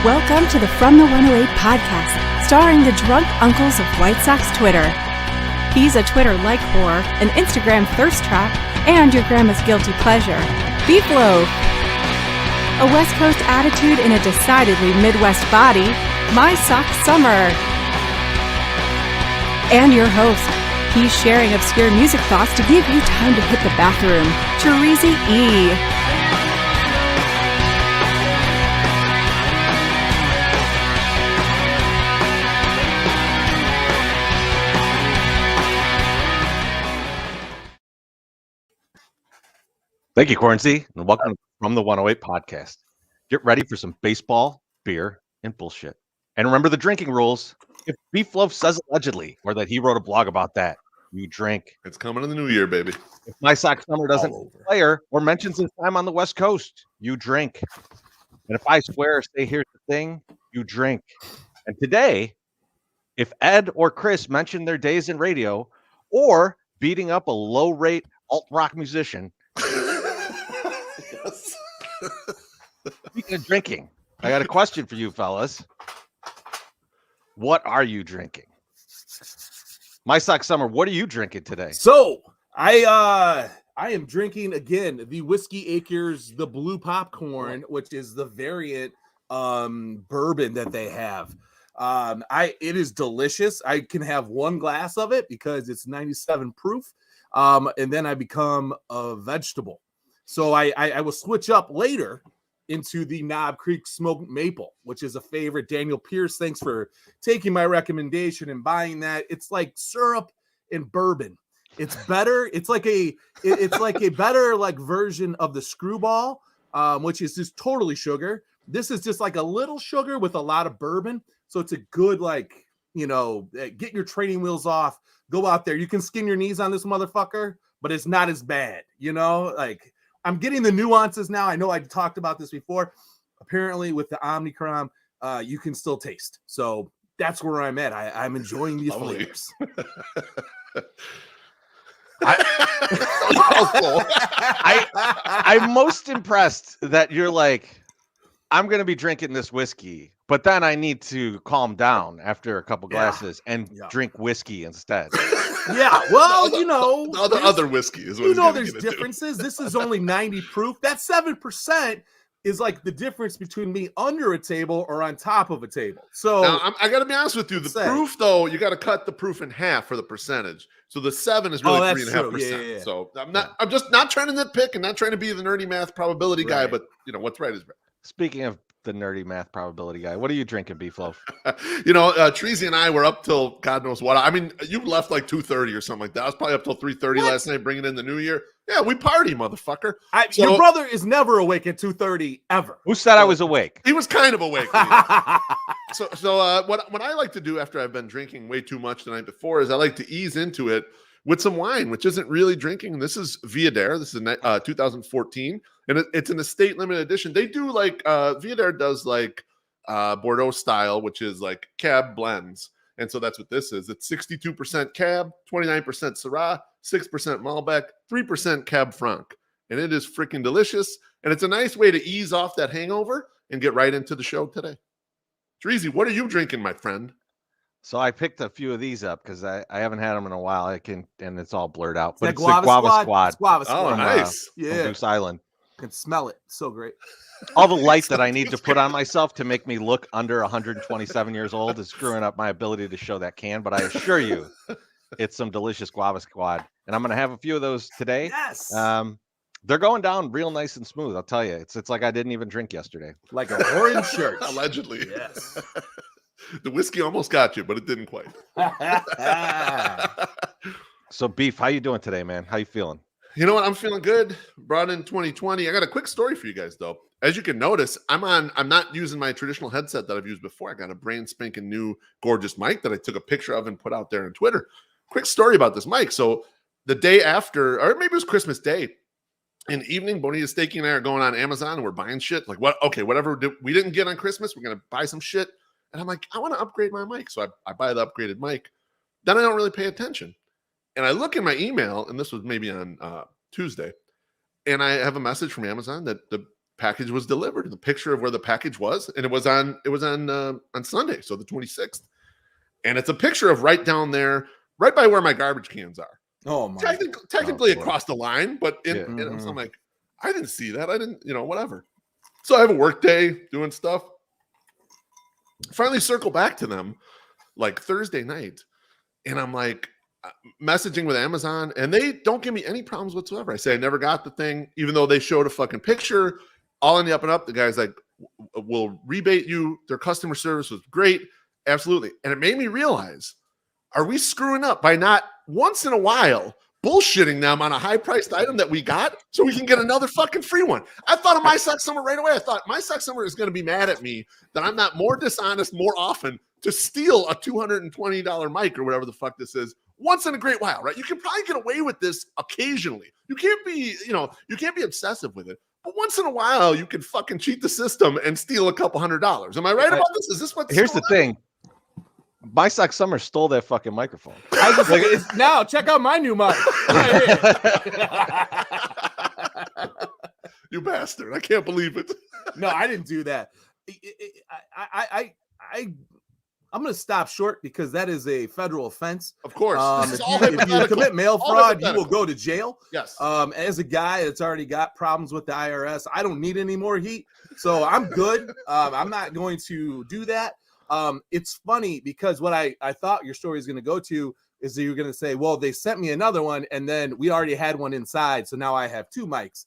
Welcome to the Fromthe108 podcast, starring the drunk uncles of White Sox Twitter. He's a Twitter like whore, an Instagram thirst trap, and your grandma's guilty pleasure, Beef Loaf. A West Coast attitude in a decidedly Midwest body, My Sox Summer. And your host, he's sharing obscure music thoughts to give you time to hit the bathroom, Terezi E. Thank you, Cornsey, and welcome from the 108 podcast. Get ready for some baseball, beer, and bullshit. And remember the drinking rules. If Beef Loaf says allegedly, or that he wrote a blog about that, you drink. It's coming in the new year, baby. If My Sox Summer doesn't player or mentions his time on the West Coast, you drink. And if I swear, say here's the thing, you drink. And today, if Ed or Chris mention their days in radio or beating up a low-rate alt-rock musician, speaking of drinking, I got a question for you fellas. What are you drinking? My Sox Summer, what are you drinking today? So I am drinking again the Whiskey Acres, the blue popcorn, which is the variant bourbon that they have. It is delicious. I can have one glass of it because it's 97 proof. And then I become a vegetable. So I will switch up later into the Knob Creek Smoked Maple, which is a favorite. Daniel Pierce, thanks for taking my recommendation and buying that. It's like syrup and bourbon. It's better. It's like a better like version of the Screwball, which is just totally sugar. This is just like a little sugar with a lot of bourbon. So it's a good, like, get your training wheels off, go out there. You can skin your knees on this motherfucker, but it's not as bad, like I'm getting the nuances now. I know I talked about this before. Apparently with the Omnicron, you can still taste. So that's where I'm at. I'm enjoying these flavors. I'm most impressed that you're like, I'm going to be drinking this whiskey, but then I need to calm down after a couple glasses and drink whiskey instead. Yeah, well, the other whiskey is what there's differences. This is only 90 proof. That 7% is like the difference between me under a table or on top of a table. So now, I got to be honest with you. The proof, though, you got to cut the proof in half for the percentage. So the 7 is really 3.5%. Yeah. So I'm just not trying to nitpick and not trying to be the nerdy math probability guy, but what's right is right. Speaking of the nerdy math probability guy, what are you drinking, Beef Loaf? Treasy and I were up till God knows what. I mean, you left like 2:30 or something like that. I was probably up till 3:30 last night, bringing in the new year. Yeah, we party, motherfucker. Your brother is never awake at 2:30 ever. Who said I was awake? He was kind of awake. So what I like to do after I've been drinking way too much the night before is I like to ease into it with some wine, which isn't really drinking. This is Viader. This is 2014, and it's an estate limited edition. They do like Viader does like Bordeaux style, which is like cab blends, and so that's what this is. It's 62% cab, 29% Syrah, 6% Malbec, 3% Cab Franc, and it is freaking delicious. And it's a nice way to ease off that hangover and get right into the show today. Treasy, what are you drinking, my friend? So I picked a few of these up because I haven't had them in a while. And it's all blurred out. But it's Guava the Guava Squad. Guava Squad. Oh, nice. From Goose Island. I can smell it. So great. All the light that I need to put on myself to make me look under 127 years old is screwing up my ability to show that can. But I assure you, it's some delicious Guava Squad. And I'm going to have a few of those today. Yes. They're going down real nice and smooth. I'll tell you. It's like I didn't even drink yesterday. Like an orange shirt. Allegedly. Yes. The whiskey almost got you, but it didn't quite. So, Beef, how you doing today, man? How you feeling? You know what? I'm feeling good. Brought in 2020. I got a quick story for you guys, though. As you can notice, I'm not using my traditional headset that I've used before. I got a brand spanking new gorgeous mic that I took a picture of and put out there on Twitter. Quick story about this mic. So the day after, or maybe it was Christmas Day, in the evening, Bonita Stakey and I are going on Amazon and we're buying shit. Like, what? Okay, whatever we didn't get on Christmas, we're going to buy some shit. And I'm like, I want to upgrade my mic. So I buy the upgraded mic. Then I don't really pay attention. And I look in my email, and this was maybe on Tuesday, and I have a message from Amazon that the package was delivered, and the picture of where the package was, and it was on Sunday, so the 26th. And it's a picture of right down there, right by where my garbage cans are. Oh my! Technically across the line, but so I'm like, I didn't see that. I didn't, whatever. So I have a work day doing stuff. Finally circle back to them like Thursday night, and I'm like messaging with Amazon, and they don't give me any problems whatsoever. I say I never got the thing, even though they showed a fucking picture all on the up and up. The guy's like, we'll rebate you. Their customer service was great. Absolutely. And it made me realize, are we screwing up by not once in a while bullshitting them on a high-priced item that we got so we can get another fucking free one? I thought of My Sock Summer right away. I thought My Sock Summer is going to be mad at me that I'm not more dishonest more often to steal a $220 mic or whatever the fuck this is once in a great while, right? You can probably get away with this occasionally. You can't be, you can't be obsessive with it. But once in a while, you can fucking cheat the system and steal a couple $100s. Am I right about this? Is this what? Here's the thing. My Sock Summer stole that fucking microphone. I was like, now check out my new mic. Right here. You bastard! I can't believe it. No, I didn't do that. I'm going to stop short because that is a federal offense. Of course. If you commit mail fraud, you will go to jail. Yes. As a guy that's already got problems with the IRS, I don't need any more heat. So I'm good. I'm not going to do that. It's funny because what I thought your story is going to go to is that you're going to say, well, they sent me another one and then we already had one inside. So now I have two mics,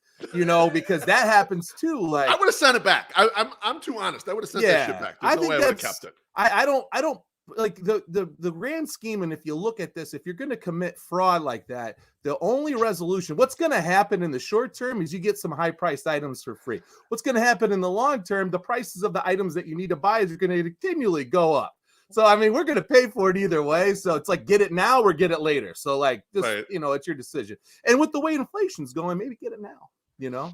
because that happens too. Like I would have sent it back. I'm too honest. I would have sent that shit back. There's no way I would have kept it. I don't like the grand scheme. And if you look at this, if you're going to commit fraud like that, the only resolution, what's going to happen in the short term is you get some high priced items for free. What's going to happen in the long term, the prices of the items that you need to buy is going to continually go up. So, I mean, we're going to pay for it either way. So it's like, get it now or get it later. So like, just, it's your decision. And with the way inflation's going, maybe get it now,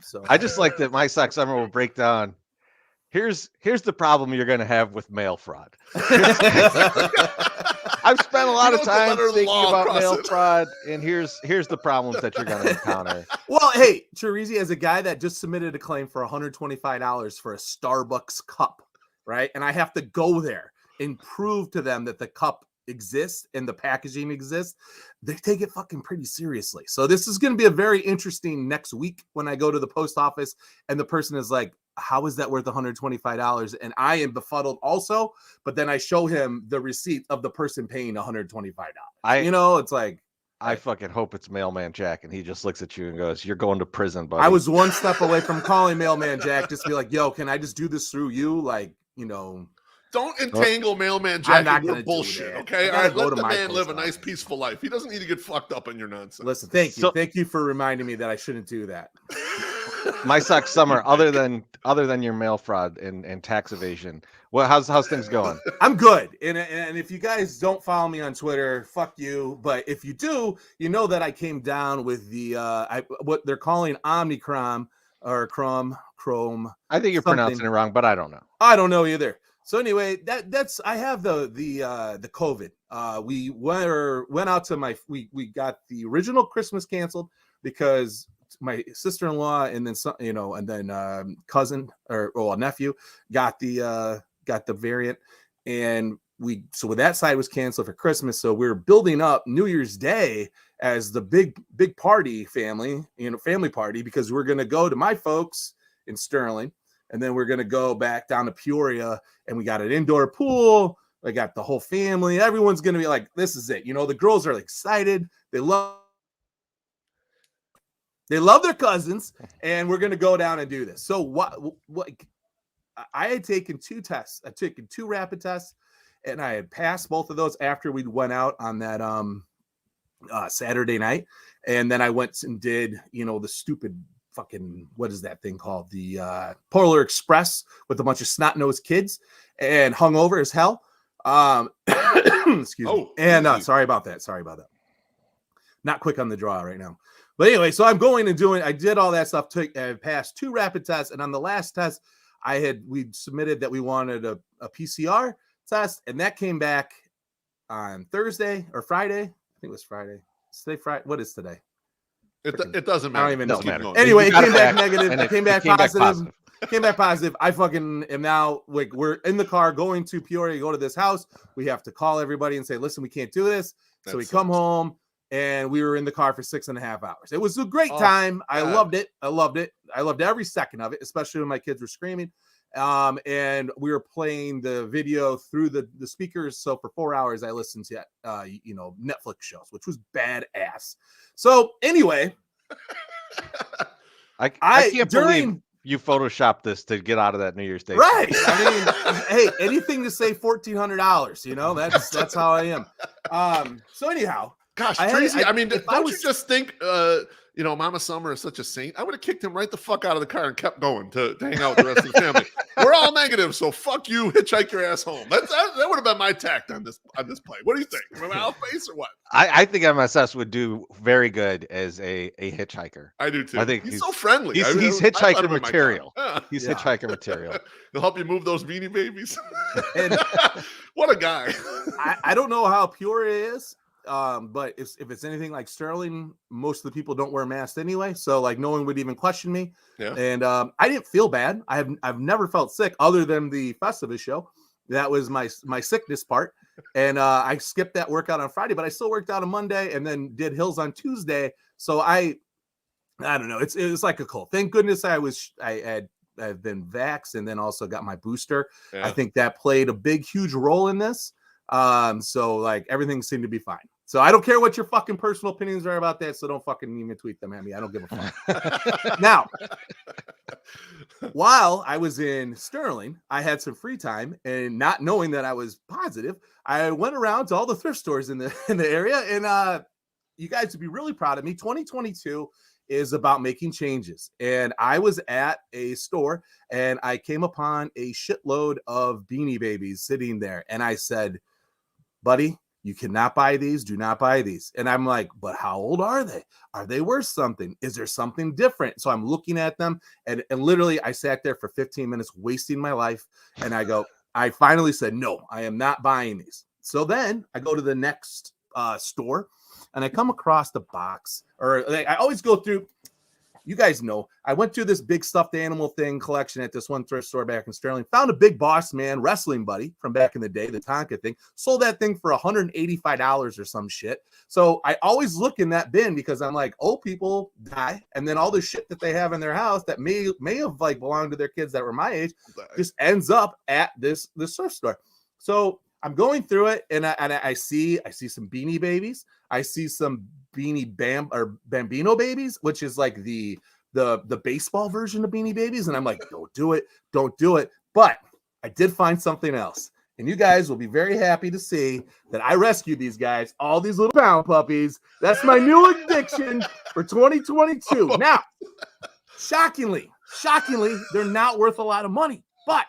so. I just like that My Sock Summer will break down. Here's the problem you're going to have with mail fraud. I've spent a lot of time thinking about mail fraud, and here's the problems that you're going to encounter. Well, hey, Teresi, as a guy that just submitted a claim for $125 for a Starbucks cup, right? And I have to go there and prove to them that the cup exists and the packaging exists, they take it fucking pretty seriously. So this is going to be a very interesting next week when I go to the post office and the person is like, how is that worth $125? And I am befuddled also, but then I show him the receipt of the person paying $125. It's like, I fucking hope it's Mailman Jack and he just looks at you and goes, you're going to prison, buddy. I was one step away from calling Mailman Jack, just be like, yo, can I just do this through you? Like, Don't entangle Mailman Jack in your bullshit, okay? All right, let the man live a nice, peaceful life. He doesn't need to get fucked up on your nonsense. Listen, thank you for reminding me that I shouldn't do that. My Sock Summer, other than your mail fraud and tax evasion, well, how's things going? I'm good, and if you guys don't follow me on Twitter, fuck you. But if you do, you know that I came down with the what they're calling Omicron or Chrome. I think you're pronouncing it wrong, but I don't know. I don't know either. So anyway, that's I have the COVID. We went out to we got the original Christmas canceled because my sister-in-law and then cousin or nephew got the variant, and so that side was canceled for Christmas. So we were building up New Year's Day as the big party family party, because we're gonna go to my folks in Sterling. And then we're going to go back down to Peoria, and we got an indoor pool. I got the whole family. Everyone's going to be like, this is it. The girls are excited. They love their cousins, and we're going to go down and do this. So what I had taken 2 tests. I took 2 rapid tests, and I had passed both of those after we went out on that Saturday night. And then I went and did, the stupid fucking, what is that thing called? The Polar Express with a bunch of snot-nosed kids and hungover as hell. Excuse me. And sorry about that. Not quick on the draw right now. But anyway, so I'm going and I did all that stuff. I passed 2 rapid tests. And on the last test, we submitted that we wanted a PCR test. And that came back on Thursday or Friday. I think it was Friday. Is today Friday? What is today? It doesn't matter. I don't even know. Matter. Anyway, it came back negative. It came back positive. Came back positive. I fucking am now like we're in the car going to Peoria, go to this house. We have to call everybody and say, listen, we can't do this. So we come home and we were in the car for 6.5 hours. It was a great time. I loved it. I loved every second of it, especially when my kids were screaming. And we were playing the video through the speakers. So for 4 hours, I listened to Netflix shows, which was badass. So anyway, I can't believe you photoshopped this to get out of that New Year's Day. Right. I mean, hey, anything to save $1,400, that's how I am. So anyhow, gosh, Tracy, don't you just think, Mama Summer is such a saint? I would have kicked him right the fuck out of the car and kept going to hang out with the rest of the family. We're all negative, so fuck you, hitchhike your ass home. That would have been my tact on this play. What do you think? Am I off base or what? I think MSS would do very good as a hitchhiker. I do too. I think he's so friendly. He's hitchhiker material. He's hitchhiker material. He'll help you move those Beanie Babies. And what a guy. I don't know how Peoria is. But if it's anything like Sterling, most of the people don't wear masks anyway. So like no one would even question me. Yeah. And I didn't feel bad. I've never felt sick other than the Festivus show. That was my sickness part. And I skipped that workout on Friday, but I still worked out on Monday and then did hills on Tuesday. So I don't know. It was like a cold. Thank goodness I've been vaxxed and then also got my booster. Yeah. I think that played a huge role in this. So like everything seemed to be fine. So I don't care what your fucking personal opinions are about that. So don't fucking even tweet them at me. I don't give a fuck. Now, while I was in Sterling, I had some free time and not knowing that I was positive, I went around to all the thrift stores in the area and, you guys would be really proud of me. 2022 is about making changes. And I was at a store and I came upon a shitload of Beanie Babies sitting there. And I said, buddy, you cannot buy these. Do not buy these. And I'm like, but how old are they? Are they worth something? Is there something different? So I'm looking at them and literally I sat there for 15 minutes wasting my life. And I finally said, no, I am not buying these. So then I go to the next store and I come across the box I always go through. You guys know, I went through this big stuffed animal thing collection at this one thrift store back in Sterling. Found a Big Boss Man wrestling buddy from back in the day, the Tonka thing. Sold that thing for $185 or some shit. So I always look in that bin because I'm like, old people die, and then all the shit that they have in their house that may have like belonged to their kids that were my age just ends up at this thrift store. So I'm going through it, and I see some Beanie Babies. I see some Bambino Babies, which is like the baseball version of Beanie Babies. And I'm like, don't do it. But I did find something else. And you guys will be very happy to see that I rescued these guys, all these little pound puppies. That's my new addiction for 2022. Now, shockingly, they're not worth a lot of money, but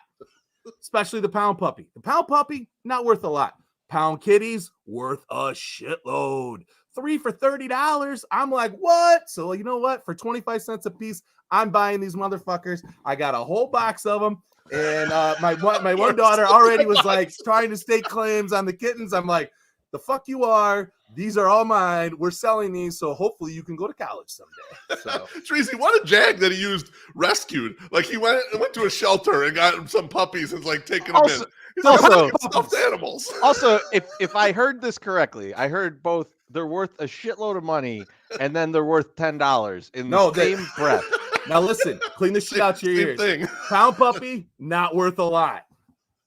especially the pound puppy. The pound puppy, not worth a lot. Pound kitties, worth a shitload. 3 for $30. I'm like, what? So you know what? For 25 cents a piece, I'm buying these motherfuckers. I got a whole box of them. And my one daughter already was like trying to stake claims on the kittens. I'm like, the fuck you are. These are all mine. We're selling these, so hopefully you can go to college someday. So. Tracy, what a jag that he used rescued. Like he went to a shelter and got some puppies and like taking them in. He's also stuffed animals. Also, if I heard this correctly, I heard both they're worth a shitload of money and then they're worth $10 in the same breath. Now listen, clean the shit out your ears. Thing. Pound puppy, not worth a lot.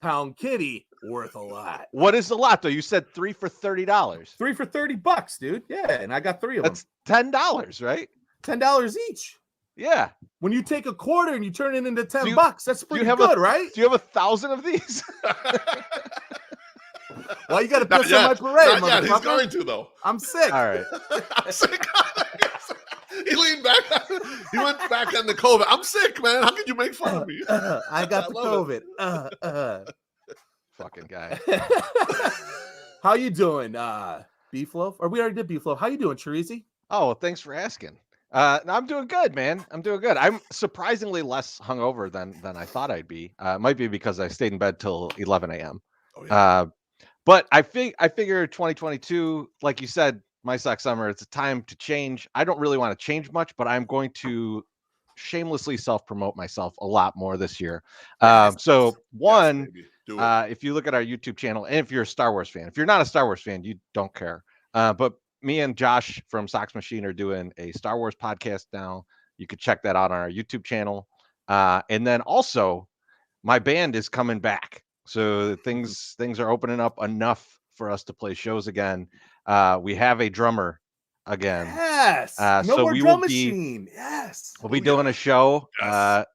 Pound kitty, worth a lot. What is a lot though? You said 3 for $30. 3 for $30, dude. Yeah, and I got 3 of them. That's $10, right? $10 each. Yeah. When you take a quarter and you turn it into $10, that's pretty good, right? Do you have 1,000 of these? Well, you got to piss on my parade, motherfucker. He's going to though. I'm sick. All right. I'm sick. He leaned back. He went back on the COVID. I'm sick, man. How could you make fun of me? I got the COVID. Fucking guy. How you doing, Beef Loaf? Or we already did Beef Loaf. How you doing, Chirizi? Oh, well, thanks for asking. I'm doing good, man. I'm doing good. I'm surprisingly less hungover than I thought I'd be. It might be because I stayed in bed till 11 a.m. Oh, yeah. But I figure 2022, like you said, my Sox Summer, it's a time to change. I don't really want to change much, but I'm going to shamelessly self-promote myself a lot more this year. Yes. So one, Yes, do it. if you look at our YouTube channel, and if you're a Star Wars fan, if you're not a Star Wars fan, you don't care. But me and Josh from Sox Machine are doing a Star Wars podcast now. You could check that out on our YouTube channel. And then also my band is coming back. So things are opening up enough for us to play shows again. We have a drummer again. Yes. No so more we drum will be, machine. Yes. we'll be doing a show Yes.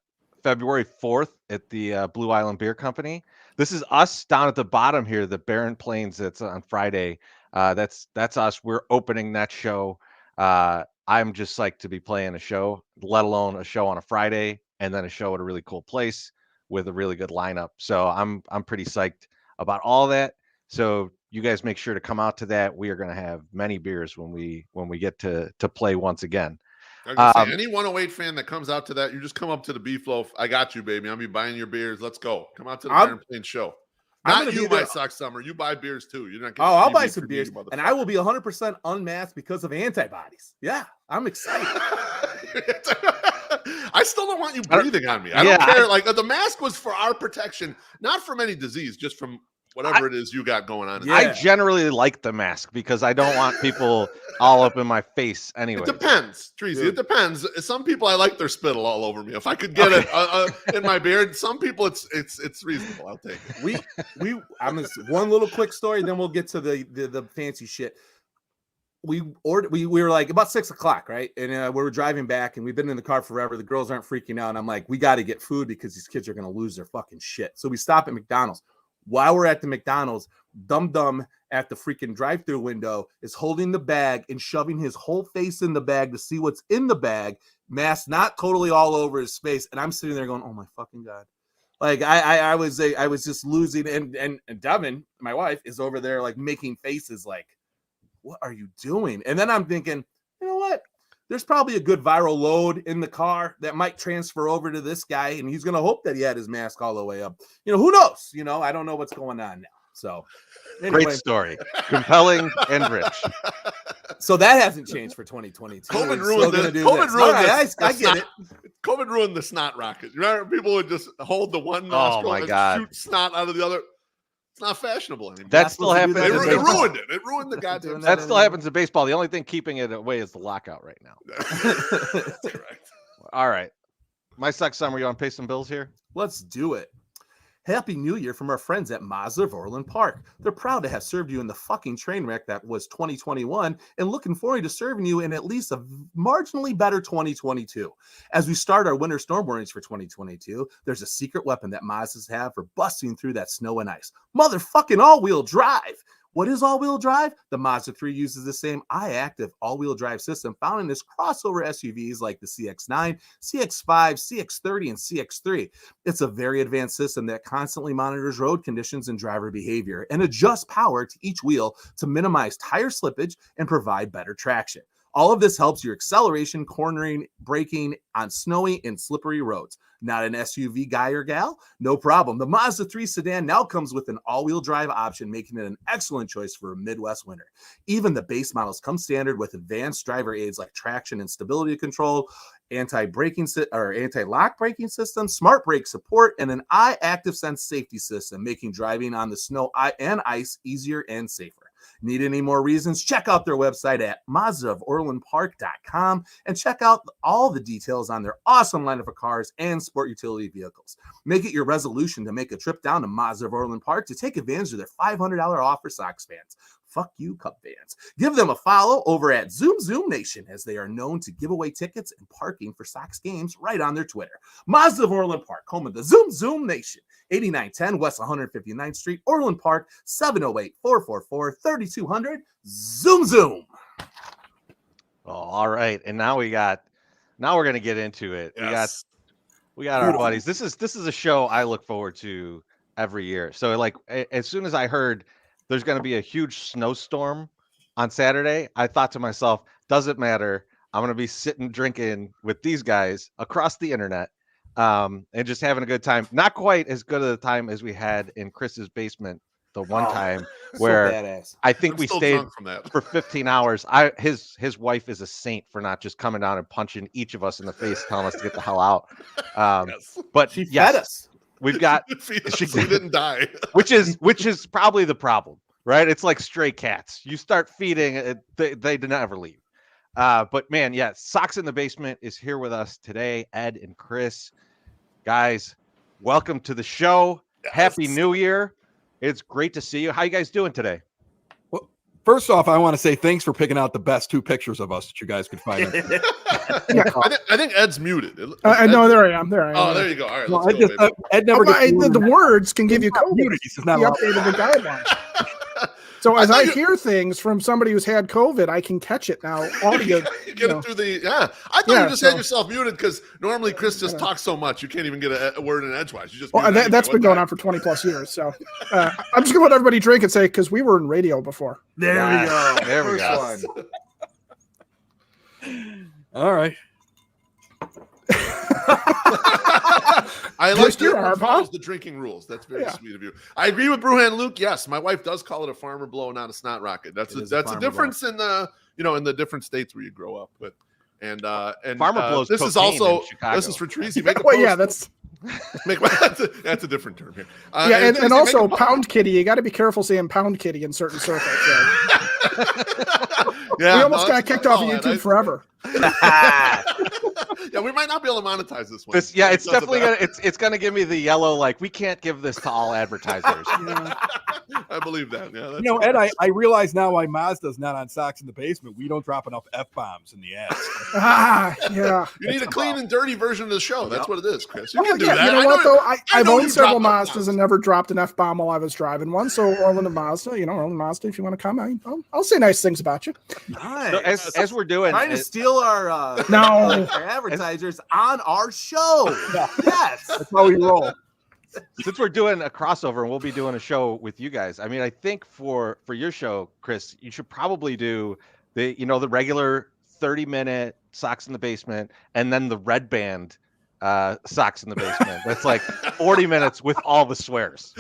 February 4th at the Blue Island Beer Company. This is us down at the bottom here, the Barren Plains. That's on Friday. That's us. We're opening that show. I'm just psyched to be playing a show, let alone a show on a Friday and then a show at a really cool place with a really good lineup. So I'm pretty psyched about all that. So you guys make sure to come out to that. We are going to have many beers when we get to play once again. I was gonna say, any 108 fan that comes out to that, you just come up to the Beef Loaf. I got you, baby. I'll be buying your beers. Let's go. Come out to the Barren Plains show. Not you, my Sox Summer. You buy beers too. You're not. Oh, I'll buy some beers, and I will be 100% unmasked because of antibodies. Yeah, I'm excited. I still don't want you breathing on me. I don't care. Like the mask was for our protection, not from any disease, just from whatever it is you got going on. Yeah. I generally like the mask because I don't want people all up in my face anyway. It depends, Treasy. It depends. Some people I like their spittle all over me. If I could get it in my beard, some people it's reasonable. I'll take it. I'm one little quick story, then we'll get to the fancy shit. We were like about 6:00, right? And we were driving back, and we've been in the car forever. The girls aren't freaking out, and I'm like, we got to get food because these kids are going to lose their fucking shit. So we stop at McDonald's. While we're at the McDonald's, Dum at the freaking drive-thru window is holding the bag and shoving his whole face in the bag to see what's in the bag, mask not totally all over his face. And I'm sitting there going, oh my fucking God. Like I was just losing. And Devin, my wife, is over there like making faces like, what are you doing? And then I'm thinking, you know what? There's probably a good viral load in the car that might transfer over to this guy, and he's going to hope that he had his mask all the way up. Who knows? I don't know what's going on now. So, anyway. Great story, compelling and rich. So that hasn't changed for 2022. COVID ruined this. I get it. COVID ruined the snot rocket. You remember people would just hold the one nostril and shoot snot out of the other. It's not fashionable anymore. That still happens. It ruined it. It ruined the goddamn. That still happens in baseball. The only thing keeping it away is the lockout right now. That's correct. All right. My Sox Summer, you want to pay some bills here? Let's do it. Happy New Year from our friends at Mazda of Orland Park. They're proud to have served you in the fucking train wreck that was 2021 and looking forward to serving you in at least a marginally better 2022. As we start our winter storm warnings for 2022, there's a secret weapon that Mazdas have for busting through that snow and ice. Motherfucking all-wheel drive. What is all-wheel drive? The Mazda 3 uses the same iActive all-wheel drive system found in its crossover SUVs like the CX-9, CX-5, CX-30, and CX-3. It's a very advanced system that constantly monitors road conditions and driver behavior and adjusts power to each wheel to minimize tire slippage and provide better traction. All of this helps your acceleration, cornering, braking on snowy and slippery roads. Not an SUV guy or gal? No problem. The Mazda 3 sedan now comes with an all-wheel drive option, making it an excellent choice for a Midwest winter. Even the base models come standard with advanced driver aids like traction and stability control, anti-lock braking system, smart brake support, and an iActive Sense safety system, making driving on the snow and ice easier and safer. Need any more reasons? Check out their website at MazdaofOrlandPark.com and check out all the details on their awesome lineup of cars and sport utility vehicles. Make it your resolution to make a trip down to Mazda of Orland Park to take advantage of their $500 off for Sox fans. Fuck you, Cub fans. Give them a follow over at Zoom Nation, as they are known to give away tickets and parking for Sox games right on their Twitter. Mazda of Orland Park, home of the Zoom Nation. 8910 West 159th Street, Orland Park, 708-444-3200. Zoom. Oh, all right. And now we're going to get into it. Yes. We got our buddies. This is a show I look forward to every year. So like as soon as I heard there's going to be a huge snowstorm on Saturday, I thought to myself, doesn't matter. I'm going to be sitting drinking with these guys across the internet and just having a good time. Not quite as good of a time as we had in Chris's basement the one time So where badass. I think I'm we still stayed drunk from that. for 15 hours. His wife is a saint for not just coming down and punching each of us in the face, telling us to get the hell out. Yes. But She yes, fed us. we've got We didn't die. which is probably the problem, right? It's like stray cats. You start feeding it, they never leave. But man, yeah, Sox in the Basement is here with us today. Ed and Chris, guys, welcome to the show. Yes. Happy New Year. It's great to see you. How you guys doing today? Well, first off, I want to say thanks for picking out the best 2 pictures of us that you guys could find. I think Ed's muted. No, there I am. Oh, there you go. All right, No, let's go, baby. Ed never gets The words can give you COVID. muted. He says not He allowed. updated the guidelines. So as I hear things from somebody who's had COVID, I can catch it now. Audio, You get it through the I thought you just had yourself muted because normally Chris just talks so much you can't even get a word in edgewise. You just that's been going on for 20 plus years. So I'm just gonna let everybody drink and say because we were in radio before. There we go. There we First go. one. All right. I like Just your arm, huh? the drinking rules. That's very sweet of you. I agree with Brewhand Luke. Yes, my wife does call it a farmer blow, not a snot rocket. That's a difference in the in the different states where you grow up. But and Farmer blows this is cocaine also in Chicago. this is for Treasy. Make a Well, post. yeah, that's that's a different term here. and Treasy, also make a pound kitty. You got to be careful saying pound kitty in certain circles. Yeah, we almost got kicked off of YouTube forever. Yeah, we might not be able to monetize this one. It's definitely it's gonna give me the yellow, like we can't give this to all advertisers. I believe that. Yeah, Ed, I realize now why Mazda's not on Sox in the Basement. We don't drop enough F-bombs in the ads. Yeah. You need a clean and dirty version of the show. That's what it is, Chris. You Well, can do yeah, that. you know I what though? I've know owned you several dropped Mazdas and never dropped an F-bomb while I was driving one. So Orland and Mazda, Orland Mazda, if you want to come, I'll say nice things about you. Nice. So as we're doing Trying to steal our No. our advertisers on our show. Yes. That's how we roll. since we're doing a crossover and we'll be doing a show with you guys, I mean, I think for your show, Chris, you should probably do the regular 30-minute Sox in the Basement and then the red band Sox in the Basement. That's like 40 minutes with all the swears.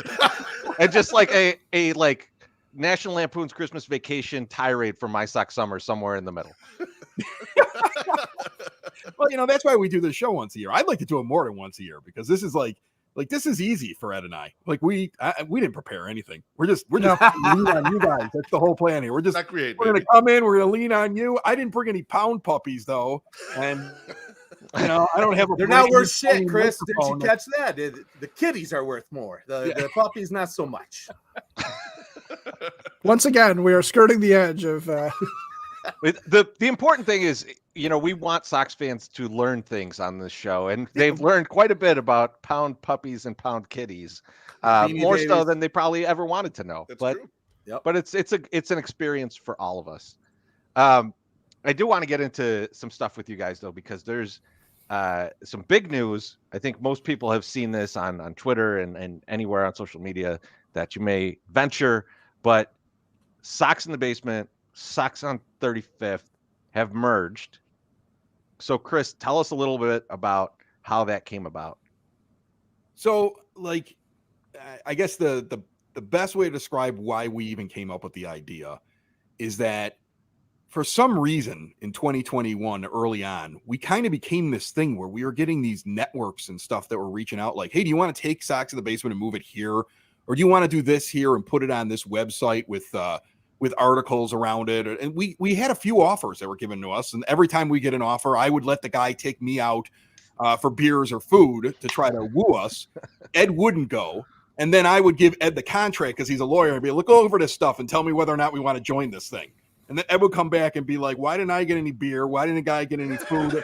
And just like a like National Lampoon's Christmas Vacation tirade for My Sock Summer somewhere in the middle. Well, that's why we do this show once a year. I'd like to do it more than once a year because this is like this is easy for Ed and I. Like we didn't prepare anything. We're just lean on you guys. That's the whole plan here. We're gonna come in. We're gonna lean on you. I didn't bring any pound puppies though, and I don't have. They're not worth shit, Chris. Did you catch that? The kitties are worth more. The puppies not so much. Once again, we are skirting the edge of. The important thing is, we want Sox fans to learn things on this show, and they've learned quite a bit about pound puppies and pound kitties, more so than they probably ever wanted to know. That's but true. Yep. But it's an experience for all of us. I do want to get into some stuff with you guys though, because there's some big news. I think most people have seen this on Twitter and anywhere on social media that you may venture, but Sox in the Basement, Sox on 35th have merged. So Chris, tell us a little bit about how that came about. So I guess the best way to describe why we even came up with the idea is that for some reason in 2021 early on, we kind of became this thing where we were getting these networks and stuff that were reaching out like, hey, do you want to take Sox in the Basement and move it here? Or do you want to do this here and put it on this website with articles around it? And we had a few offers that were given to us. And every time we get an offer, I would let the guy take me out for beers or food to try to woo us. Ed wouldn't go. And then I would give Ed the contract because he's a lawyer and be look over this stuff and tell me whether or not we want to join this thing. And then Ed would come back and be like, why didn't I get any beer? Why didn't the guy get any food?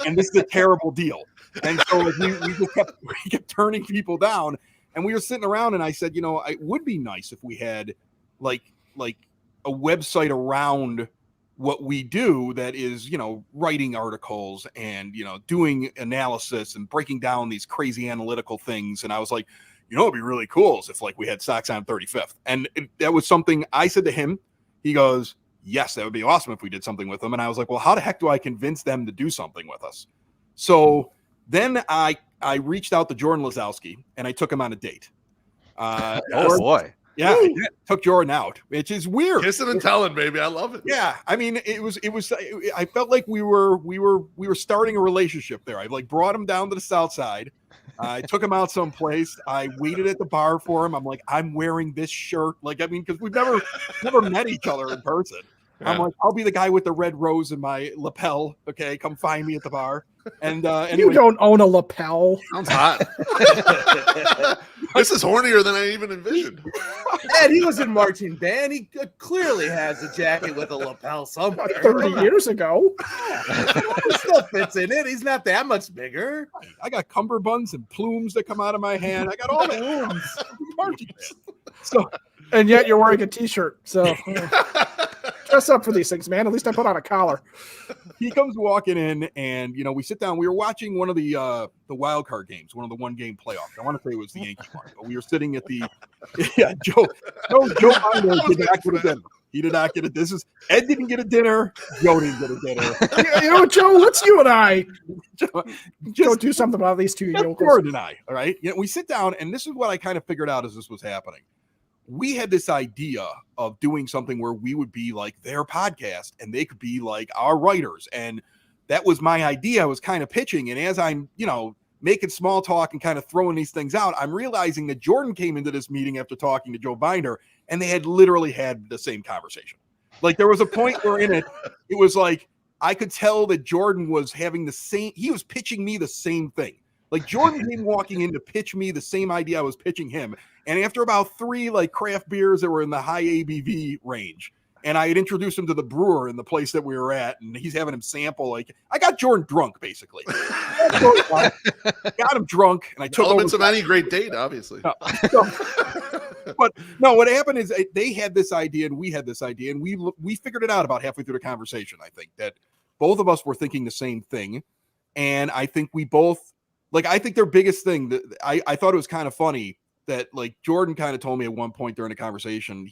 And this is a terrible deal. And so we just kept turning people down. And we were sitting around and I said, it would be nice if we had like a website around what we do that is, writing articles and, doing analysis and breaking down these crazy analytical things. And I was like, it'd be really cool if we had Sox on 35th. And that was something I said to him. He goes, yes, that would be awesome if we did something with them. And I was like, well, how the heck do I convince them to do something with us? So then I reached out to Jordan Lazowski and I took him on a date. Oh boy. Yeah, I did. Took Jordan out, which is weird. Kissing and telling, baby. I love it. Yeah, I mean, it was. I felt like we were starting a relationship there. I like brought him down to the south side. I took him out someplace. I waited at the bar for him. I'm like, I'm wearing this shirt. Like, I mean, because we've never met each other in person. Yeah. I'm like, I'll be the guy with the red rose in my lapel. Okay, come find me at the bar. And anyway, you don't own a lapel. Sounds hot. This is hornier than I even envisioned. And he was in marching band. He clearly has a jacket with a lapel somewhere. 30 years ago. He still fits in it. He's not that much bigger. I got cummerbunds and plumes that come out of my hand. I got all the rooms. Marching band. So, and yet you're wearing a t-shirt. So dress up for these things, man. At least I put on a collar. He comes walking in, and we sit down. We were watching one of the wild card games, one of the one-game playoffs. I want to say it was the Yankee one, but we were sitting at the Joe Binder did not get a dinner. He did not get a. Ed didn't get a dinner. Joe didn't get a dinner. You know what, Joe? Let's you and I just do something about these two yokels. Jordan and I, all right. We sit down, and this is what I kind of figured out as this was happening. We had this idea of doing something where we would be like their podcast and they could be like our writers. And that was my idea. I was kind of pitching. And as I'm, making small talk and kind of throwing these things out, I'm realizing that Jordan came into this meeting after talking to Joe Binder, and they had literally had the same conversation. Like there was a point where it was like, I could tell that Jordan was having he was pitching me the same thing. Like Jordan came walking in to pitch me the same idea I was pitching him. And after about 3 like craft beers that were in the high ABV range, and I had introduced him to the brewer in the place that we were at, and he's having him sample. Like I got Jordan drunk, basically. Got him drunk, and I took elements of any great date, obviously. But no, what happened is they had this idea, and we had this idea, and we figured it out about halfway through the conversation. I think that both of us were thinking the same thing, and I think we both. Like, I think their biggest thing that I thought it was kind of funny that like Jordan kind of told me at one point during the conversation,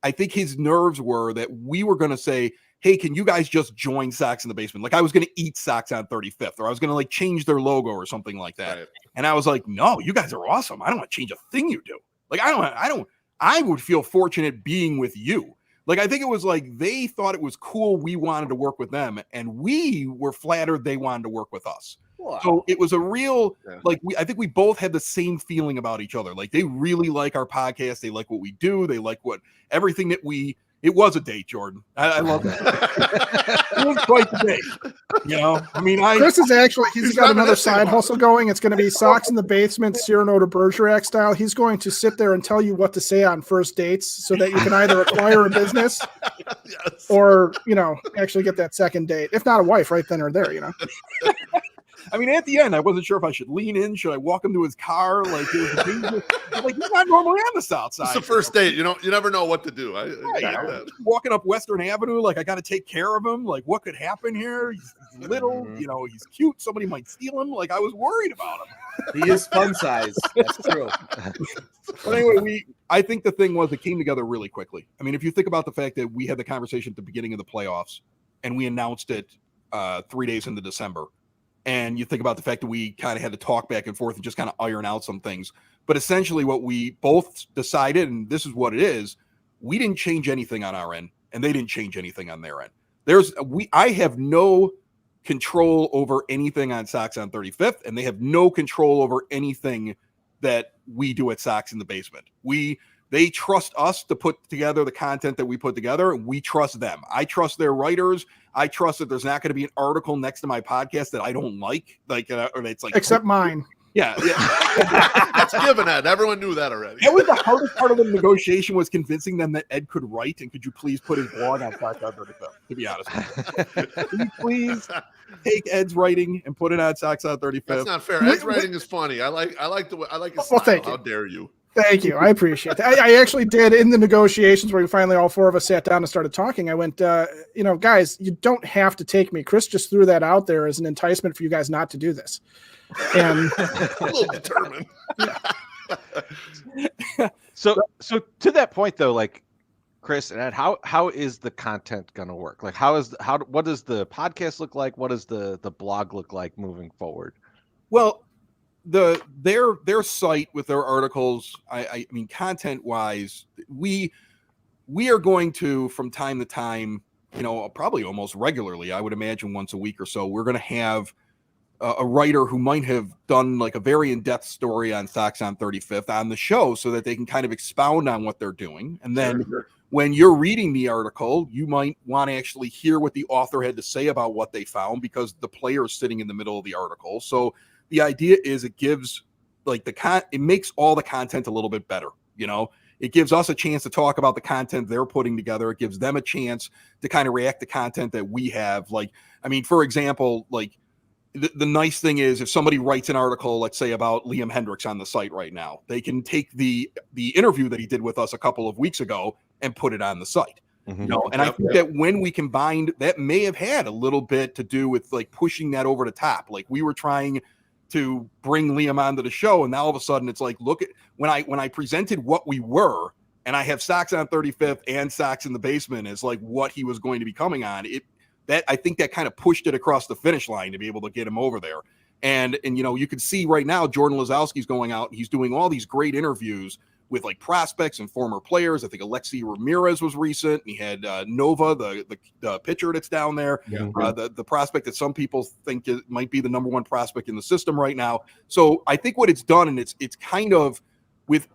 I think his nerves were that we were going to say, hey, can you guys just join Sox in the Basement? Like I was going to eat Sox on 35th, or I was going to like change their logo or something like that. Right. And I was like, no, you guys are awesome. I don't want to change a thing you do. Like, I would feel fortunate being with you. Like, I think it was like they thought it was cool we wanted to work with them, and we were flattered they wanted to work with us. Wow. So it was a real, I think we both had the same feeling about each other. Like, they really like our podcast. They like what we do. They like everything that it was a date, Jordan. I love that. It was quite the date. I mean, Chris is he's got another side hustle going. It's going to be Sox in the Basement, Cyrano de Bergerac style. He's going to sit there and tell you what to say on first dates so that you can either acquire a business or, actually get that second date. If not a wife right then or there, I mean, at the end, I wasn't sure if I should lean in. Should I walk him to his car? Like, he's not normally on the south side. It's the first date. You never know what to do. Walking up Western Avenue, like, I got to take care of him. Like, what could happen here? He's little, he's cute. Somebody might steal him. Like, I was worried about him. He is fun size. That's true. But anyway, I think the thing was it came together really quickly. I mean, if you think about the fact that we had the conversation at the beginning of the playoffs and we announced it 3 days into December. And you think about the fact that we kind of had to talk back and forth and just kind of iron out some things. But essentially what we both decided, and this is what it is, we didn't change anything on our end, and they didn't change anything on their end. I have no control over anything on Sox on 35th, and they have no control over anything that we do at Sox in the Basement. They trust us to put together the content that we put together, and we trust them. I trust their writers. I trust that there's not going to be an article next to my podcast that I don't like, or it's like except mine. Yeah. That's given, Ed. Everyone knew that already. That was the hardest part of the negotiation, was convincing them that Ed could write, and could you please put his blog on Sox on 35th, to be honest with you. Can you please take Ed's writing and put it on Sox on 35th? That's not fair. Ed's writing is funny. I like his style. Thank you. How dare you? Thank you. I appreciate that. I actually did, in the negotiations where we finally all four of us sat down and started talking. I went, guys, you don't have to take me. Chris just threw that out there as an enticement for you guys not to do this. And a little determined. So to that point though, like Chris and Ed, how is the content going to work? Like what does the podcast look like? What does the blog look like moving forward? Well, their site with their articles, I mean, content wise, we are going to, from time to time, probably almost regularly, I would imagine once a week or so, we're going to have a writer who might have done like a very in-depth story on Sox on 35th on the show, so that they can kind of expound on what they're doing. And then when you're reading the article, you might want to actually hear what the author had to say about what they found, because the player is sitting in the middle of the article. So the idea is it gives like it makes all the content a little bit better. It gives us a chance to talk about the content they're putting together. It gives them a chance to kind of react to content that we have. Like, I mean, for example, like the nice thing is if somebody writes an article, let's say about Liam Hendricks on the site right now, they can take the interview that he did with us a couple of weeks ago and put it on the site. And I think that when we combined, that may have had a little bit to do with like pushing that over the top. Like we were trying to bring Liam onto the show, and now all of a sudden it's like, look at when I presented what we were, and I have Sox on 35th and Sox in the Basement as like what he was going to be coming on. I think that kind of pushed it across the finish line to be able to get him over there. And you can see right now Jordan Lazowski's going out and he's doing all these great interviews with like prospects and former players. I think Alexi Ramirez was recent. He had Nova, the pitcher that's down there, the prospect that some people think might be the number one prospect in the system right now. So I think what it's done, and it's kind of with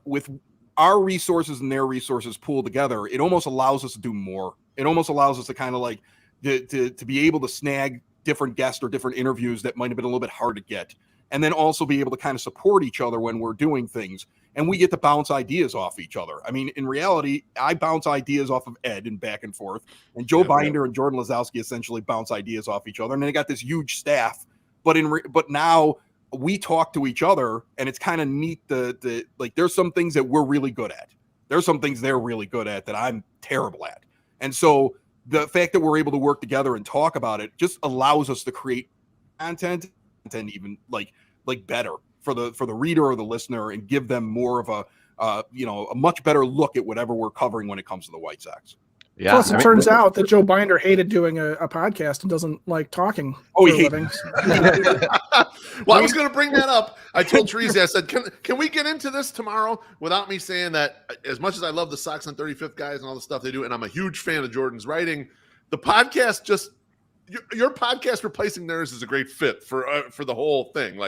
our resources and their resources pooled together, it almost allows us to do more. It almost allows us to kind of like to be able to snag different guests or different interviews that might have been a little bit hard to get. And then also be able to kind of support each other when we're doing things. And we get to bounce ideas off each other. I mean, in reality, I bounce ideas off of Ed and back and forth. And Joe Binder and Jordan Lazowski essentially bounce ideas off each other. And then they got this huge staff. But now we talk to each other, and it's kind of neat. Like there's some things that we're really good at. There's some things they're really good at that I'm terrible at. And so the fact that we're able to work together and talk about it just allows us to create content and even like better for the reader or the listener, and give them more of a much better look at whatever we're covering when it comes to the White Sox. Yeah. Plus, it turns out that Joe Binder hated doing a podcast and doesn't like talking. Oh, he hates. Well, I was going to bring that up. I told Teresa, I said, can we get into this tomorrow without me saying that as much as I love the Sox on 35th guys and all the stuff they do, and I'm a huge fan of Jordan's writing, the podcast just your podcast replacing theirs is a great fit for the whole thing.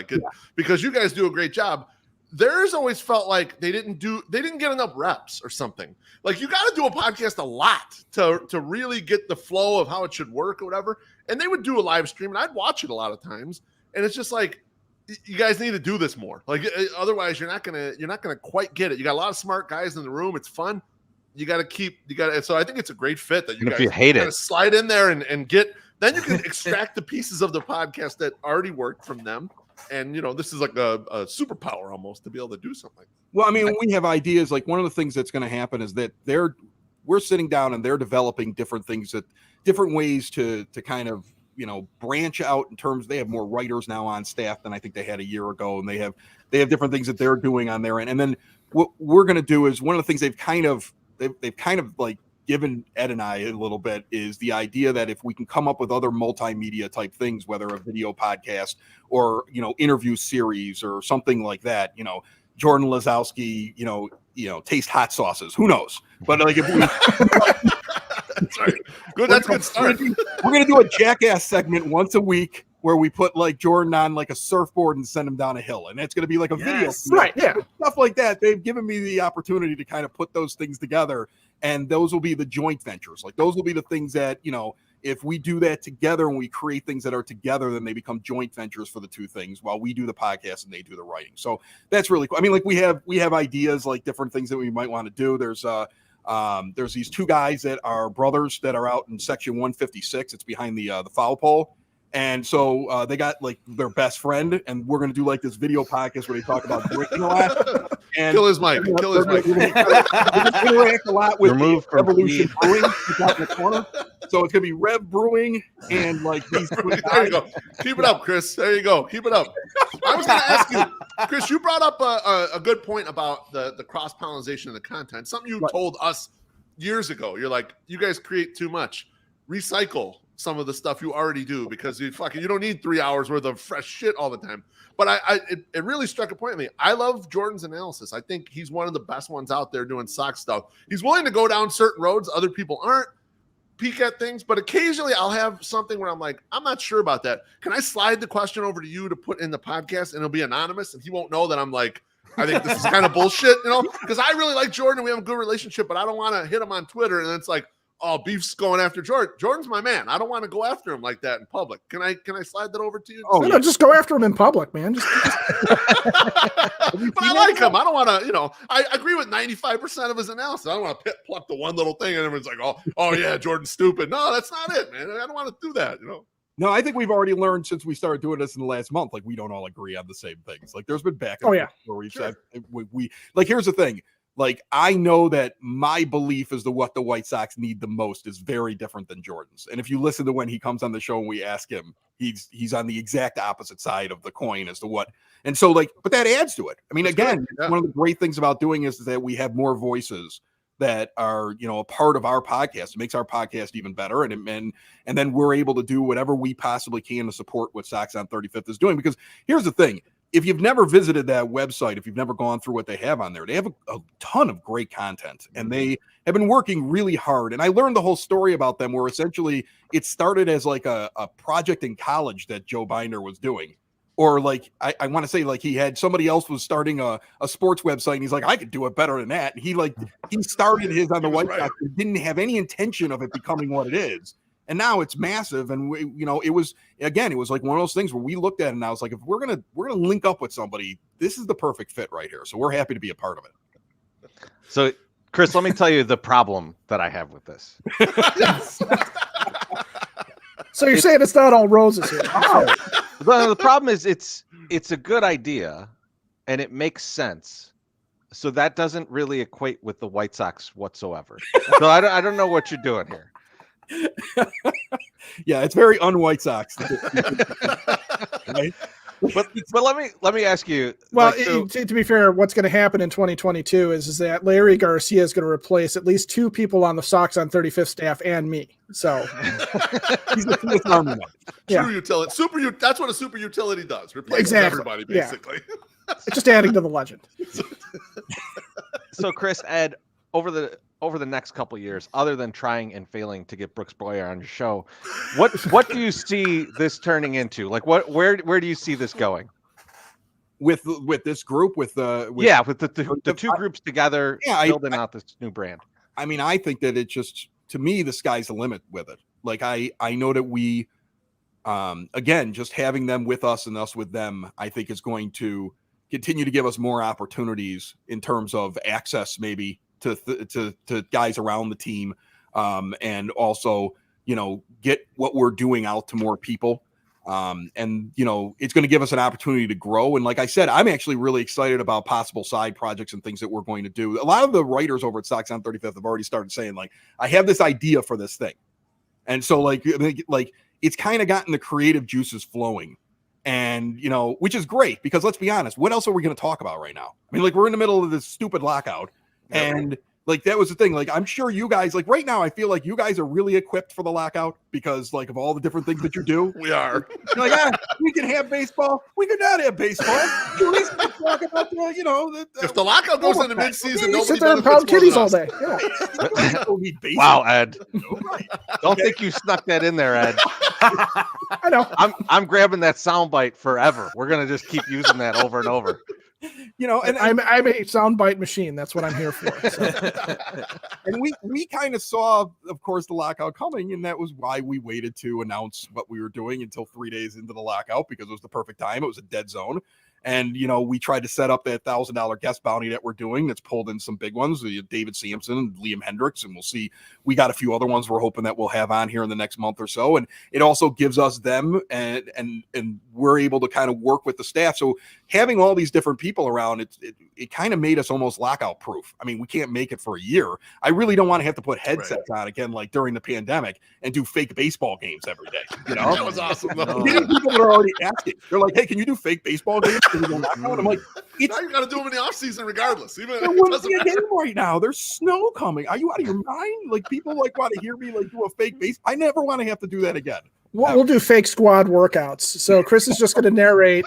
Because you guys do a great job. Theirs always felt like they didn't get enough reps or something. Like you got to do a podcast a lot to really get the flow of how it should work or whatever. And they would do a live stream, and I'd watch it a lot of times. And it's just like, you guys need to do this more. Like otherwise, you're not gonna quite get it. You got a lot of smart guys in the room. It's fun. So I think it's a great fit that you guys kind of slide in there and get. Then you can extract the pieces of the podcast that already worked from them. And, this is like a superpower almost to be able to do something. Well, I mean, when we have ideas, like one of the things that's going to happen is that we're sitting down and they're developing different things, different ways to kind of, branch out in terms. They have more writers now on staff than I think they had a year ago. And they have different things that they're doing on their end. And then what we're going to do is one of the things they've kind of like given Ed and I a little bit is the idea that if we can come up with other multimedia type things, whether a video podcast or, interview series or something like that, Jordan Lazowski, taste hot sauces, who knows? But like, if we, that's right. Good. That's a good start. We're going to do a Jackass segment once a week where we put like Jordan on like a surfboard and send him down a hill. And it's going to be like a video. Right. Yeah. Stuff like that. They've given me the opportunity to kind of put those things together. And those will be the joint ventures. Like those will be the things that, if we do that together and we create things that are together, then they become joint ventures for the two things while we do the podcast and they do the writing. So that's really cool. I mean, like we have ideas, like different things that we might want to do. There's these two guys that are brothers that are out in section 156. It's behind the foul pole. And so they got like their best friend, and we're going to do like this video podcast where they talk about drinking a lot. And kill his mic. We're going to interact a lot with Revolution Brewing out in the corner. So it's going to be Rev Brewing and like these two guys. There you go. Keep it up, Chris. There you go. Keep it up. I was going to ask you, Chris, you brought up a good point about the cross-pollination of the content. Something you told us years ago. You're like, you guys create too much. Recycle some of the stuff you already do because you don't need 3 hours worth of fresh shit all the time. But it really struck a point with me. I love Jordan's analysis. I think he's one of the best ones out there doing Sox stuff. He's willing to go down certain roads other people aren't, peek at things, but occasionally I'll have something where I'm like, I'm not sure about that. Can I slide the question over to you to put in the podcast and it'll be anonymous and he won't know that I'm like, I think this is kind of bullshit, because I really like Jordan and we have a good relationship, but I don't want to hit him on Twitter and it's like, oh, beef's going after Jordan. Jordan's my man. I don't want to go after him like that in public. Can I slide that over to you? Oh, no, just go after him in public, man. But I like him. I don't want to, I agree with 95% of his analysis. I don't want to pluck the one little thing and everyone's like, oh yeah, Jordan's stupid. No, that's not it, man. I don't want to do that, No, I think we've already learned since we started doing this in the last month, like we don't all agree on the same things. Like there's been back and forth where we've said we like, here's the thing. Like, I know that my belief as to what the White Sox need the most is very different than Jordan's. And if you listen to when he comes on the show and we ask him, he's on the exact opposite side of the coin as to what. And so, like, but that adds to it. I mean, again, one of the great things about doing is that we have more voices that are, a part of our podcast. It makes our podcast even better. And then we're able to do whatever we possibly can to support what Sox on 35th is doing. Because here's the thing. If you've never visited that website, if you've never gone through what they have on there, they have a ton of great content and they have been working really hard. And I learned the whole story about them where essentially it started as like a project in college that Joe Binder was doing. Or like, I want to say like he had somebody else was starting a sports website and he's like, I could do it better than that. And he started his on the White Sox and didn't have any intention of it becoming what it is. And now it's massive. And it was like one of those things where we looked at it and I was like, if we're going to link up with somebody, this is the perfect fit right here. So we're happy to be a part of it. So Chris, let me tell you the problem that I have with this. So you're saying it's not all roses here. The problem is it's a good idea and it makes sense. So that doesn't really equate with the White Sox whatsoever. So I don't know what you're doing here. Yeah, it's very un-White Sox. Right? But let me ask you. Well, to be fair, what's going to happen in 2022 is that Larry Garcia is going to replace at least 2 people on the Sox on 35th staff and me. So he's the fifth army one. True utility. That's what a super utility does. Replaces everybody basically. It's just adding to the legend. So Chris, Ed, over the next couple of years, other than trying and failing to get Brooks Boyer on your show, what do you see this turning into? Like where do you see this going? With this group, with the two groups together, building out this new brand. I mean, I think that it just, to me, the sky's the limit with it. Like I know that we, again, just having them with us and us with them, I think is going to continue to give us more opportunities in terms of access, maybe to guys around the team, and also, get what we're doing out to more people. And it's going to give us an opportunity to grow. And like I said, I'm actually really excited about possible side projects and things that we're going to do. A lot of the writers over at Sox on 35th have already started saying, like, I have this idea for this thing. And so like it's kind of gotten the creative juices flowing. And, which is great because let's be honest, what else are we going to talk about right now? I mean, like, we're in the middle of this stupid lockout. And like, that was the thing. Like, I'm sure you guys, like, right now, I feel like you guys are really equipped for the lockout because, like, of all the different things that you do. We are. You're like, we can have baseball. We could not have baseball. At least we can talk about if the lockout goes into midseason, nobody sit there and pound kitties all day. Yeah. Wow, Ed. Don't think you snuck that in there, Ed. I know. I'm grabbing that soundbite forever. We're gonna just keep using that over and over. And I'm a soundbite machine. That's what I'm here for. So. And we kind of saw, of course, the lockout coming, and that was why we waited to announce what we were doing until 3 days into the lockout, because it was the perfect time. It was a dead zone. And, we tried to set up that $1,000 guest bounty that we're doing. That's pulled in some big ones, David Sampson and Liam Hendricks. And we'll see, we got a few other ones we're hoping that we'll have on here in the next month or so. And it also gives us them and we're able to kind of work with the staff. So having all these different people around, it kind of made us almost lockout proof. I mean, we can't make it for a year. I really don't want to have to put headsets on again, like during the pandemic, and do fake baseball games every day. You know, that was awesome. Though. People are already asking. They're like, "Hey, can you do fake baseball games?" I'm like, now you got to do them in the off season regardless. Even there wouldn't be a game right now. There's snow coming. Are you out of your mind? Like, people like want to hear me like do a fake base. I never want to have to do that again. We'll do fake squad workouts. So Chris is just going to narrate,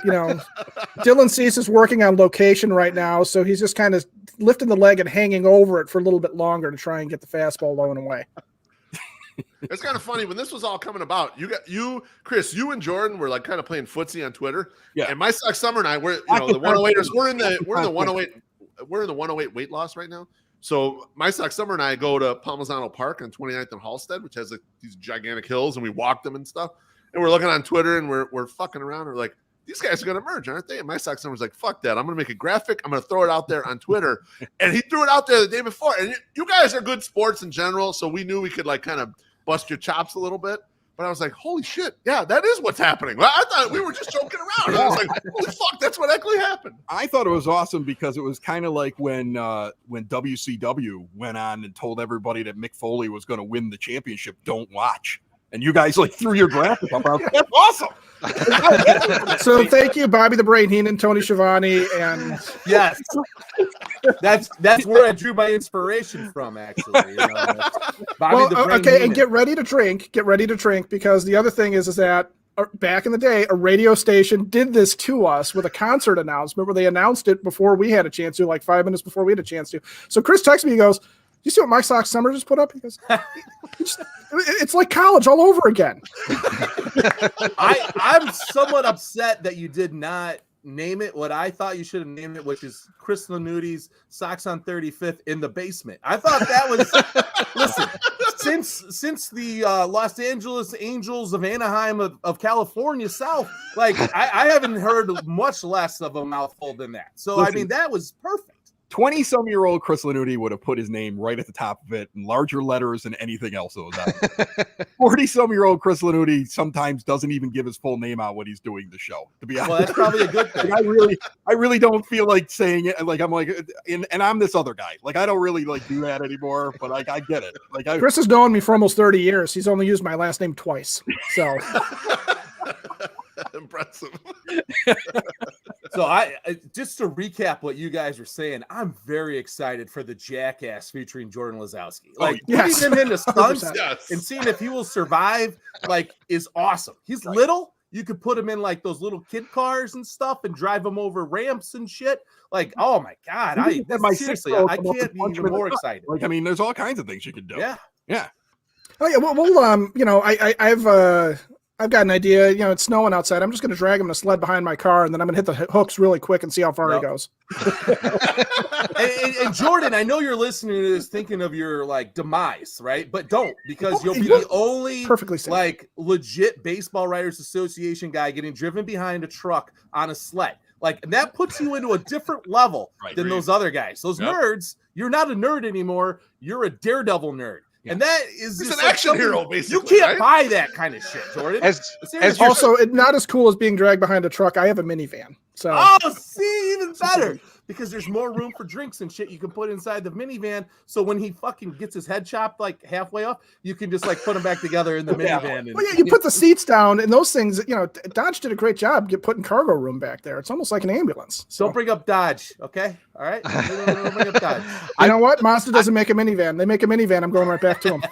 Dylan Cease is working on location right now. So he's just kind of lifting the leg and hanging over it for a little bit longer to try and get the fastball low and away. It's kind of funny when this was all coming about. Chris, you and Jordan were like kind of playing footsie on Twitter. Yeah. And my Sox Summer and I, the 108ers, we're in the 108 weight loss right now. So my Sox Summer and I go to Palmisano Park on 29th and Halstead, which has these gigantic hills, and we walk them and stuff. And we're looking on Twitter, and we're fucking around. And we're like, these guys are going to merge, aren't they? And my Sox Summer's like, fuck that. I'm going to make a graphic. I'm going to throw it out there on Twitter. And he threw it out there the day before. And you guys are good sports in general, so we knew we could like kind of bust your chops a little bit. But I was like, holy shit, yeah, that is what's happening. I thought we were just joking around. And I was like, holy fuck, that's what actually happened. I thought it was awesome because it was kind of like when WCW went on and told everybody that Mick Foley was going to win the championship. Don't watch. And you guys like threw your graphic up. That's awesome. So thank you, Bobby the Brain Heenan, Tony Schiavone, and yes, that's where I drew my inspiration from. Actually, Bobby the Brain okay, Heenan. and get ready to drink because the other thing is that back in the day, a radio station did this to us with a concert announcement where they announced it before we had a chance to, like 5 minutes before we had a chance to. So Chris texted me, he goes, you see what my Sox Summer just put up? He goes, it's like college all over again. I'm somewhat upset that you did not name it what I thought you should have named it, which is Chris Lanuti's Sox on 35th in the Basement. I thought that was listen, since the Los Angeles Angels of Anaheim of California South, like I haven't heard much less of a mouthful than that. So listen, I mean, that was perfect. 20-some-year-old Chris Lanuti would have put his name right at the top of it in larger letters than anything else that was out. 40-some-year-old Chris Lanuti sometimes doesn't even give his full name out when he's doing the show, to be honest. Well, that's probably a good thing. I really don't feel like saying it. Like, I'm like, and I'm this other guy. Like, I don't really like do that anymore, but like, I get it. Like, Chris has known me for almost 30 years. He's only used my last name twice. So impressive. So I just to recap what you guys were saying, I'm very excited for the Jackass featuring Jordan Lazowski. Like putting him into stunts and seeing if he will survive, like, is awesome. He's little. You could put him in like those little kid cars and stuff and drive him over ramps and shit. Like, oh my God. Seriously, I can't be even more excited. Like, I mean, there's all kinds of things you can do. Yeah. Yeah. Oh yeah. Well, I've got an idea. It's snowing outside. I'm just going to drag him in a sled behind my car, and then I'm going to hit the hooks really quick and see how far he goes. and Jordan, I know you're listening to this thinking of your like demise, right? But don't, because you'll be the only like legit Baseball Writers Association guy getting driven behind a truck on a sled. Like, and that puts you into a different level than those other guys. Those nerds, you're not a nerd anymore. You're a daredevil nerd. Yeah. And that is just an action hero, basically. You can't buy that kind of shit, Jordan. Also, not as cool as being dragged behind a truck. I have a minivan. So see, even better. Because there's more room for drinks and shit you can put inside the minivan. So when he fucking gets his head chopped like halfway off, you can just like put him back together in the minivan. You put the seats down and those things, Dodge did a great job putting cargo room back there. It's almost like an ambulance. So. Don't bring up Dodge, okay? All right? Don't bring up Dodge. You know what? Mazda doesn't make a minivan. They make a minivan. I'm going right back to them.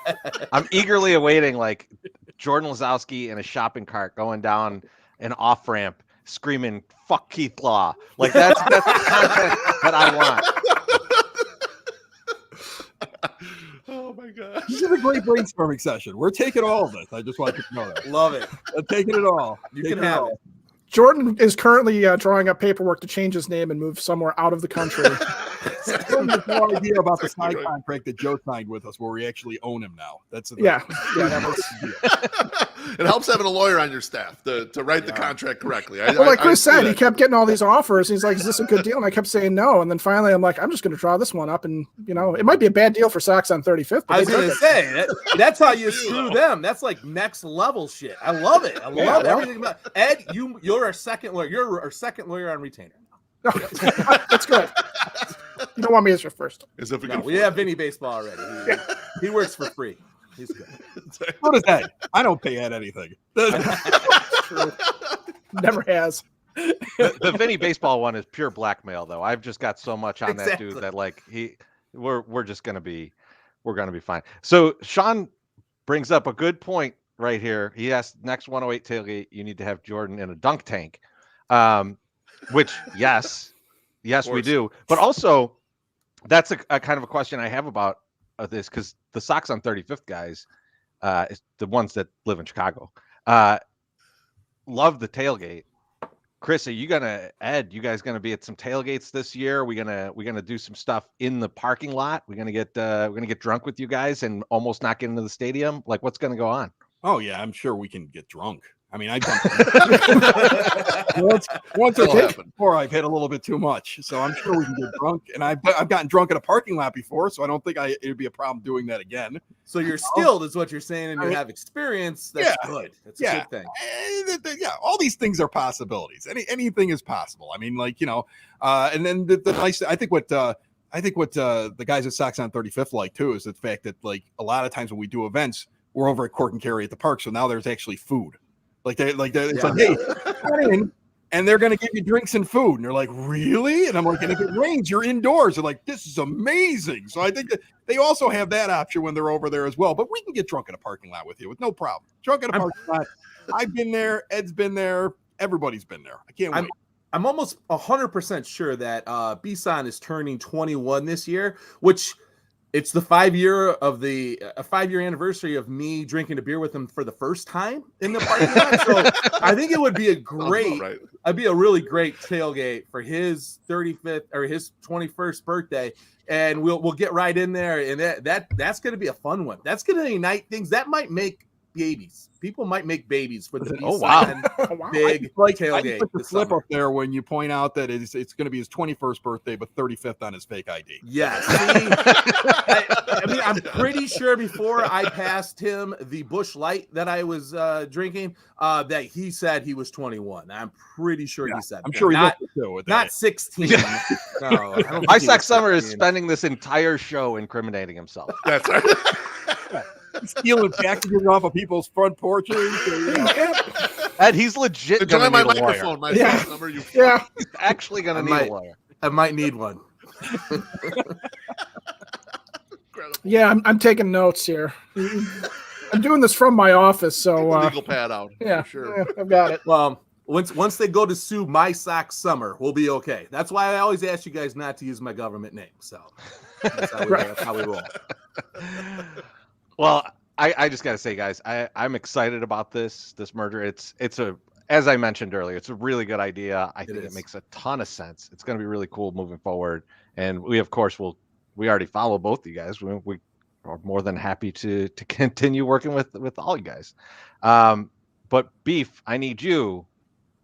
I'm eagerly awaiting like Jordan Lazowski in a shopping cart going down an off-ramp screaming "fuck Keith Law." Like that's the content that I want. Oh my god, this is a great brainstorming session. We're taking all of this. I just want you to know that. Love it. I'm taking it all. You can have it. Jordan is currently drawing up paperwork to change his name and move somewhere out of the country. I have no idea about the side contract that Joe signed with us, where we actually own him now. That's yeah. And It helps having a lawyer on your staff to write the contract correctly. Like Chris said, he kept getting all these offers. He's like, "Is this a good deal?" And I kept saying no. And then finally, I'm like, "I'm just going to draw this one up." And it might be a bad deal for Sox on 35th. I was going to say that's how you screw them. That's like next level shit. I love it. I love everything about Ed. You're our second lawyer. You're our second lawyer on retainer. That's good. You don't want me as your first. We have Vinny Baseball already. He works for free. He's good. What is that? I don't pay Ed anything. True. Never has. The Vinny Baseball one is pure blackmail, though. I've just got so much on that dude that like we're just gonna be fine. So Sean brings up a good point right here. He asked, next 108 tailgate, you need to have Jordan in a dunk tank. Which yes we do, but also that's a kind of a question I have about this, because the Sox on 35th guys, is the ones that live in Chicago, love the tailgate. Chris, are you Ed, you guys gonna be at some tailgates this year? We're gonna do some stuff in the parking lot. We're gonna get drunk with you guys and almost not get into the stadium. Like, what's gonna go on? Oh yeah, I'm sure we can get drunk. I mean, I've done once or twice before. I've hit a little bit too much, so I'm sure we can get drunk. And I've gotten drunk in a parking lot before, so I don't think it would be a problem doing that again. So you're skilled, is what you're saying, and you have experience. That's good. That's a good thing. Yeah, all these things are possibilities. Anything is possible. I mean, like, and then the nice. I think what the guys at Sox on 35th like too is the fact that, like, a lot of times when we do events, we're over at Court and Carry at the park, so now there's actually food. It's like, hey, come in, and they're going to give you drinks and food. And they're like, really? And I'm like, and if it rains, you're indoors. They're like, this is amazing. So I think that they also have that option when they're over there as well. But we can get drunk in a parking lot with you with no problem. Drunk in a parking lot. I've been there. Ed's been there. Everybody's been there. I can't wait. I'm almost 100% sure that B-Son is turning 21 this year, which it's the 5-year anniversary of me drinking a beer with him for the first time in the parking lot. So I think it would be I'd be a really great tailgate for his 35th or his 21st birthday. And we'll get right in there. And that's going to be a fun one. That's going to ignite things that might make babies. People might make babies for the big tailgate. I put the slip up there when you point out that it's going to be his 21st birthday, but 35th on his fake ID. Yes. I mean, I'm pretty sure before I passed him the Busch Light that I was drinking, that he said he was 21. I'm pretty sure he said. I'm sure he not 16. No, My Sox Summer is spending this entire show incriminating himself. That's right. Stealing packages off of people's front porches. Ed, he's legit Enjoy my microphone. My Sox number, He's actually going to need a lawyer. I might need one. Yeah, I'm taking notes here. I'm doing this from my office, so legal pad out. Yeah, sure. Yeah, I've got it. Well, once they go to sue My Sox Summer, we'll be okay. That's why I always ask you guys not to use my government name. So that's how we roll. Well, I just got to say, guys, I'm excited about this merger. It's as I mentioned earlier, it's a really good idea. I think it makes a ton of sense. It's going to be really cool moving forward. And we, of course, we already follow both you guys. We are more than happy to continue working with all you guys. But Beef, I need you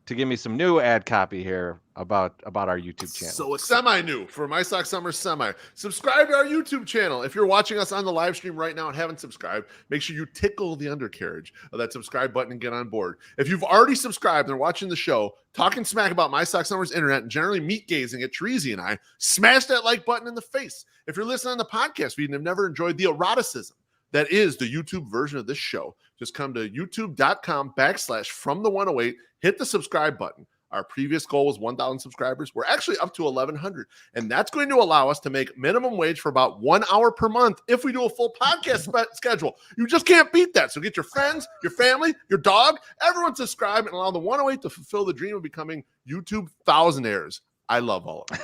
to give me some new ad copy here about our YouTube channel. So it's semi-new for My Sox Summer Semi. Subscribe to our YouTube channel. If you're watching us on the live stream right now and haven't subscribed, make sure you tickle the undercarriage of that subscribe button and get on board. If you've already subscribed and are watching the show, talking smack about My Sox Summer's internet and generally meat gazing at Treasy and I, smash that like button in the face. If you're listening on the podcast feed and have never enjoyed the eroticism that is the YouTube version of this show, just come to youtube.com/Fromthe108, hit the subscribe button. Our previous goal was 1,000 subscribers. We're actually up to 1,100, and that's going to allow us to make minimum wage for about 1 hour per month if we do a full podcast schedule. You just can't beat that. So get your friends, your family, your dog, everyone subscribe and allow the 108 to fulfill the dream of becoming YouTube thousandaires. I love all of it.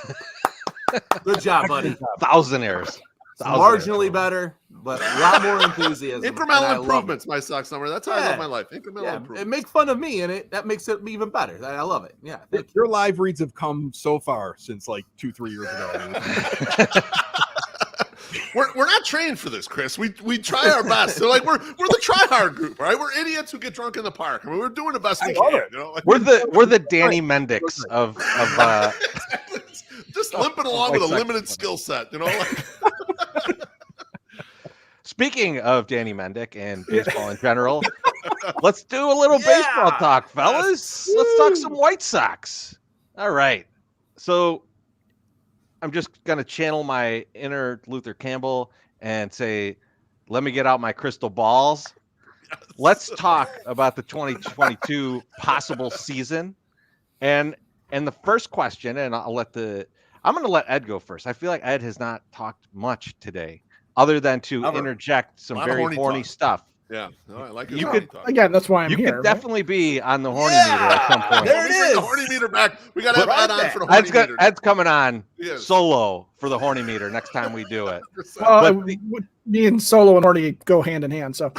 Good job, buddy. Thousandaires. Marginally better, but a lot more enthusiasm. Incremental improvements, My Sox Summer. That's how I live my life. Incremental improvements. And make fun of me in it. That makes it even better. I love it. Yeah. Your live reads have come so far since like 2-3 years ago. we're not trained for this, Chris. We try our best. So like we're the try hard group, right? We're idiots who get drunk in the park. I mean, we're doing the best we can. You know, like, we're the Danny Mendick of just limping along with a limited skill set. You know, like. Speaking of Danny Mendick and baseball in general, let's do a little baseball talk, fellas. Let's talk some White Sox. All right. So I'm just going to channel my inner Luther Campbell and say, let me get out my crystal balls. Let's talk about the 2022 possible season. And the first question, and I'm going to let Ed go first. I feel like Ed has not talked much today, other than to interject some very horny stuff. Yeah, no, I like it. You could again. That's why I'm here. You could definitely be on the horny meter at some point. There it is. The horny meter back. We got to have Ed on for the horny meter. Ed's coming on solo for the horny meter next time we do it. Me and solo and horny go hand in hand. So,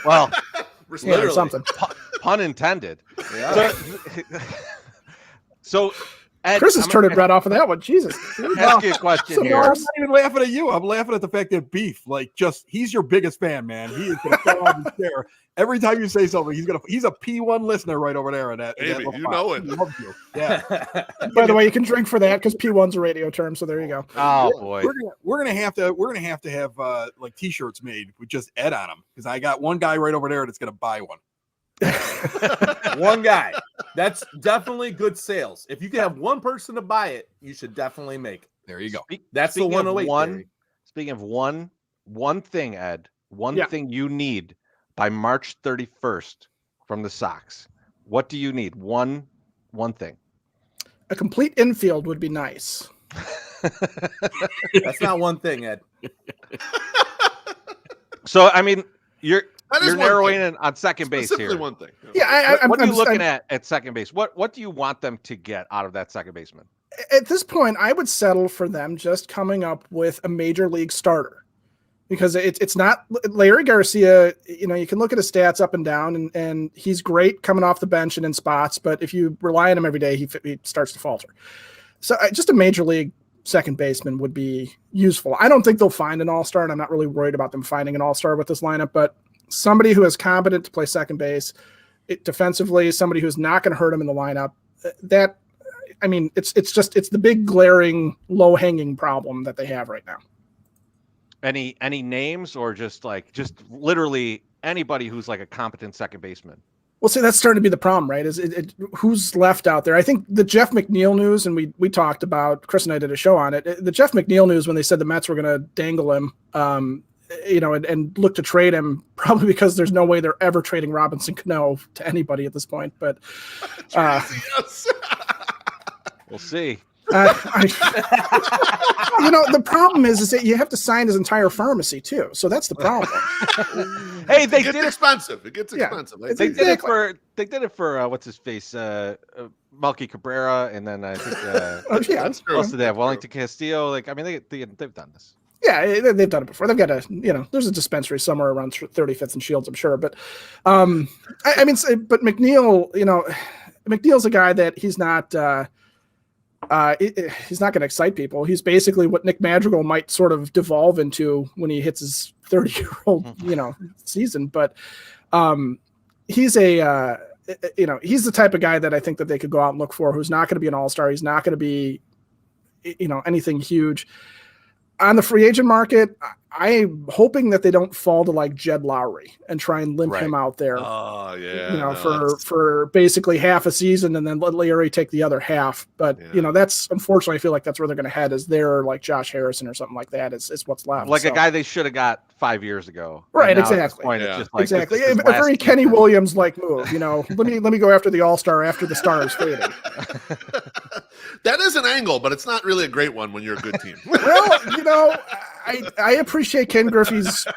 well, literally something. Pun intended. Yeah. So Ed, Chris is turning red off of that one. Jesus. Ask you a question here. I'm not even laughing at you. I'm laughing at the fact that Beef, he's your biggest fan, man. He is going to fall on his chair every time you say something. He's a P1 listener right over there. Baby, you know it. He loves you. Yeah. By the way, you can drink for that because P1's a radio term. So there you go. Oh boy, we're gonna have to have like T-shirts made with just Ed on them because I got one guy right over there that's gonna buy one. One guy. That's definitely good sales. If you can have one person to buy it, you should definitely make it. There you go. That's the 108. Speaking of one thing, Ed, thing you need by March 31st from the Sox. What do you need? One thing. A complete infield would be nice. That's not one thing, Ed. So I mean, you're narrowing in on second base here. One thing. Yeah. What are you looking at second base? What do you want them to get out of that second baseman? At this point, I would settle for them just coming up with a major league starter because it's not Larry Garcia. You know, you can look at his stats up and down, and he's great coming off the bench and in spots. But if you rely on him every day, he starts to falter. So just a major league second baseman would be useful. I don't think they'll find an all-star, and I'm not really worried about them finding an all-star with this lineup, but somebody who is competent to play second base defensively, somebody who's not going to hurt him in the lineup. It's the big glaring low-hanging problem that they have right now. Any names or just literally anybody who's like a competent second baseman? Well, see, that's starting to be the problem, right? Who's left out there? I think the Jeff McNeil news, and we talked about, Chris and I did a show on it. The Jeff McNeil news, when they said the Mets were going to dangle him, and look to trade him, probably because there's no way they're ever trading Robinson Cano to anybody at this point. But we'll see. The problem is that you have to sign his entire pharmacy too. So that's the problem. Hey, it gets expensive. It gets expensive. They did it for what's his face, Melky Cabrera, and then I think that's true. Most of they have Wellington Castillo. They've done this. Yeah, they've done it before. They've got there's a dispensary somewhere around 35th and Shields, I'm sure. But but McNeil, McNeil's a guy that he's not going to excite people. He's basically what Nick Madrigal might sort of devolve into when he hits his 30-year-old, season. But he's he's the type of guy that I think that they could go out and look for, who's not going to be an all-star. He's not going to be, anything huge. On the free agent market, I'm hoping that they don't fall to like Jed Lowry and try and limp him out there. Oh yeah, for basically half a season and then let Larry take the other half. But that's unfortunately, I feel like that's where they're going to head. Is there like Josh Harrison or something like that? Is what's left. Like a guy they should have got 5 years ago. Right. Exactly. Exactly. A very Kenny Williams like move. Let me go after the All-Star after the star is fading. That is an angle, but it's not really a great one when you're a good team. Well, I appreciate Ken Griffey's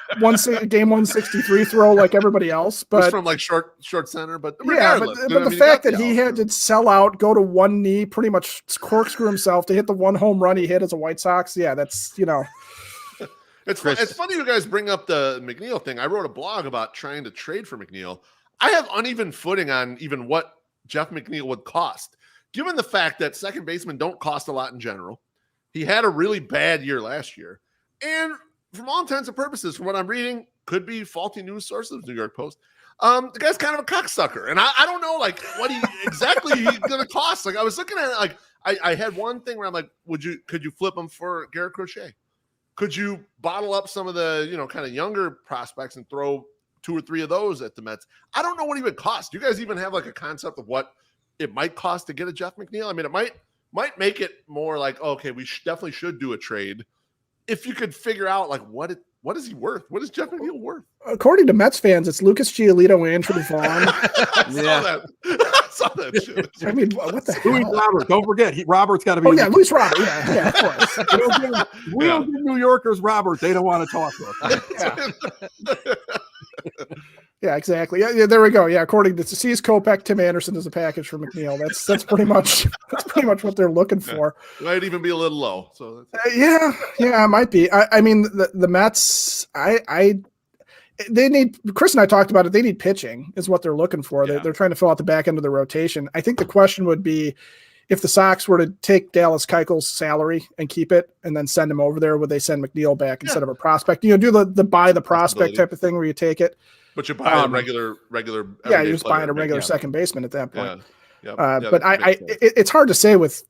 game 163 throw like everybody else, but it's from like short center. But the fact that he had to sell out, go to one knee, pretty much corkscrew himself to hit the one home run he hit as a White Sox. Yeah, that's It's funny you guys bring up the McNeil thing. I wrote a blog about trying to trade for McNeil. I have uneven footing on even what Jeff McNeil would cost, given the fact that second basemen don't cost a lot in general. He had a really bad year last year. And from all intents and purposes, from what I'm reading, could be faulty news sources, New York Post. The guy's kind of a cocksucker, and I don't know like what he exactly he's going to cost. Like I was looking at it, like I had one thing where I'm like, could you flip him for Garrett Crochet? Could you bottle up some of the kind of younger prospects and throw 2 or 3 of those at the Mets? I don't know what he would cost. Do you guys even have like a concept of what it might cost to get a Jeff McNeil? I mean, it might make it more like, okay, we definitely should do a trade if you could figure out like what is he worth? What is Jeff McNeil worth? According to Mets fans, it's Lucas Giolito, Andrew Vaughn. I saw that shit. I mean, what the Louis hell? Robert, don't forget, Robert's got to be. Oh yeah, Luis Robert. Yeah, of course. We don't give New Yorkers Robert. They don't want to talk to us. Yeah, exactly. Yeah, there we go. Yeah, according to Cease Kopech, Tim Anderson is a package for McNeil. That's pretty much what they're looking for. Might even be a little low. So yeah, it might be. I mean, the Mets. They need. Chris and I talked about it. They need pitching, is what they're looking for. Yeah. They're trying to fill out the back end of the rotation. I think the question would be, if the Sox were to take Dallas Keuchel's salary and keep it, and then send him over there, would they send McNeil back instead of a prospect? Do the buy the prospect type of thing where you take it. But you buy a regular. Yeah, you're just buying a regular second baseman at that point. Yeah. But it's hard to say with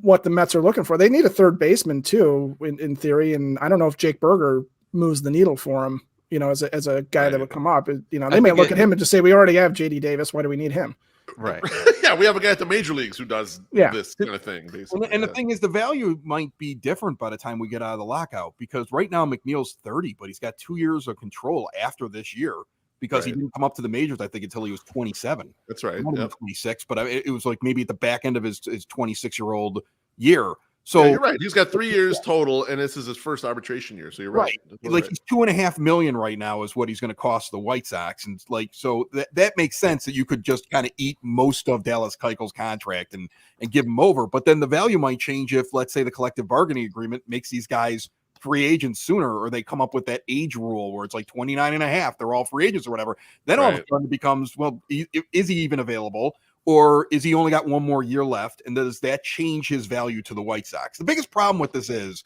what the Mets are looking for. They need a third baseman too, in theory. And I don't know if Jake Berger moves the needle for him. As a guy that would come up. They may look at him and just say, "We already have JD Davis. Why do we need him?" Right. Yeah, we have a guy at the major leagues who does this kind of thing. Basically. And the thing is, the value might be different by the time we get out of the lockout, because right now McNeil's 30, but he's got 2 years of control after this year, because he didn't come up to the majors, I think, until he was 27. That's right. 26, but it was like maybe at the back end of his 26-year-old year. So you're right. He's got 3 years total, and this is his first arbitration year. So you're right. Like he's $2.5 million right now is what he's going to cost the White Sox, and so that makes sense that you could just kind of eat most of Dallas Keuchel's contract and give him over. But then the value might change if, let's say, the collective bargaining agreement makes these guys free agents sooner, or they come up with that age rule where it's like 29 and a half, they're all free agents or whatever. Then all of a sudden it becomes, well, is he even available? Or is he only got 1 more year left? And does that change his value to the White Sox? The biggest problem with this is,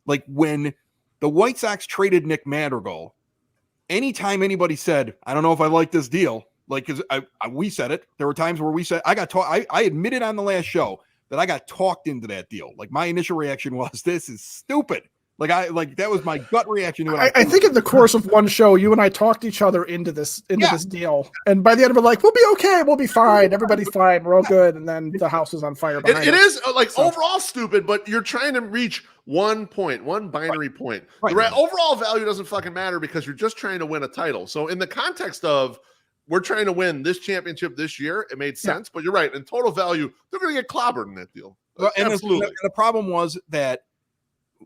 like, when the White Sox traded Nick Madrigal, anytime anybody said, I don't know if I like this deal, like, because we said it, there were times where we said, I admitted on the last show that I got talked into that deal. Like, my initial reaction was, this is stupid. That was my gut reaction to it. I think in the course of one show, you and I talked each other into this deal, and by the end we're like, we'll be okay, we'll be fine, everybody's fine, we're all good, and then the house is on fire behind it us. It is overall stupid, but you're trying to reach one binary point. Right. The overall value doesn't fucking matter because you're just trying to win a title. So in the context of we're trying to win this championship this year, it made sense. But you're right, in total value, they're going to get clobbered in that deal. Absolutely. And the problem was that,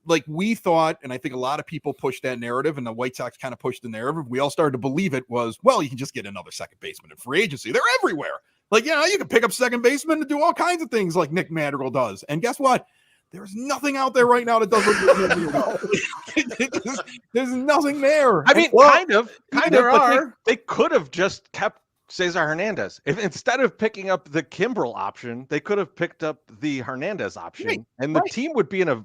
like, we thought, and I think a lot of people pushed that narrative, and the White Sox kind of pushed the narrative. We all started to believe it was, well, you can just get another second baseman in free agency. They're everywhere. Like, you can pick up second baseman to do all kinds of things like Nick Madrigal does. And guess what? There's nothing out there right now that does what there's nothing there. I mean, kind of. They could have just kept Cesar Hernandez. If instead of picking up the Kimbrel option, they could have picked up the Hernandez option, and the team would be in a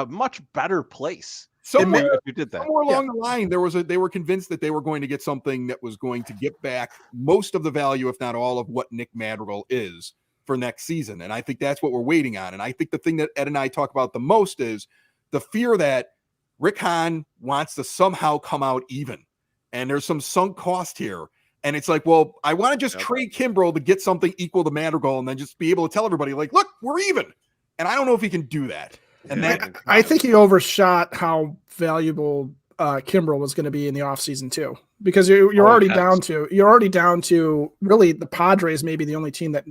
much better place. Somewhere if you did that. Somewhere along the line, they were convinced that they were going to get something that was going to get back most of the value, if not all of what Nick Madrigal is for next season. And I think that's what we're waiting on. And I think the thing that Ed and I talk about the most is the fear that Rick Hahn wants to somehow come out even. And there's some sunk cost here. And it's like, well, I want to just trade Kimbrel to get something equal to Madrigal and then just be able to tell everybody, like, look, we're even. And I don't know if he can do that. And I think he overshot how valuable Kimbrel was going to be in the offseason too, because you're already down to really the Padres, maybe the only team that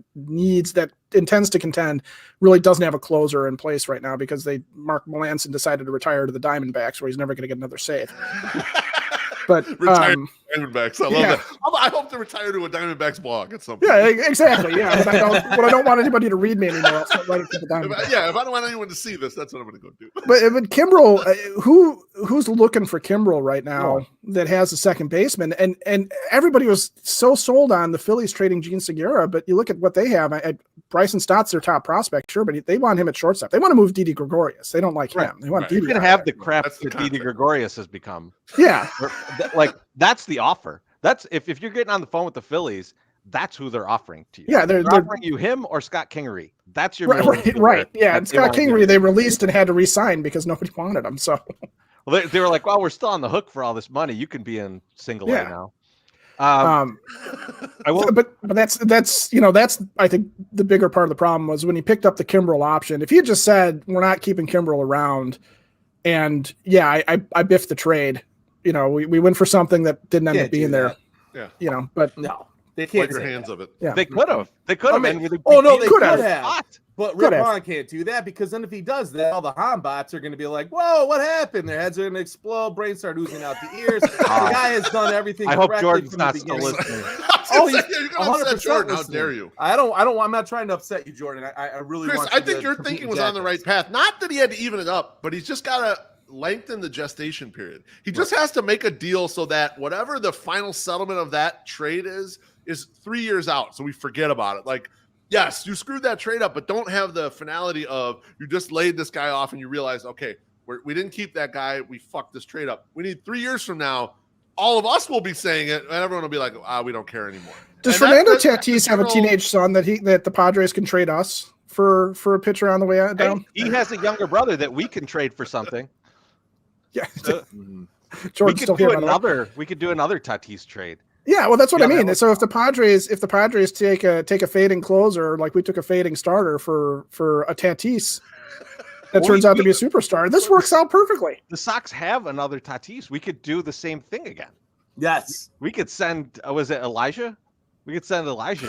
intends to contend, really doesn't have a closer in place right now because Mark Melanson decided to retire to the Diamondbacks, where he's never going to get another save. But Diamondbacks. I love that. I hope to retire to a Diamondbacks blog at some point. Yeah, exactly. Yeah, but I don't want anybody to read me anymore. I'll start writing to the Diamondbacks. If I don't want anyone to see this, that's what I'm going to go do. But Kimbrel, who's looking for Kimbrel right now that has a second baseman? And everybody was so sold on the Phillies trading Gene Segura, but you look at what they have. Bryson Stott's their top prospect, sure, but they want him at shortstop. They want to move Didi Gregorius. They don't like him. They want Didi. You can have the crap that Didi Gregorius has become. Yeah, like that's the offer. That's if you're getting on the phone with the Phillies, that's who they're offering to you. Yeah, they're offering you him or Scott Kingery. That's your right. Yeah, and Scott Kingery they released and had to re-sign because nobody wanted him. So, well, they were like, "Well, we're still on the hook for all this money. You can be in single A now." I will, but that's I think the bigger part of the problem was when he picked up the Kimbrel option. If he had just said we're not keeping Kimbrel around, and I biffed the trade. We went for something that didn't end up being there. Yeah. But no, they can't your hands of it. Yeah, they could have. They could have. They could have. But Could Rip Hahn can't do that because then if he does that, all the Han bots are going to be like, "Whoa, what happened?" Their heads are going to explode, brains start oozing out the ears. The guy has done everything. I hope correctly Jordan's from the not still beginning. listening. Oh, you're going to upset Jordan. How dare you? I'm not trying to upset you, Jordan. I really Chris, want. I think your thinking was on the right path. Not that he had to even it up, but he's just got to lengthen the gestation period. He just has to make a deal so that whatever the final settlement of that trade is 3 years out, so we forget about it. Like, yes, you screwed that trade up, but don't have the finality of you just laid this guy off and you realize, okay, we didn't keep that guy. We fucked this trade up. We need 3 years from now. All of us will be saying it, and everyone will be like, we don't care anymore. Does Fernando Tatis have a teenage son that the Padres can trade us for a pitcher on the way down? He has a younger brother that we can trade for something. Yeah. We could do another Tatis trade. Yeah, well, that's what I mean. So if the Padres take a fading closer, like we took a fading starter for a Tatis, that turns out to be a superstar. This works out perfectly. The Sox have another Tatis. We could do the same thing again. Yes, we could send. Was it Elijah? We could send Elijah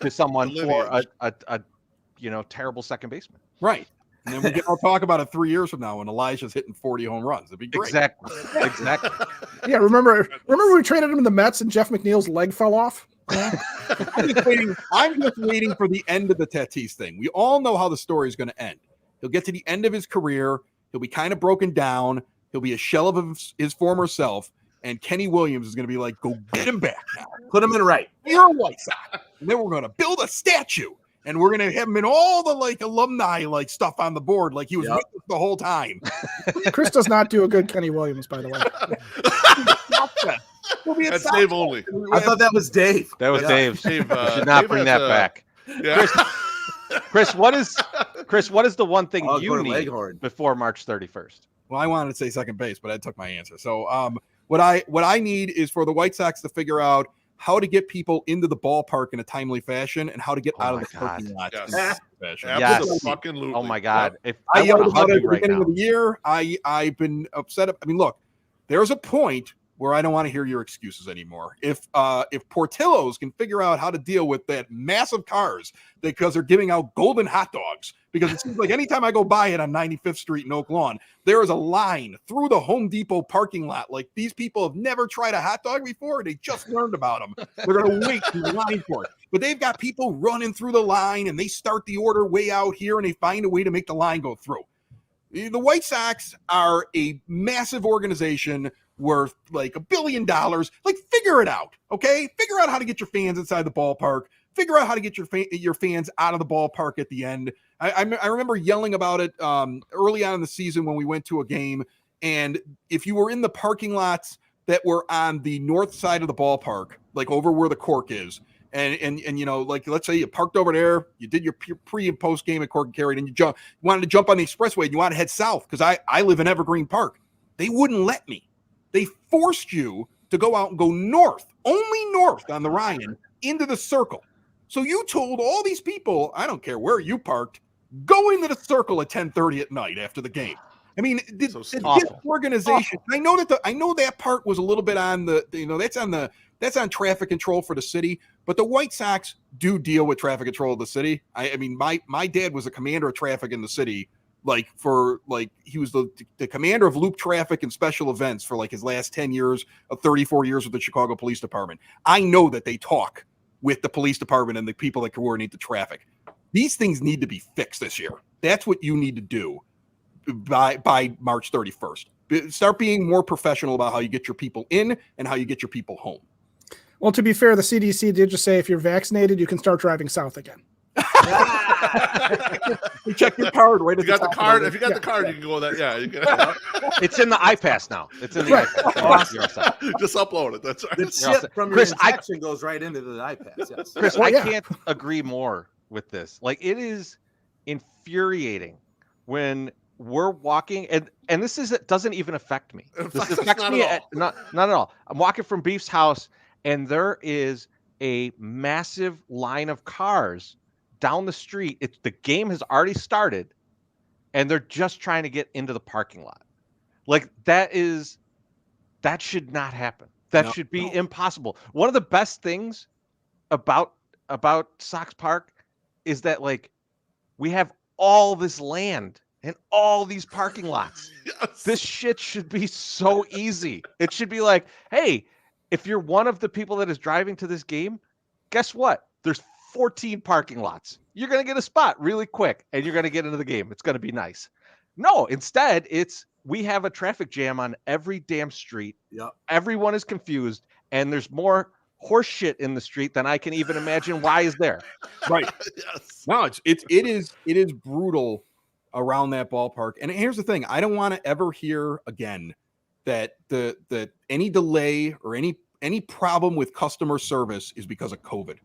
to someone for a terrible second baseman. Right. And then we can all talk about it 3 years from now when Elijah's hitting 40 home runs. It'd be great. Exactly. Yeah, remember we traded him in the Mets and Jeff McNeil's leg fell off? I'm just waiting for the end of the Tatis thing. We all know how the story is going to end. He'll get to the end of his career. He'll be kind of broken down. He'll be a shell of his former self. And Kenny Williams is going to be like, go get him back now. put him in right. You're a White Sox. And then we're going to build a statue. And we're going to have him in all the alumni stuff on the board like he was with us the whole time. Chris does not do a good Kenny Williams, by the way. That's Dave only. I thought that was Dave. That was Dave. Dave should not bring that back. Yeah. Chris, what is the one thing you need Leghorn before March 31st? Well, I wanted to say second base, but I took my answer. So what I need is for the White Sox to figure out how to get people into the ballpark in a timely fashion and how to get out of the parking lot in a timely fashion. Absolutely. Oh my God! If I yelled about it at the beginning of the year, I've been upset. I mean, look, there's a point where I don't want to hear your excuses anymore. If Portillo's can figure out how to deal with that massive cars because they're giving out golden hot dogs, because it seems like anytime I go by it on 95th Street in Oak Lawn, there is a line through the Home Depot parking lot. Like, these people have never tried a hot dog before. They just learned about them. They're going to wait in the line for it. But they've got people running through the line, and they start the order way out here, and they find a way to make the line go through. The White Sox are a massive organization worth like $1 billion. Like, figure it out, okay? Figure out how to get your fans inside the ballpark. Figure out how to get your fans out of the ballpark at the end. I remember yelling about it early on in the season when we went to a game, and if you were in the parking lots that were on the north side of the ballpark, like over where the cork is, and like, let's say you parked over there, you did your pre and post game at Cork and Carry, and you wanted to jump on the expressway and you wanted to head south, because I live in Evergreen Park. They wouldn't let me. They forced you to go out and go north, only north on the Ryan, into the circle. So you told all these people, I don't care where you parked, go into the circle at 10:30 at night after the game. I mean, this organization. I know that part was a little bit on that's on traffic control for the city, but the White Sox do deal with traffic control of the city. I mean, my dad was a commander of traffic in the city He was the commander of loop traffic and special events for like his last 10 years of 34 years with the Chicago Police Department. I know that they talk with the police department and the people that coordinate the traffic. These things need to be fixed this year. That's what you need to do by March 31st. Start being more professional about how you get your people in and how you get your people home. Well, to be fair, the CDC did just say if you're vaccinated, you can start driving south again. You check your card right. You got the card. If you got the card, you can go that. Yeah, you can. It's in the iPass now. It's in the iPass. Awesome. Just upload it. That's right. The chip from your injection goes right into the iPass. Yes. Chris, I can't agree more with this. Like, it is infuriating when we're walking, and this doesn't even affect me. This affects me not at all. I'm walking from Beef's house, and there is a massive line of cars down the street. The game has already started, and they're just trying to get into the parking lot. Like, that should not happen. That should be impossible. One of the best things about Sox Park is that, like, we have all this land and all these parking lots. Yes. This shit should be so easy. It should be like, hey, if you're one of the people that is driving to this game, guess what? There's 14 parking lots. You're going to get a spot really quick, and you're going to get into the game. It's going to be nice. No, instead, we have a traffic jam on every damn street. Yep. Everyone is confused, and there's more horse shit in the street than I can even imagine why is there. Right. Yes. No, it is brutal around that ballpark. And here's the thing. I don't want to ever hear again that the any delay or any problem with customer service is because of COVID.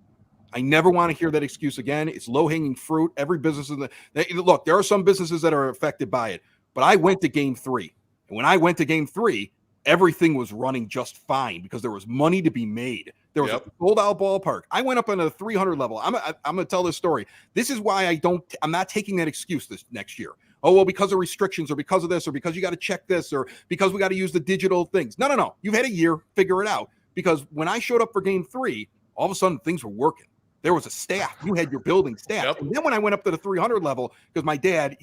I never want to hear that excuse again. It's low-hanging fruit. Every business look, there are some businesses that are affected by it, but I went to game 3. And when I went to game 3, everything was running just fine because there was money to be made. There was a sold-out ballpark. I went up on a 300 level. I'm going to tell this story. This is why I'm not taking that excuse this next year. Oh, well, because of restrictions or because of this or because you got to check this or because we got to use the digital things. No. You've had a year. Figure it out. Because when I showed up for game 3, all of a sudden things were working. There was a staff. You had your building staff. Yep. And then when I went up to the 300 level, because my dad,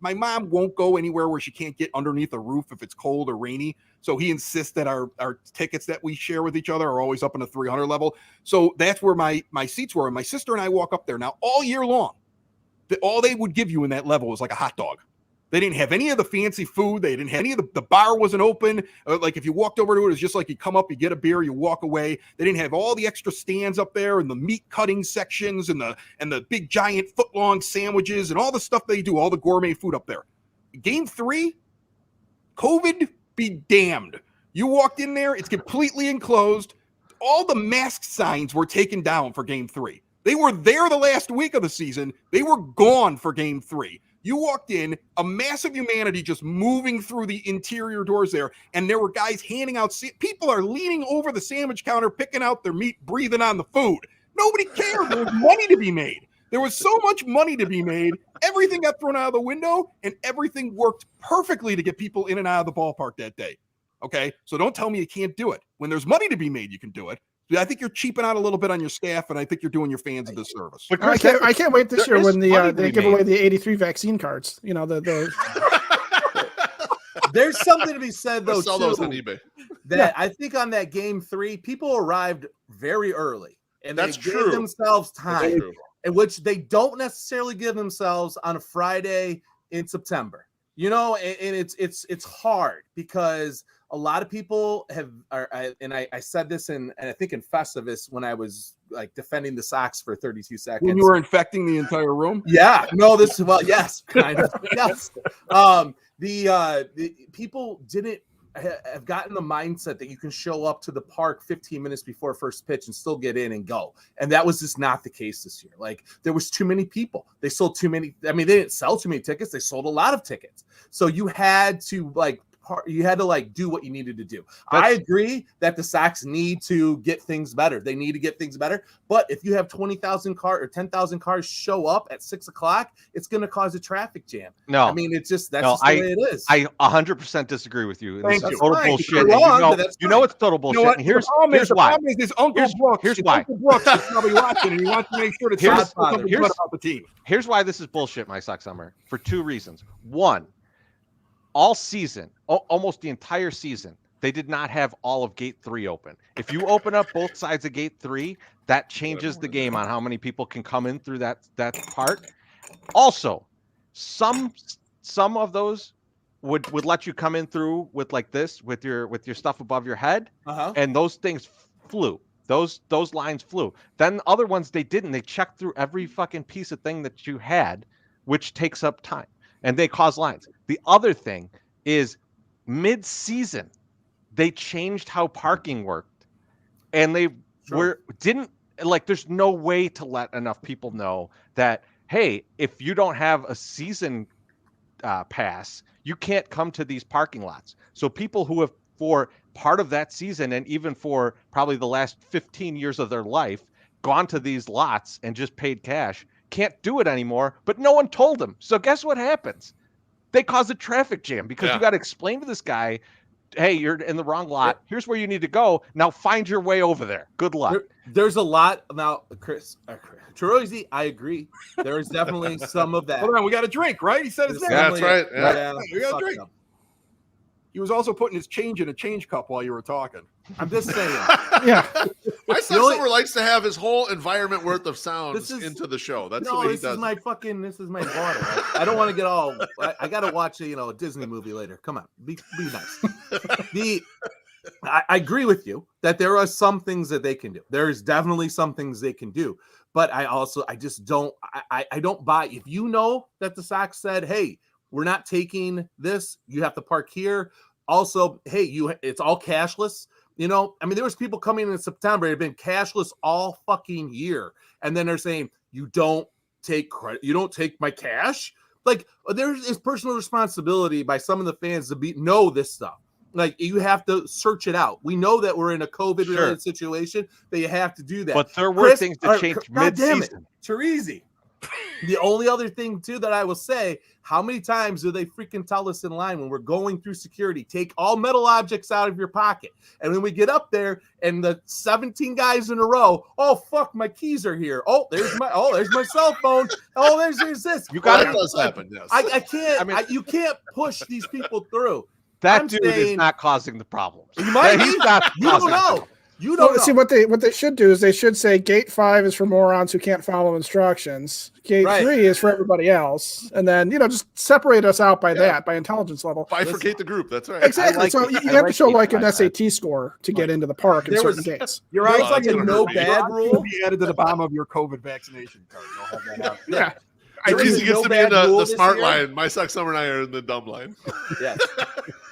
my mom won't go anywhere where she can't get underneath a roof if it's cold or rainy. So he insists that our tickets that we share with each other are always up in the 300 level. So that's where my seats were. And my sister and I walk up there. Now, all year long, all they would give you in that level was like a hot dog. They didn't have any of the fancy food. They didn't have any of the bar wasn't open. Like if you walked over to it, it was just like you come up, you get a beer, you walk away. They didn't have all the extra stands up there and the meat cutting sections and the big giant foot long sandwiches and all the stuff they do, all the gourmet food up there. Game 3, COVID be damned. You walked in there, it's completely enclosed. All the mask signs were taken down for game 3. They were there the last week of the season. They were gone for game 3. You walked in, a massive humanity just moving through the interior doors there, and there were guys handing out. People are leaning over the sandwich counter, picking out their meat, breathing on the food. Nobody cared. There was money to be made. There was so much money to be made. Everything got thrown out of the window, and everything worked perfectly to get people in and out of the ballpark that day. Okay? So don't tell me you can't do it. When there's money to be made, you can do it. I think you're cheaping out a little bit on your staff, and I think you're doing your fans a disservice. But Chris, I can't wait this year when they give away the 83 vaccine cards. You know, There's something to be said, though, sell those on eBay. That I think on that game 3, people arrived very early, and That's they true. gave themselves time, True. in which they don't necessarily give themselves on a Friday in September. You know, and it's hard because a lot of people I said this and I think in Festivus when I was like defending the Sox for 32 seconds. When you were infecting the entire room? Yeah. No, yes, kind of. Yes. The people didn't have gotten the mindset that you can show up to the park 15 minutes before first pitch and still get in and go. And that was just not the case this year. Like there was too many people. They sold too many. I mean, they didn't sell too many tickets. They sold a lot of tickets. So you had to like you had to like do what you needed to do. I agree that the Sox need to get things better. They need to get things better. But if you have 20,000 cars or 10,000 cars show up at 6 o'clock, it's going to cause a traffic jam. No, I mean, that's just the way it is. I 100% disagree with you. This is total bullshit. You know it's total bullshit. And here's why. The problem is this Uncle Brooks. Here's why. Uncle Brooks is probably watching, and he wants to make sure that something good about the team. Here's why this is bullshit, my Sox Summer, for 2 reasons. One, all season, almost the entire season, they did not have all of Gate 3 open. If you open up both sides of Gate 3, that changes the game on how many people can come in through that part. Also, some of those would let you come in through with like this, with your stuff above your head, and those things flew. Those lines flew. Then other ones they didn't. They checked through every fucking piece of thing that you had, which takes up time, and they cause lines. The other thing is mid-season, they changed how parking worked, and they didn't like. There's no way to let enough people know that, hey, if you don't have a season pass, you can't come to these parking lots. So people who have for part of that season and even for probably the last 15 years of their life gone to these lots and just paid cash can't do it anymore, but no one told them. So guess what happens? They cause a traffic jam because you got to explain to this guy, hey, you're in the wrong lot. Here's where you need to go. Now find your way over there. Good luck. There's a lot now, Chris. Troisi, I agree. There is definitely some of that. Hold on, we got a drink, right? He said his name. That's right. Yeah. We got a drink. He was also putting his change in a change cup while you were talking. I'm just saying. Yeah. My son Summer likes to have his whole environment worth of sounds into the show. That's the way he does. This is my daughter. I don't want to get all. I got to watch a Disney movie later. Come on, be nice. I agree with you that there are some things that they can do. There is definitely some things they can do, but I just don't. I don't buy. If you know that the Sox said, hey, we're not taking this. You have to park here. Also, hey, it's all cashless. There was people coming in September. It had been cashless all fucking year. And then they're saying, you don't take credit. You don't take my cash. Like, there is personal responsibility by some of the fans to know this stuff. Like, you have to search it out. We know that we're in a COVID-related situation, that you have to do that. But there were things to change mid-season. Terezi. The only other thing, too, that I will say, how many times do they freaking tell us in line when we're going through security, take all metal objects out of your pocket? And when we get up there and the 17 guys in a row, oh, fuck, my keys are here. There's my cell phone. There's this. That does happen, yes. I can't, you can't push these people through. That dude is not causing the problems. He might be. You don't know. You don't know. See, what they should do is they should say Gate 5 is for morons who can't follow instructions. Gate 3 is for everybody else. And then, just separate us out by that, by intelligence level. Bifurcate the group. That's right. Exactly. So you have to show like an SAT score to get into the park in certain gates. You're right. It's like a no bad rule. Be added to the bottom of your COVID vaccination card. You'll have that out. Yeah. Terezi gets to be in the smart line. My Sox Summer and I are in the dumb line. Yes.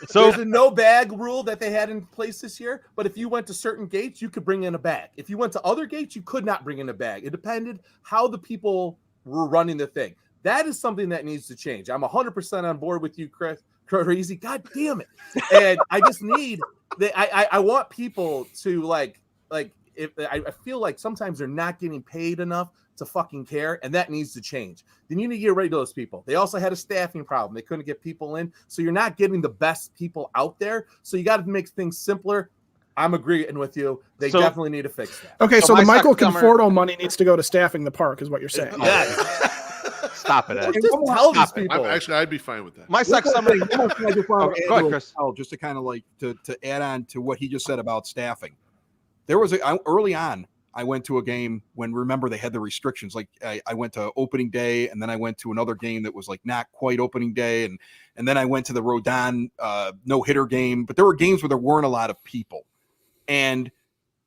So there's a no bag rule that they had in place this year. But if you went to certain gates, you could bring in a bag. If you went to other gates, you could not bring in a bag. It depended how the people were running the thing. That is something that needs to change. I'm 100% on board with you, Chris. Crazy. God damn it. And I just need I want people to like if I feel like sometimes they're not getting paid enough to fucking care, and that needs to change. Then you need to get rid of those people. They also had a staffing problem. They couldn't get people in, so you're not getting the best people out there. So you got to make things simpler. I'm agreeing with you. They definitely need to fix that. Okay, so the Michael Conforto money needs to go to staffing the park, is what you're saying. Stop it, Ed. Just tell these people. I'd be fine with that. My Sox Summer. Go ahead, Chris. Just to kind of like to add on to what he just said about staffing. There was early on, I went to a game when, remember, they had the restrictions. Like I went to opening day, and then I went to another game that was like not quite opening day. And then I went to the Rodon no-hitter game. But there were games where there weren't a lot of people. And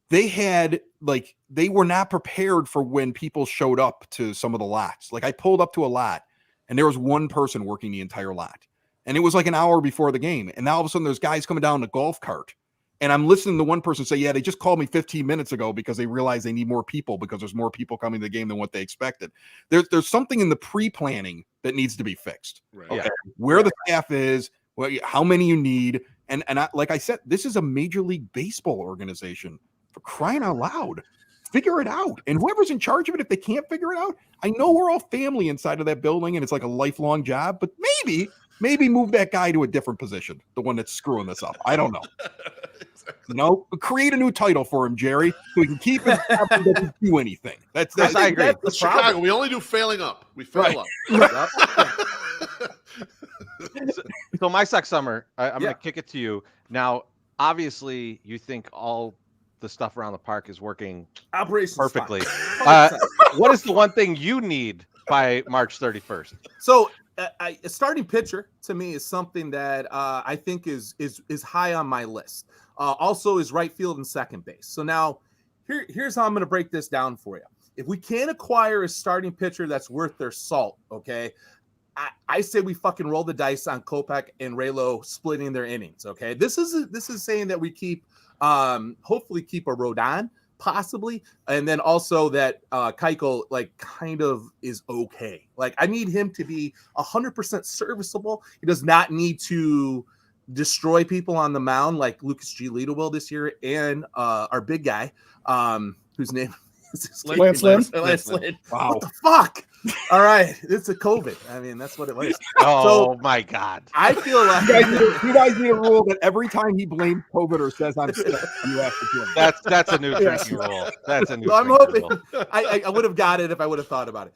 they were not prepared for when people showed up to some of the lots. Like I pulled up to a lot, and there was one person working the entire lot. And it was like an hour before the game. And now all of a sudden there's guys coming down in a golf cart. And I'm listening to one person say, yeah, they just called me 15 minutes ago because they realized they need more people because there's more people coming to the game than what they expected. There's something in the pre-planning that needs to be fixed. Right. Okay. Where the staff is, how many you need. And like I said, this is a Major League Baseball organization, for crying out loud. Figure it out. And whoever's in charge of it, if they can't figure it out, I know we're all family inside of that building and it's like a lifelong job, but maybe move that guy to a different position, the one that's screwing this up. I don't know. Exactly. No, create a new title for him, Jerry, so he can keep it and doesn't do anything. That's I agree. That's the That's Chicago. problem. We only do failing up. We fail Right. up. So my Sox summer, I'm Yeah. going to kick it to you. Now, obviously, you think all the stuff around the park is working Operations perfectly. fine. What is the one thing you need by March 31st? So a starting pitcher to me is something that I think is high on my list. Also is right field and second base. So now here's how I'm going to break this down for you. If we can't acquire a starting pitcher that's worth their salt, okay, I say we fucking roll the dice on Kopech and Raylo splitting their innings. Okay, this is saying that we keep hopefully keep a Rodon possibly, and then also that Keuchel like kind of is okay. Like I need him to be 100% serviceable. He does not need to destroy people on the mound like Lucas Giolito will this year, and our big guy, whose name is Lance Lynn. Lance Lynn. Wow. What the fuck? All right, it's a COVID. I mean, that's what it was. Oh my God! I feel like You guys need a rule that every time he blames COVID or says I'm sick, you have to do it. That's a new drinking rule. That's a new. So I'm drinking hoping rule. I would have got it if I would have thought about it.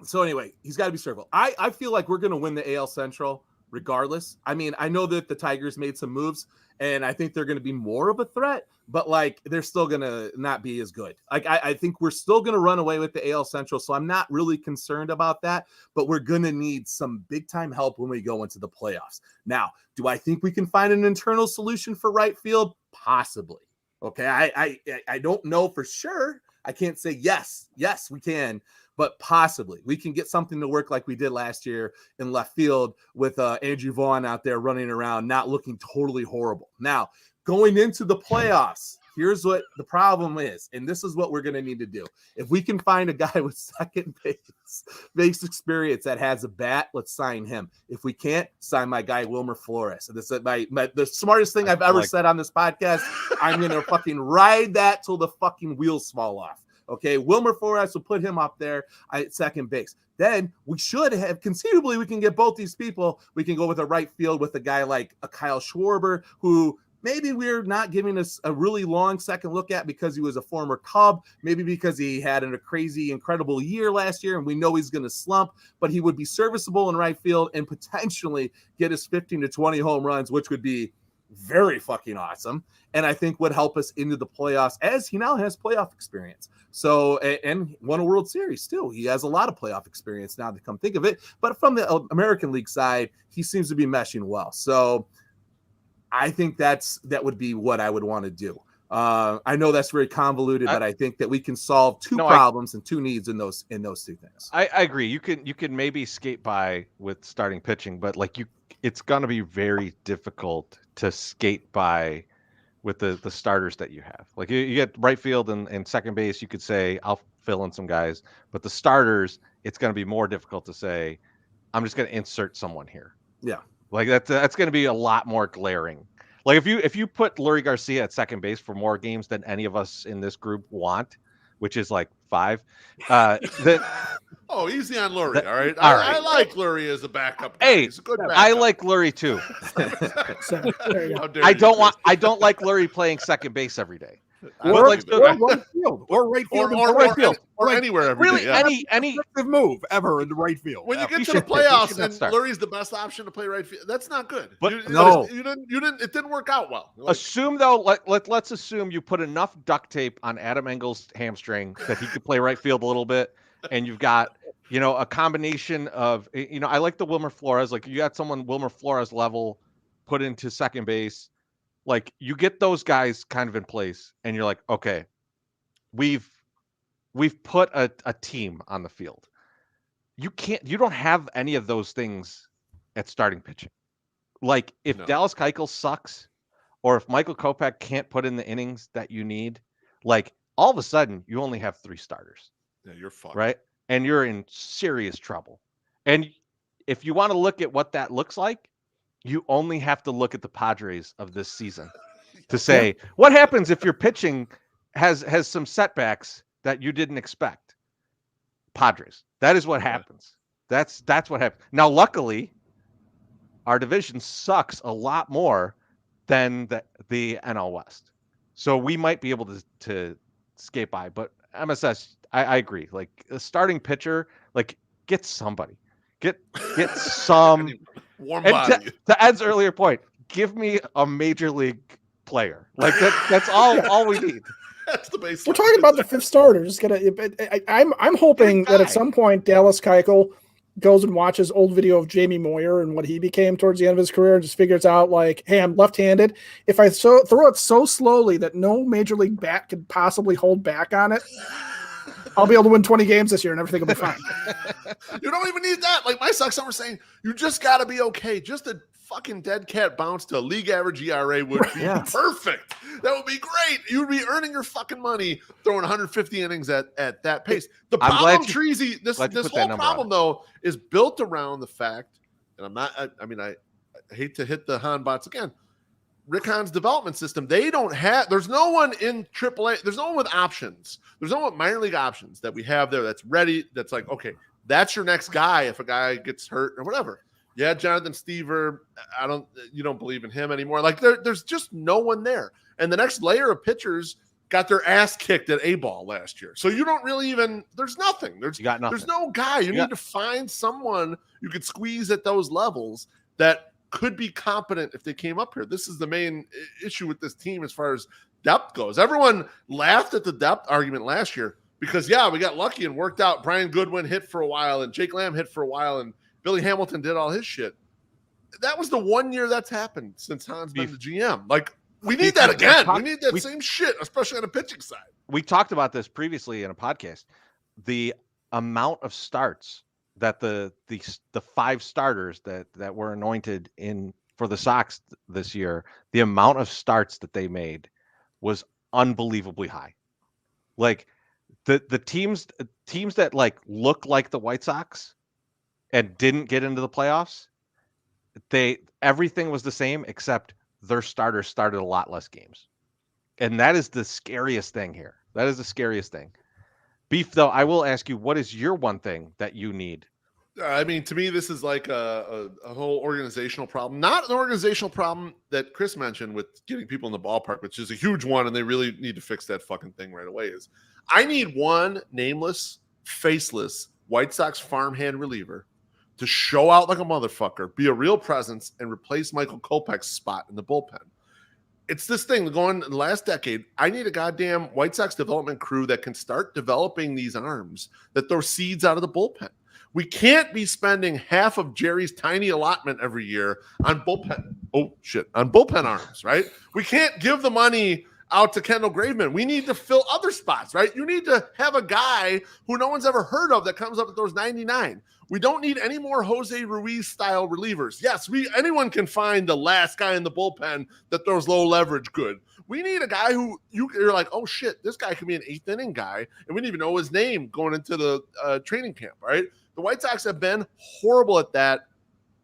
So anyway, he's got to be servable. I feel like we're going to win the AL Central regardless. I mean, I know that the Tigers made some moves, and I think they're going to be more of a threat, but like they're still going to not be as good. Like I think we're still going to run away with the AL Central, so I'm not really concerned about that, but we're going to need some big time help when we go into the playoffs. Now, do I think we can find an internal solution for right field? Possibly. Okay, I don't know for sure. I can't say yes, we can, but possibly we can get something to work like we did last year in left field with Andrew Vaughn out there running around, not looking totally horrible. Now, going into the playoffs, here's what the problem is, and this is what we're going to need to do. If we can find a guy with second base experience that has a bat, let's sign him. If we can't, sign my guy Wilmer Flores. And this is the smartest thing I've ever said on this podcast. I'm going to fucking ride that till the fucking wheels fall off. Okay, Wilmer Flores will put him up there at second base. Then we should have conceivably we can get both these people. We can go with a right field with a guy like a Kyle Schwarber, who maybe we're not giving us a really long second look at because he was a former Cub, maybe because he had a crazy, incredible year last year, and we know he's going to slump, but he would be serviceable in right field and potentially get us 15 to 20 home runs, which would be very fucking awesome, and I think would help us into the playoffs as he now has playoff experience. So, and won a World Series too. He has a lot of playoff experience now to come think of it, but from the American League side, he seems to be meshing well. So I think that would be what I would want to do. I know that's very convoluted, but I think that we can solve two problems and two needs in those two things. I agree. You can maybe skate by with starting pitching, but like it's going to be very difficult to skate by with the starters that you have. Like you get right field and second base, you could say I'll fill in some guys, but the starters, it's going to be more difficult to say I'm just going to insert someone here. Yeah, like that's going to be a lot more glaring. Like if you put Lurie Garcia at second base for more games than any of us in this group want, which is like 5, then oh, easy on Lurie. All right. All right. I like Lurie as a backup guy. Hey, he's a good backup. I like Lurie too. So, there you go. How dare I you, don't Chris. like Lurie playing second base every day. I Or believe it. right field, or right field, or anywhere every Really, day, yeah. any effective move ever in the right field. When you get He to the should- he playoffs should not and start. Lurie's the best option to play right field, that's not good. But no. you didn't. It didn't work out well. Like, assume though, let's assume you put enough duct tape on Adam Engel's hamstring that he could play right field a little bit, and you've got a combination of I like the Wilmer Flores. Like you got someone Wilmer Flores level put into second base. Like you get those guys kind of in place, and you're like, okay, we've put a team on the field. You don't have any of those things at starting pitching. Like if Dallas Keuchel sucks, or if Michael Kopech can't put in the innings that you need, like all of a sudden you only have 3 starters. yeah, you're fucked. Right? And you're in serious trouble. And if you want to look at what that looks like, you only have to look at the Padres of this season to say what happens if your pitching has some setbacks that you didn't expect. Padres. That is what happens. That's what happens. Now, luckily, our division sucks a lot more than the NL West, so we might be able to skate by. But MSS, I agree. Like a starting pitcher, like get somebody, get some warm body. To Ed's earlier point, give me a major league player. Like that's all we need. That's the baseline. We're talking about the fifth starter. Just I'm hoping that at some point Dallas Keuchel goes and watches old video of Jamie Moyer and what he became towards the end of his career and just figures out like, hey, I'm left-handed. If I throw it so slowly that no major league bat could possibly hold back on it, I'll be able to win 20 games this year and everything will be fine. You don't even need that. Like my Sox were saying, you just got to be okay. Just a fucking dead cat bounce to a league average ERA would be perfect. That would be great. You would be earning your fucking money throwing 150 innings at that pace. The problem, Treasy, this whole problem though is built around the fact, and I'm not. I mean, I hate to hit the Hanbots again. Rick Hahn's development system, they don't have, there's no one in AAA, there's no one with options. There's no one with minor league options that we have there that's ready, that's like, okay, that's your next guy if a guy gets hurt or whatever. Yeah, Jonathan Stever, you don't believe in him anymore. Like there's just no one there. And the next layer of pitchers got their ass kicked at A-ball last year. So you don't really even, there's nothing. There's no guy. You need to find someone you could squeeze at those levels that could be competent if they came up here. This is the main issue with this team as far as depth goes. Everyone laughed at the depth argument last year because, we got lucky and worked out. Brian Goodwin hit for a while and Jake Lamb hit for a while and Billy Hamilton did all his shit. That was the 1 year that's happened since Hahn's been the GM. Like, we need that again. We need that same shit, especially on the pitching side. We talked about this previously in a podcast. The amount of starts that the 5 starters that were anointed in for the Sox this year, the amount of starts that they made was unbelievably high. Like the teams that like look like the White Sox and didn't get into the playoffs, everything was the same except their starters started a lot less games. And that is the scariest thing here. That is the scariest thing. Beef, though, I will ask you, what is your one thing that you need? I mean, to me, this is like a whole organizational problem. Not an organizational problem that Chris mentioned with getting people in the ballpark, which is a huge one, and they really need to fix that fucking thing right away. Is I need one nameless, faceless White Sox farmhand reliever to show out like a motherfucker, be a real presence, and replace Michael Kopech's spot in the bullpen. It's this thing going in the last decade. I need a goddamn White Sox development crew that can start developing these arms that throw seeds out of the bullpen. We can't be spending half of Jerry's tiny allotment every year on bullpen arms, right? We can't give the money out to Kendall Graveman. We need to fill other spots, right? You need to have a guy who no one's ever heard of that comes up with those 99. We don't need any more Jose Ruiz style relievers. Yes, anyone can find the last guy in the bullpen that throws low leverage good. We need a guy who you're like, oh shit, this guy could be an 8th inning guy, and we didn't even know his name going into the training camp, right? The White Sox have been horrible at that,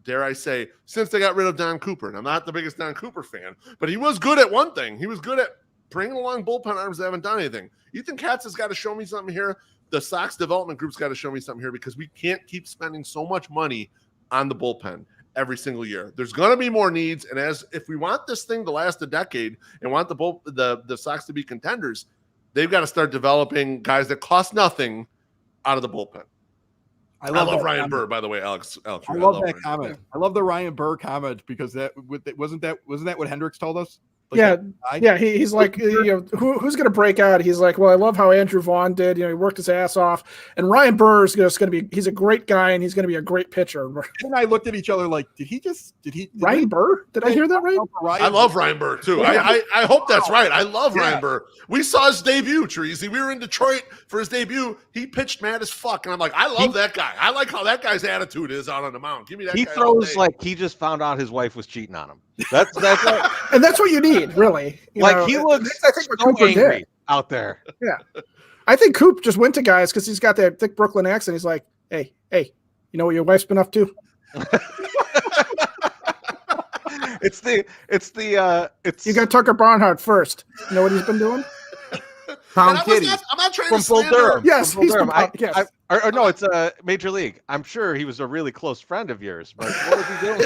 dare I say, since they got rid of Don Cooper. And I'm not the biggest Don Cooper fan, but he was good at one thing. He was good at bringing along bullpen arms that haven't done anything. Ethan Katz has got to show me something here. The Sox development group's got to show me something here because we can't keep spending so much money on the bullpen every single year. There's going to be more needs, and if we want this thing to last a decade and want the Sox to be contenders, they've got to start developing guys that cost nothing out of the bullpen. I love Ryan Burr, by the way, Alex. I love that comment. I love the Ryan Burr comment because wasn't that what Hendricks told us? He's like, who's going to break out? He's like, well, I love how Andrew Vaughn did. He worked his ass off, and Ryan Burr is just going to be. He's a great guy, and he's going to be a great pitcher. And I looked at each other like, did he Ryan Burr? Did I hear that right? I love Ryan Burr too. I hope that's right. I love Ryan Burr. We saw his debut, Treasy. We were in Detroit for his debut. He pitched mad as fuck, and I'm like, I love that guy. I like how that guy's attitude is out on the mound. Give me that. He guy throws like he just found out his wife was cheating on him. That's and that's what you need, really. He looks so angry out there. Yeah, I think Coop just went to guys because he's got that thick Brooklyn accent. He's like, hey, you know what your wife's been up to? It's You got Tucker Barnhart first. You know what he's been doing? Pound I'm kitty. not trying from to Bull slander. Durham. Yes, from he's Bull from Durham. yes. Or no, it's Major League. I'm sure he was a really close friend of yours, but what was he doing?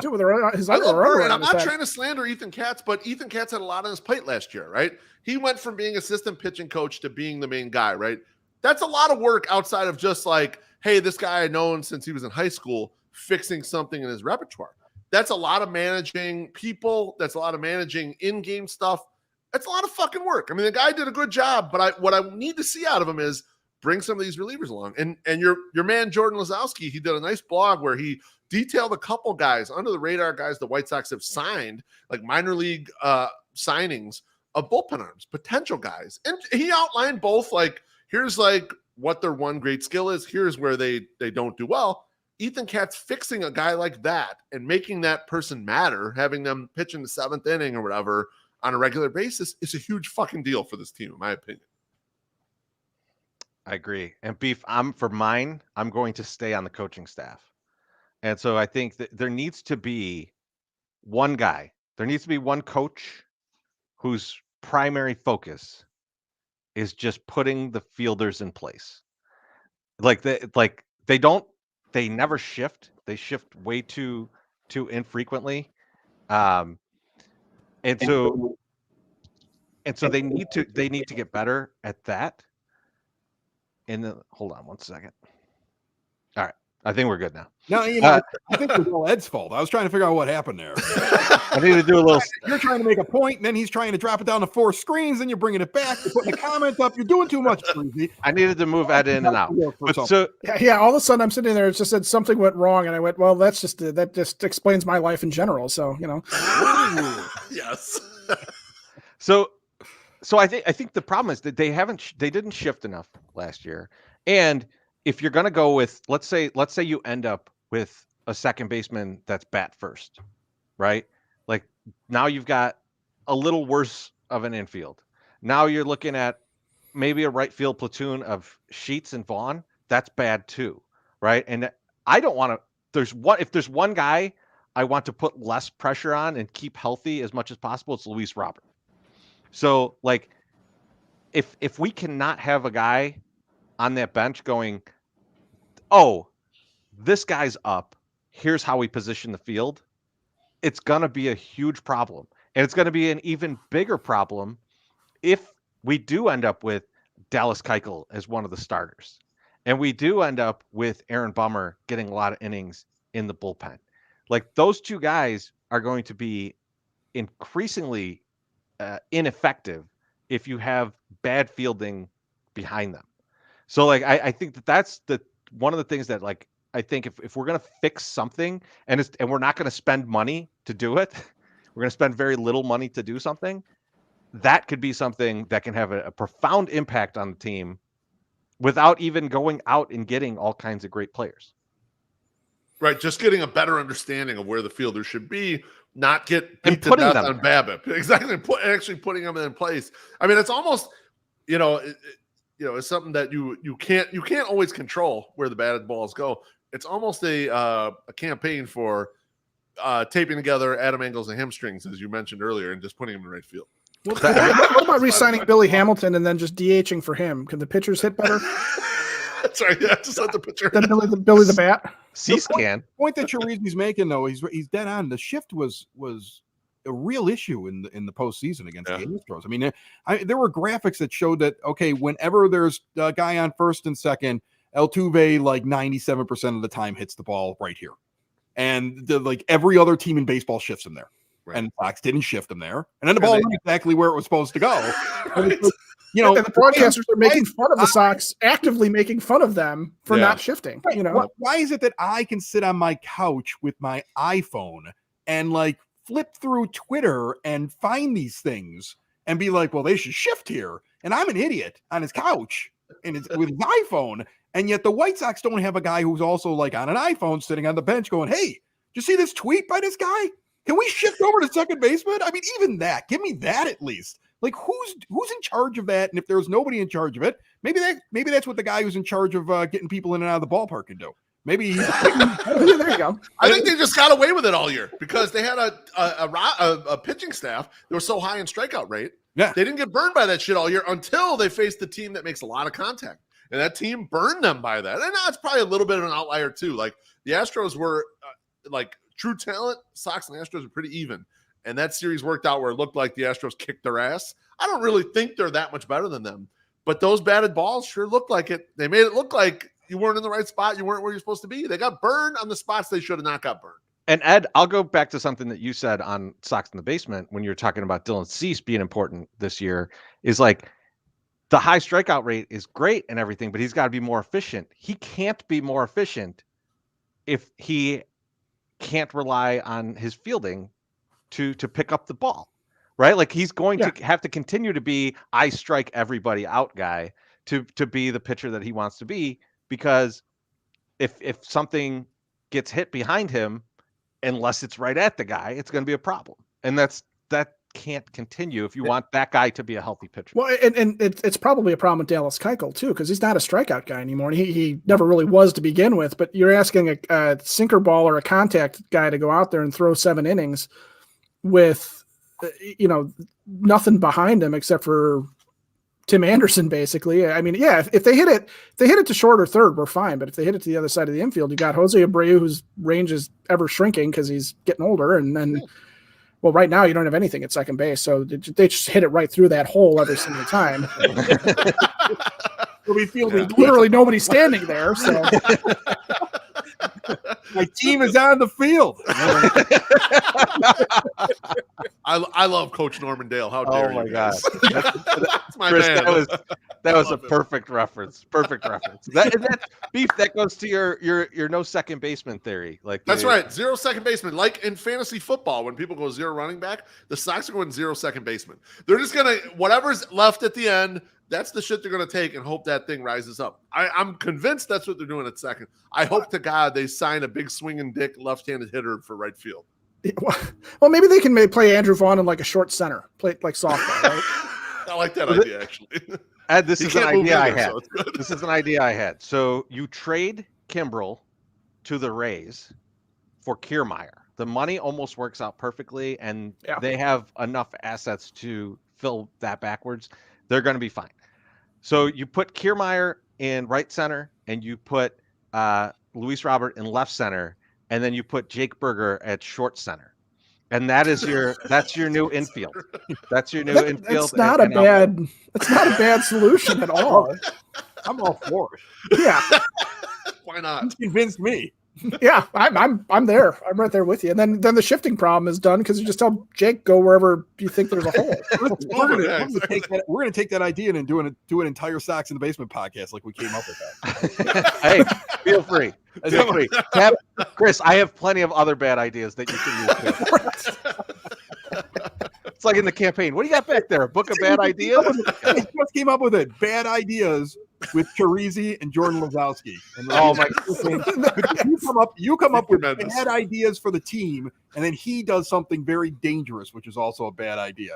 Dude, with his I love underwear Burr, and on I'm his not head. trying to slander Ethan Katz, but Ethan Katz had a lot on his plate last year, right? He went from being assistant pitching coach to being the main guy, right? That's a lot of work outside of just like, hey, this guy I'd known since he was in high school, fixing something in his repertoire. That's a lot of managing people. That's a lot of managing in-game stuff. That's a lot of fucking work. I mean, the guy did a good job, but what I need to see out of him is bring some of these relievers along. And your man Jordan Lazowski, he did a nice blog where he detailed a couple guys, under the radar guys the White Sox have signed, like minor league signings of bullpen arms, potential guys. And he outlined both, like, here's like what their one great skill is. Here's where they don't do well. Ethan Katz fixing a guy like that and making that person matter, having them pitch in the 7th inning or whatever on a regular basis is a huge fucking deal for this team, in my opinion. I agree. And Beef, I'm going to stay on the coaching staff. And so I think that there needs to be one guy. There needs to be one coach whose primary focus is just putting the fielders in place. They never shift. They shift way too infrequently. And so they need to get better at that. And then, hold on one second. All right. I think we're good now. No, you know, I think it was all Ed's fault. I was trying to figure out what happened there. I need to do a little. You're trying to make a point, and then he's trying to drop it down to 4 screens, and you're bringing it back. You're putting a comment up. You're doing too much, Breezy. I needed to move Ed in and out. But so Yeah, all of a sudden I'm sitting there, it just said something went wrong, and I went, well, that just explains my life in general. So, you know. Yes. So I think the problem is that they didn't shift enough last year. And if you're going to go with, let's say you end up with a second baseman that's bat first, right? Like now you've got a little worse of an infield. Now you're looking at maybe a right field platoon of Sheets and Vaughn. That's bad too, right? And I don't want to. If there's one guy I want to put less pressure on and keep healthy as much as possible, it's Luis Robert. So like, if we cannot have a guy on that bench going, oh, this guy's up, here's how we position the field, it's going to be a huge problem. And it's going to be an even bigger problem if we do end up with Dallas Keuchel as one of the starters. And we do end up with Aaron Bummer getting a lot of innings in the bullpen. Like those two guys are going to be increasingly ineffective if you have bad fielding behind them. So like I think that's one of the things that like I think if we're gonna fix something and we're not gonna spend money to do it, we're gonna spend very little money to do something, that could be something that can have a profound impact on the team without even going out and getting all kinds of great players. Right, just getting a better understanding of where the fielder should be, not get beat to death on BABIP. Exactly, actually putting them in place. I mean, it's almost, it's something that you can't always control where the batted balls go. It's almost a campaign for taping together Adam Engels and hamstrings, as you mentioned earlier, and just putting them in the right field. What about re-signing Billy Hamilton and then just DHing for him? Can the pitchers hit better? That's right. Yeah, just let the pitcher. Then Billy the Bat. C-SCAN. The point that Chirizi's making, though, he's dead on. The shift was a real issue in the postseason against the Astros. I mean, there were graphics that showed that, okay, whenever there's a guy on first and second, Altuve, like 97% of the time hits the ball right here. And like every other team in baseball shifts him there. Right. And Fox didn't shift him there. And then the ball went exactly where it was supposed to go. Right. And the broadcasters are making fun of the Sox, actively making fun of them for not shifting. Right. Why is it that I can sit on my couch with my iPhone and like flip through Twitter and find these things and be like, well, they should shift here. And I'm an idiot on his couch and it's with his iPhone. And yet the White Sox don't have a guy who's also like on an iPhone sitting on the bench going, hey, did you see this tweet by this guy? Can we shift over to second baseman? I mean, even that, give me that at least. Like who's in charge of that? And if there's nobody in charge of it, maybe that's what the guy who's in charge of getting people in and out of the ballpark can do. Maybe he's There you go. I think they just got away with it all year because they had a pitching staff that was so high in strikeout rate. Yeah. They didn't get burned by that shit all year until they faced the team that makes a lot of contact. And that team burned them by that. And now it's probably a little bit of an outlier too. Like the Astros were like true talent. Sox and Astros are pretty even. And that series worked out where it looked like the Astros kicked their ass. I don't really think they're that much better than them. But those batted balls sure looked like it. They made it look like you weren't in the right spot. You weren't where you're supposed to be. They got burned on the spots they should have not got burned. And Ed, I'll go back to something that you said on Sox in the Basement when you're talking about Dylan Cease being important this year, is like the high strikeout rate is great and everything, but he's got to be more efficient. He can't be more efficient if he can't rely on his fielding to pick up the ball, right? Like he's going to have to continue to be I strike everybody out guy to be the pitcher that he wants to be, because if something gets hit behind him, unless it's right at the guy, it's going to be a problem. And that can't continue if you want that guy to be a healthy pitcher. Well, and it's probably a problem with Dallas Keuchel too, because he's not a strikeout guy anymore. And he never really was to begin with. But you're asking a sinker ball or a contact guy to go out there and throw 7 innings with, nothing behind him except for Tim Anderson, basically. I mean, yeah, if they hit it to short or third, we're fine. But if they hit it to the other side of the infield, you got Jose Abreu, whose range is ever shrinking because he's getting older. And then, well, right now you don't have anything at second base. So they just hit it right through that hole every single time. we feel literally nobody standing there. So my team is on the field. I love Coach Norman Dale. How dare you? Oh my God. That's my Chris, man. that was a perfect reference. Perfect reference. That beef, that goes to your no second baseman theory. Like that's right. 0 second baseman. Like in fantasy football, when people go 0 running back, the Sox are going 0 second baseman. They're just gonna whatever's left at the end. That's the shit they're going to take and hope that thing rises up. I'm convinced that's what they're doing at second. I hope to God they sign a big swinging dick left-handed hitter for right field. Well, maybe they can play Andrew Vaughn in like a short center, play like softball, right? I like that idea, actually. Ed, this is an idea I had. This is an idea I had. So you trade Kimbrel to the Rays for Kiermaier. The money almost works out perfectly, and they have enough assets to fill that backwards. They're going to be fine. So you put Kiermaier in right center, and you put Luis Robert in left center, and then you put Jake Berger at short center, and that's your new infield. That's your new infield. That's not a bad solution at all. I'm all for it. Yeah. Why not? You convinced me. Yeah, I'm there. I'm right there with you. And then the shifting problem is done because you just tell Jake go wherever you think there's a hole. We're gonna take that idea and do an entire Sox in the Basement podcast like we came up with that. Hey, feel free. Feel free. Chris, I have plenty of other bad ideas that you can use too. It's like in the campaign. What do you got back there? A book of bad ideas? I just came up with it. Bad ideas with Chirizi and Jordan Lazowski. And oh my! You come up with bad ideas for the team, and then he does something very dangerous, which is also a bad idea.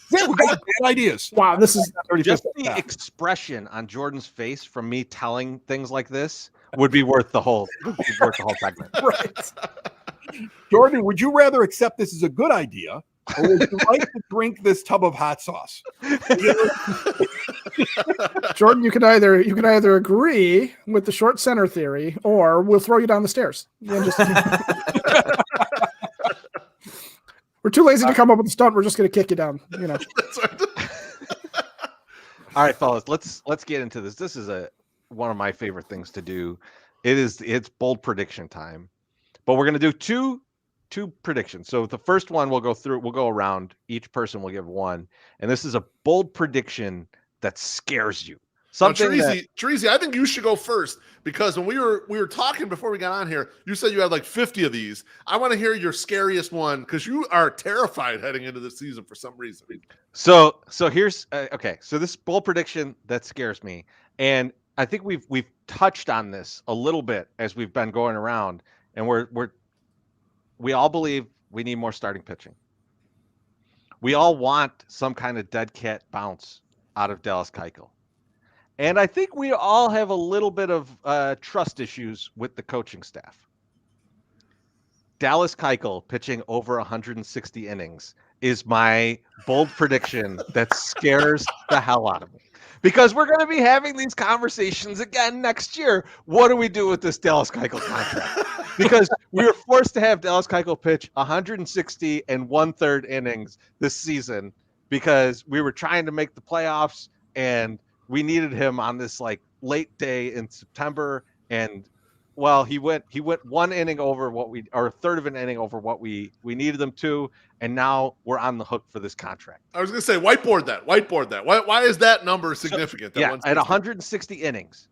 Yeah, we got bad ideas. Wow, this is just the expression on Jordan's face from me telling things like this would be worth the whole segment. Right. Jordan, would you rather accept this as a good idea, or would you like to drink this tub of hot sauce? Jordan, you can either agree with the short center theory, or we'll throw you down the stairs. We're too lazy to come up with a stunt. We're just going to kick you down. All right, fellas, let's get into this. This is one of my favorite things to do. It's bold prediction time, but we're going to do two predictions. So the first one we'll go around. Each person will give one, and this is a bold prediction that scares you. Treasy, I think you should go first, because when we were talking before we got on here, you said you had like 50 of these. I want to hear your scariest one, because you are terrified heading into the season for some reason. So here's okay. So this bold prediction that scares me, and I think we've touched on this a little bit as we've been going around, and we all believe we need more starting pitching. We all want some kind of dead cat bounce out of Dallas Keuchel. And I think we all have a little bit of trust issues with the coaching staff. Dallas Keuchel pitching over 160 innings is my bold prediction that scares the hell out of me. Because we're going to be having these conversations again next year. What do we do with this Dallas Keuchel contract? Because we were forced to have Dallas Keuchel pitch 160 and 1/3 innings this season because we were trying to make the playoffs and we needed him on this like late day in September. And well, he went 1 inning over what we, or a third of an inning over what we needed them to, and now we're on the hook for this contract. I was going to say, whiteboard that. Why is that number significant? So, at 160 innings,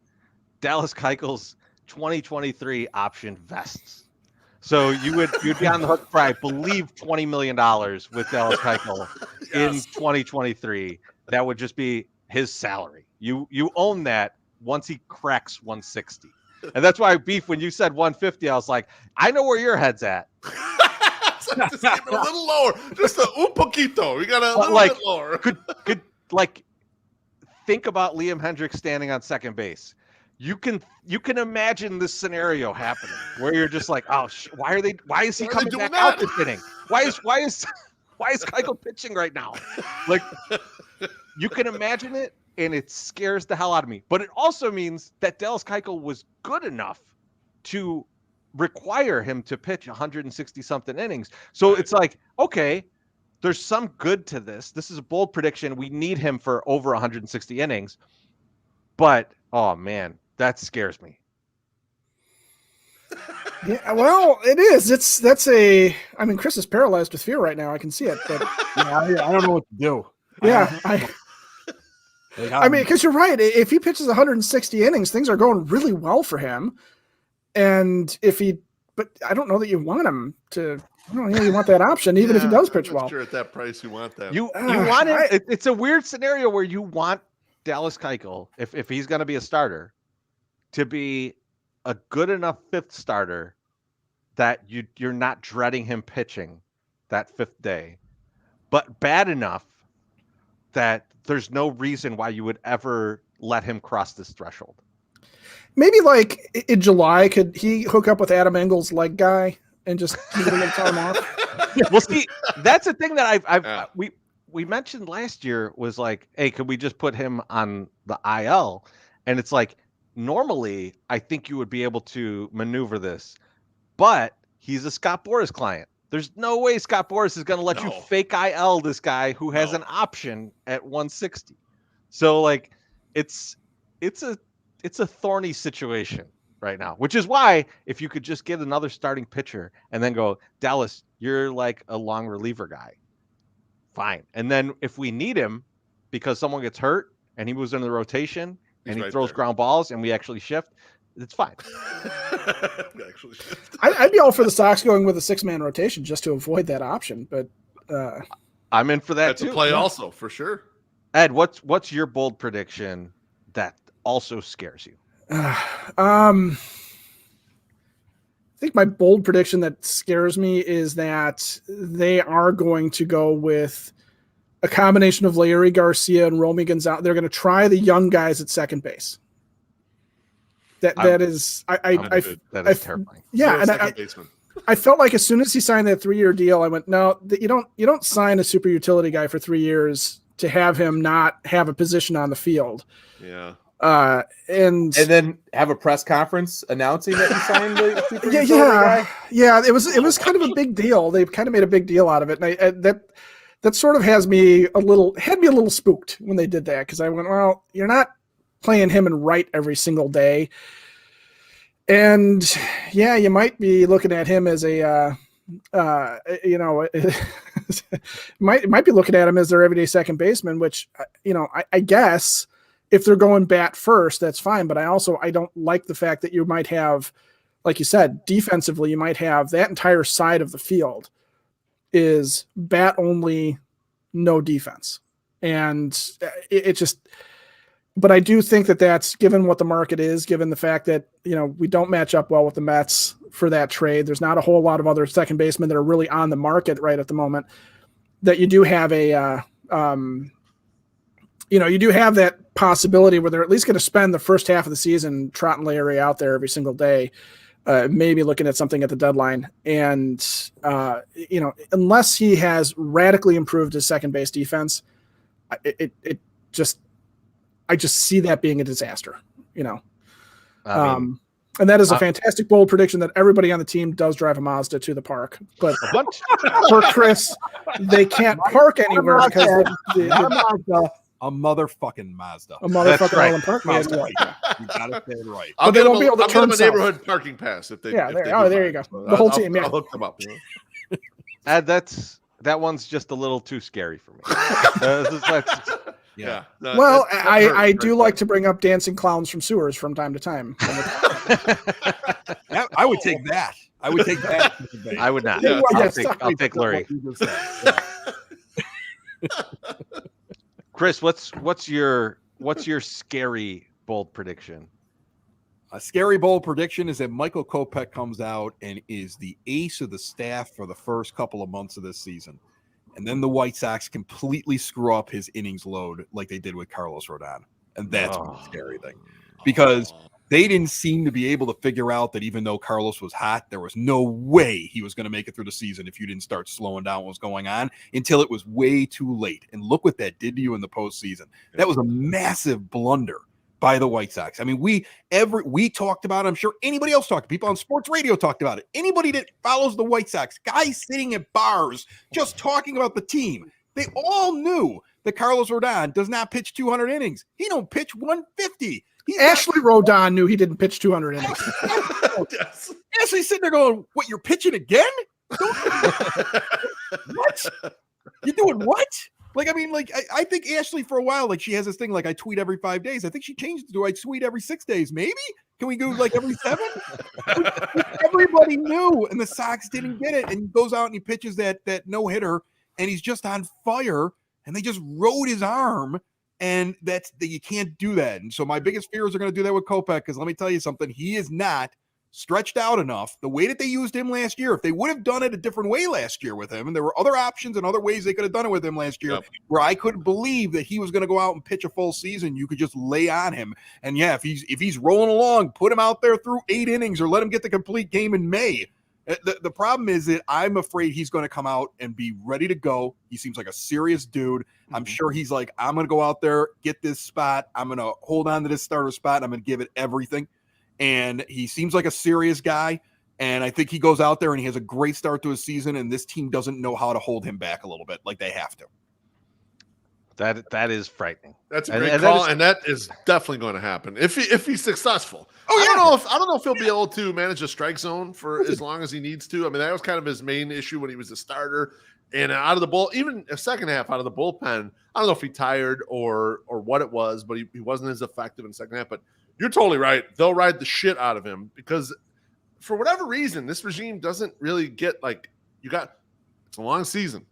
Dallas Keuchel's 2023 option vests. So you'd be on the hook for, I believe, $20 million with Dallas Keuchel in 2023. That would just be his salary. You own that once he cracks 160. And that's why, Beef, when you said 150, I was like, I know where your head's at. Just keep it a little lower. Just un poquito. We got a little bit lower. Could like think about Liam Hendriks standing on second base. You can imagine this scenario happening where you're just like, oh, why is he coming back out this inning? Why is Keuchel pitching right now? Like, you can imagine it, and it scares the hell out of me. But it also means that Dallas Keuchel was good enough to require him to pitch 160-something innings. So it's like, okay, there's some good to this. This is a bold prediction. We need him for over 160 innings. But, oh, man, that scares me. Yeah, well, it is. I mean, Chris is paralyzed with fear right now. I can see it. But I don't know what to do. Yeah, I mean, because you're right. If he pitches 160 innings, things are going really well for him. And but I don't know that you want him to. I don't know, you want that option, even if he does pitch well. Sure, at that price, you want that. You want it. It's a weird scenario where you want Dallas Keuchel, if he's going to be a starter, to be a good enough fifth starter that you're not dreading him pitching that fifth day, but bad enough that there's no reason why you would ever let him cross this threshold. Maybe like in July, could he hook up with Adam Engel's leg guy and just give it a little time off? Well, see, that's the thing that we mentioned last year was like, hey, could we just put him on the IL? And it's like, normally, I think you would be able to maneuver this, but he's a Scott Boras client. There's no way Scott Boras is going to let you fake IL this guy who has an option at 160. So like, it's a thorny situation right now, which is why if you could just get another starting pitcher and then go, Dallas, you're like a long reliever guy. Fine. And then if we need him because someone gets hurt and he moves into the rotation and he throws ground balls and we actually shift, it's fine. I'd be all for the Sox going with a 6-man rotation just to avoid that option, but I'm in for that. That's too. A play also for sure. Ed, what's your bold prediction that also scares you? I think my bold prediction that scares me is that they are going to go with a combination of Larry Garcia and Romy Gonzalez. They're going to try the young guys at second base. That is terrifying. Yeah, and I felt like as soon as he signed that 3-year deal, I went, no, you don't sign a super utility guy for 3 years to have him not have a position on the field. Yeah. And then have a press conference announcing that he signed the super utility guy. Yeah. It was kind of a big deal. They kind of made a big deal out of it, and that sort of had me a little spooked when they did that, because I went, well, you're not playing him in right every single day, and yeah, you might be looking at him as a might be looking at him as their everyday second baseman, which I guess if they're going bat first, that's fine. But I don't like the fact that you might have, like you said, defensively, you might have that entire side of the field is bat only, no defense. And it just, but I do think that that's, given what the market is, given the fact that, we don't match up well with the Mets for that trade. There's not a whole lot of other second basemen that are really on the market right at the moment, that you do have you do have that possibility where they're at least going to spend the first half of the season trotting Larry out there every single day, maybe looking at something at the deadline. And, unless he has radically improved his second base defense, I just see that being a disaster, and that is a fantastic bold prediction that everybody on the team does drive a Mazda to the park. But for Chris, they can't park anywhere because a motherfucking Mazda. A motherfucking Island Park Mazda. Right. You got it said right. I'll they get won't be able to turn a neighborhood parking pass if they. Yeah, if they there you go. The whole team. I'll hook them up. That one's just a little too scary for me. Yeah. Well, I do like to bring up dancing clowns from sewers from time to time. I would take that. I would take that. I would not. Yeah. I'll take Lurie. Chris, what's your scary bold prediction? A scary bold prediction is that Michael Kopech comes out and is the ace of the staff for the first couple of months of this season. And then the White Sox completely screw up his innings load like they did with Carlos Rodon. And that's the scary thing. Because they didn't seem to be able to figure out that even though Carlos was hot, there was no way he was going to make it through the season if you didn't start slowing down what was going on until it was way too late. And look what that did to you in the postseason. That was a massive blunder by the White Sox. I mean, we talked about it. I'm sure anybody else talked. People on sports radio talked about it. Anybody that follows the White Sox, guys sitting at bars just talking about the team, they all knew that Carlos Rodon does not pitch 200 innings. He don't pitch 150. Ashley Rodon knew he didn't pitch 200 innings. Yes. Ashley's sitting there going, "What? You're pitching again? What? You doing what?" Like, I mean, like, I think Ashley for a while, like, she has this thing, like, I tweet every 5 days. I think she changed it to I tweet every 6 days. Maybe? Can we go, like, every 7? Everybody knew, and the Sox didn't get it. And he goes out and he pitches that no-hitter, and he's just on fire, and they just rode his arm, and you can't do that. And so my biggest fears are going to do that with Kopech, because let me tell you something, he is not stretched out enough. The way that they used him last year, if they would have done it a different way last year with him, and there were other options and other ways they could have done it with him last year, where I couldn't believe that he was going to go out and pitch a full season, you could just lay on him. And yeah, if he's rolling along, put him out there through 8 innings or let him get the complete game in May. The problem is that I'm afraid he's going to come out and be ready to go. He seems like a serious dude. I'm sure he's like, I'm going to go out there, get this spot. I'm going to hold on to this starter spot. I'm going to give it everything. And he seems like a serious guy. And I think he goes out there and he has a great start to his season. And this team doesn't know how to hold him back a little bit like they have to. That is frightening. That's a great call, and that is definitely going to happen if he's successful. Oh, yeah. I don't know if he'll be able to manage a strike zone for as long as he needs to. I mean, that was kind of his main issue when he was a starter. And out of the bull, even a second half out of the bullpen, I don't know if he tired or what it was, but he wasn't as effective in the second half. But you're totally right. They'll ride the shit out of him because for whatever reason, this regime doesn't really get it's a long season.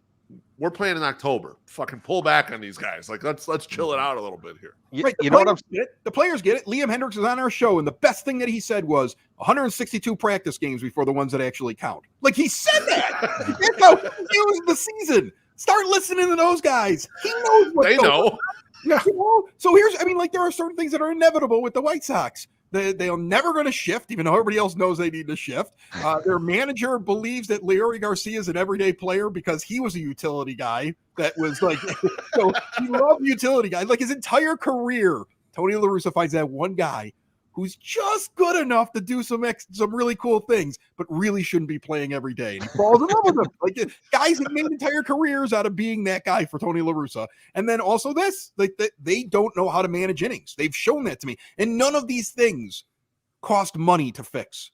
We're playing in October. Fucking pull back on these guys. Like let's chill it out a little bit here. Right, you know what the players get it. Liam Hendricks was on our show, and the best thing that he said was 162 practice games before the ones that actually count. Like he said that. That's how he views the season. Start listening to those guys. He knows what they know. Yeah. So there are certain things that are inevitable with the White Sox. They're never going to shift, even though everybody else knows they need to shift. Their manager believes that Leori Garcia is an everyday player because he was a utility guy that was like, so he loved utility guys. Like his entire career, Tony La Russa finds that one guy who's just good enough to do some really cool things, but really shouldn't be playing every day. And he falls in love with him. Like guys have made entire careers out of being that guy for Tony La Russa. And then also they don't know how to manage innings. They've shown that to me. And none of these things cost money to fix.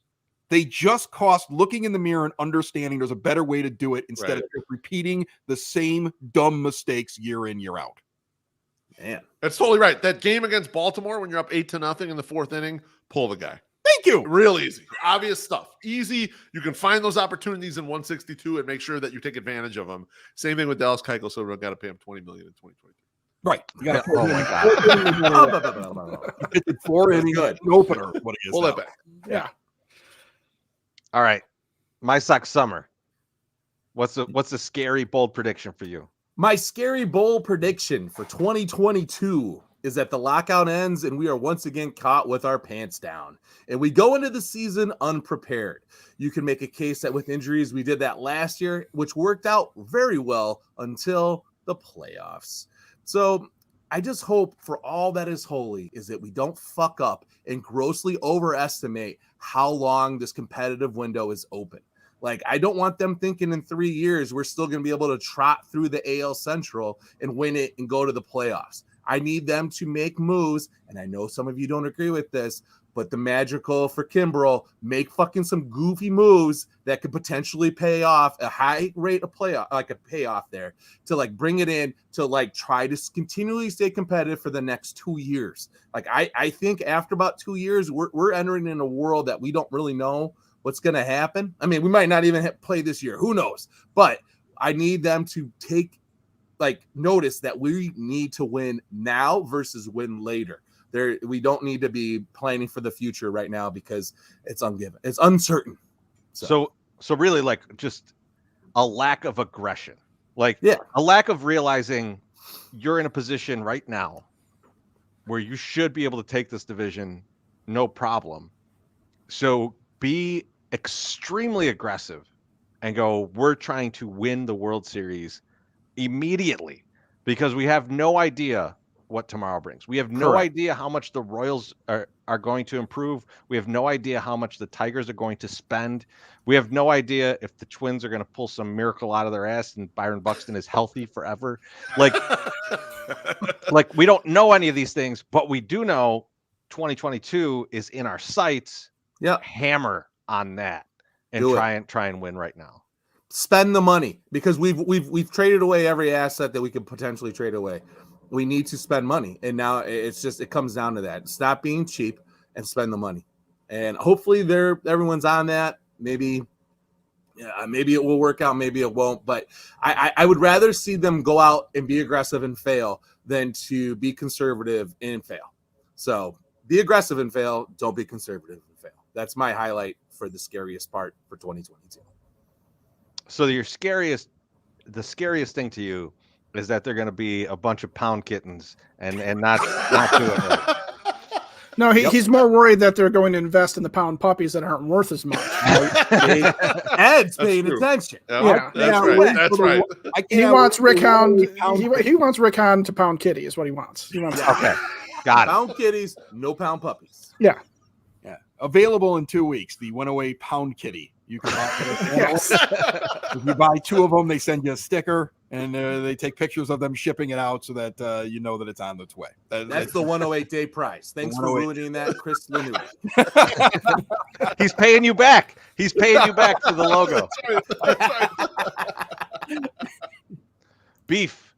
They just cost looking in the mirror and understanding there's a better way to do it instead of just repeating the same dumb mistakes year in, year out. Man, that's totally right. That game against Baltimore, when you're up 8-0 in the 4th inning, pull the guy. Thank you. Real easy. Obvious stuff. Easy. You can find those opportunities in 162 and make sure that you take advantage of them. Same thing with Dallas Keuchel, so we've got to pay him $20 million in 2023. Right. You got oh my God. He pitched 4 innings. Opener. What he is. Pull that back. Yeah. All right. My Sox summer. What's a scary bold prediction for you? My scary bowl prediction for 2022 is that the lockout ends and we are once again caught with our pants down. And we go into the season unprepared. You can make a case that with injuries, we did that last year, which worked out very well until the playoffs. So I just hope for all that is holy is that we don't fuck up and grossly overestimate how long this competitive window is open. Like, I don't want them thinking in 3 years we're still going to be able to trot through the AL Central and win it and go to the playoffs. I need them to make moves, and I know some of you don't agree with this, but the magical for Kimbrel, make fucking some goofy moves that could potentially pay off a high rate of playoff, like a payoff there, to like bring it in to like try to continually stay competitive for the next 2 years. Like, I think after about 2 years, we're entering in a world that we don't really know what's going to happen. I mean, we might not even play this year. Who knows? But I need them to take notice that we need to win now versus win later. We don't need to be planning for the future right now because it's ungiven. It's uncertain. So really, like, just a lack of aggression, a lack of realizing you're in a position right now where you should be able to take this division, no problem. So be extremely aggressive and go, we're trying to win the World Series immediately, because we have no idea what tomorrow brings. We have no idea how much the Royals are going to improve. We have no idea how much the Tigers are going to spend. We have no idea if the Twins are going to pull some miracle out of their ass and Byron Buxton is healthy forever. Like we don't know any of these things, but we do know 2022 is in our sights. Yeah, hammer on that and try and win right now. Spend the money, because we've traded away every asset that we could potentially trade away. We need to spend money, and now it comes down to that. Stop being cheap and spend the money, and hopefully everyone's on that. Maybe it will work out, maybe it won't. But I would rather see them go out and be aggressive and fail than to be conservative and fail. So be aggressive and fail. Don't be conservative and fail. That's my highlight for the scariest part for 2022. So the scariest thing to you is that they're going to be a bunch of pound kittens and not do it right. No, he's more worried that they're going to invest in the pound puppies that aren't worth as much. Ed's paying attention. That's right. He wants Rick Hound. He wants Rick Hound to pound kitty is what he wants. Okay, got it. Pound kitties, no pound puppies. Yeah. Available in 2 weeks. The 108 pound kitty. You can buy it. Yes. If you buy 2 of them, they send you a sticker, and they take pictures of them shipping it out so that you know that it's on its way. That's the 108 day price. Thanks for ruining that, Chris Lanou. He's paying you back. He's paying you back for the logo. That's right. Beef,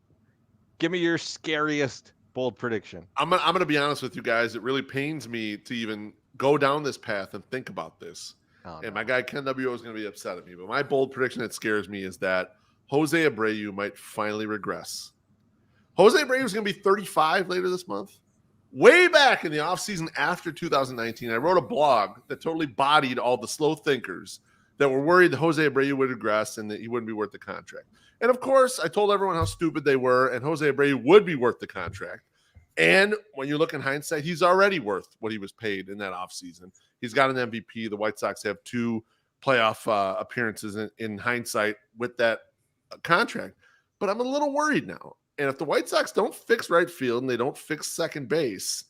give me your scariest bold prediction. I'm gonna be honest with you guys. It really pains me to even go down this path and think about this. And my guy Ken W is going to be upset at me. But my bold prediction that scares me is that Jose Abreu might finally regress. Jose Abreu is going to be 35 later this month. Way back in the offseason after 2019, I wrote a blog that totally bodied all the slow thinkers that were worried that Jose Abreu would regress and that he wouldn't be worth the contract. And of course, I told everyone how stupid they were, and Jose Abreu would be worth the contract. And when you look in hindsight, he's already worth what he was paid in that offseason. He's got an MVP. The White Sox have 2 playoff appearances in hindsight with that contract. But I'm a little worried now. And if the White Sox don't fix right field and they don't fix second base,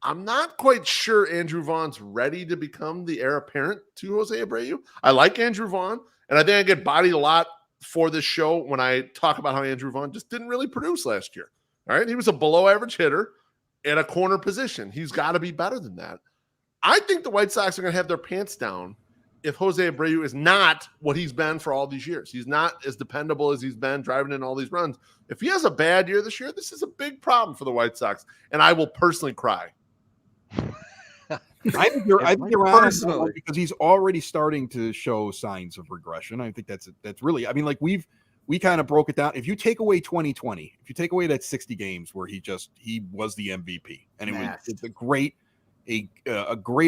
I'm not quite sure Andrew Vaughn's ready to become the heir apparent to Jose Abreu. I like Andrew Vaughn, and I think I get bodied a lot for this show when I talk about how Andrew Vaughn just didn't really produce last year. All right, he was a below-average hitter at a corner position. He's got to be better than that. I think the White Sox are going to have their pants down if Jose Abreu is not what he's been for all these years. He's not as dependable as he's been driving in all these runs. If he has a bad year this year, this is a big problem for the White Sox, and I will personally cry. I think you're on because he's already starting to show signs of regression. I think that's really. I mean, like we kind of broke it down. If you take away 2020, if you take away that 60 games where he was the MVP, and it's a great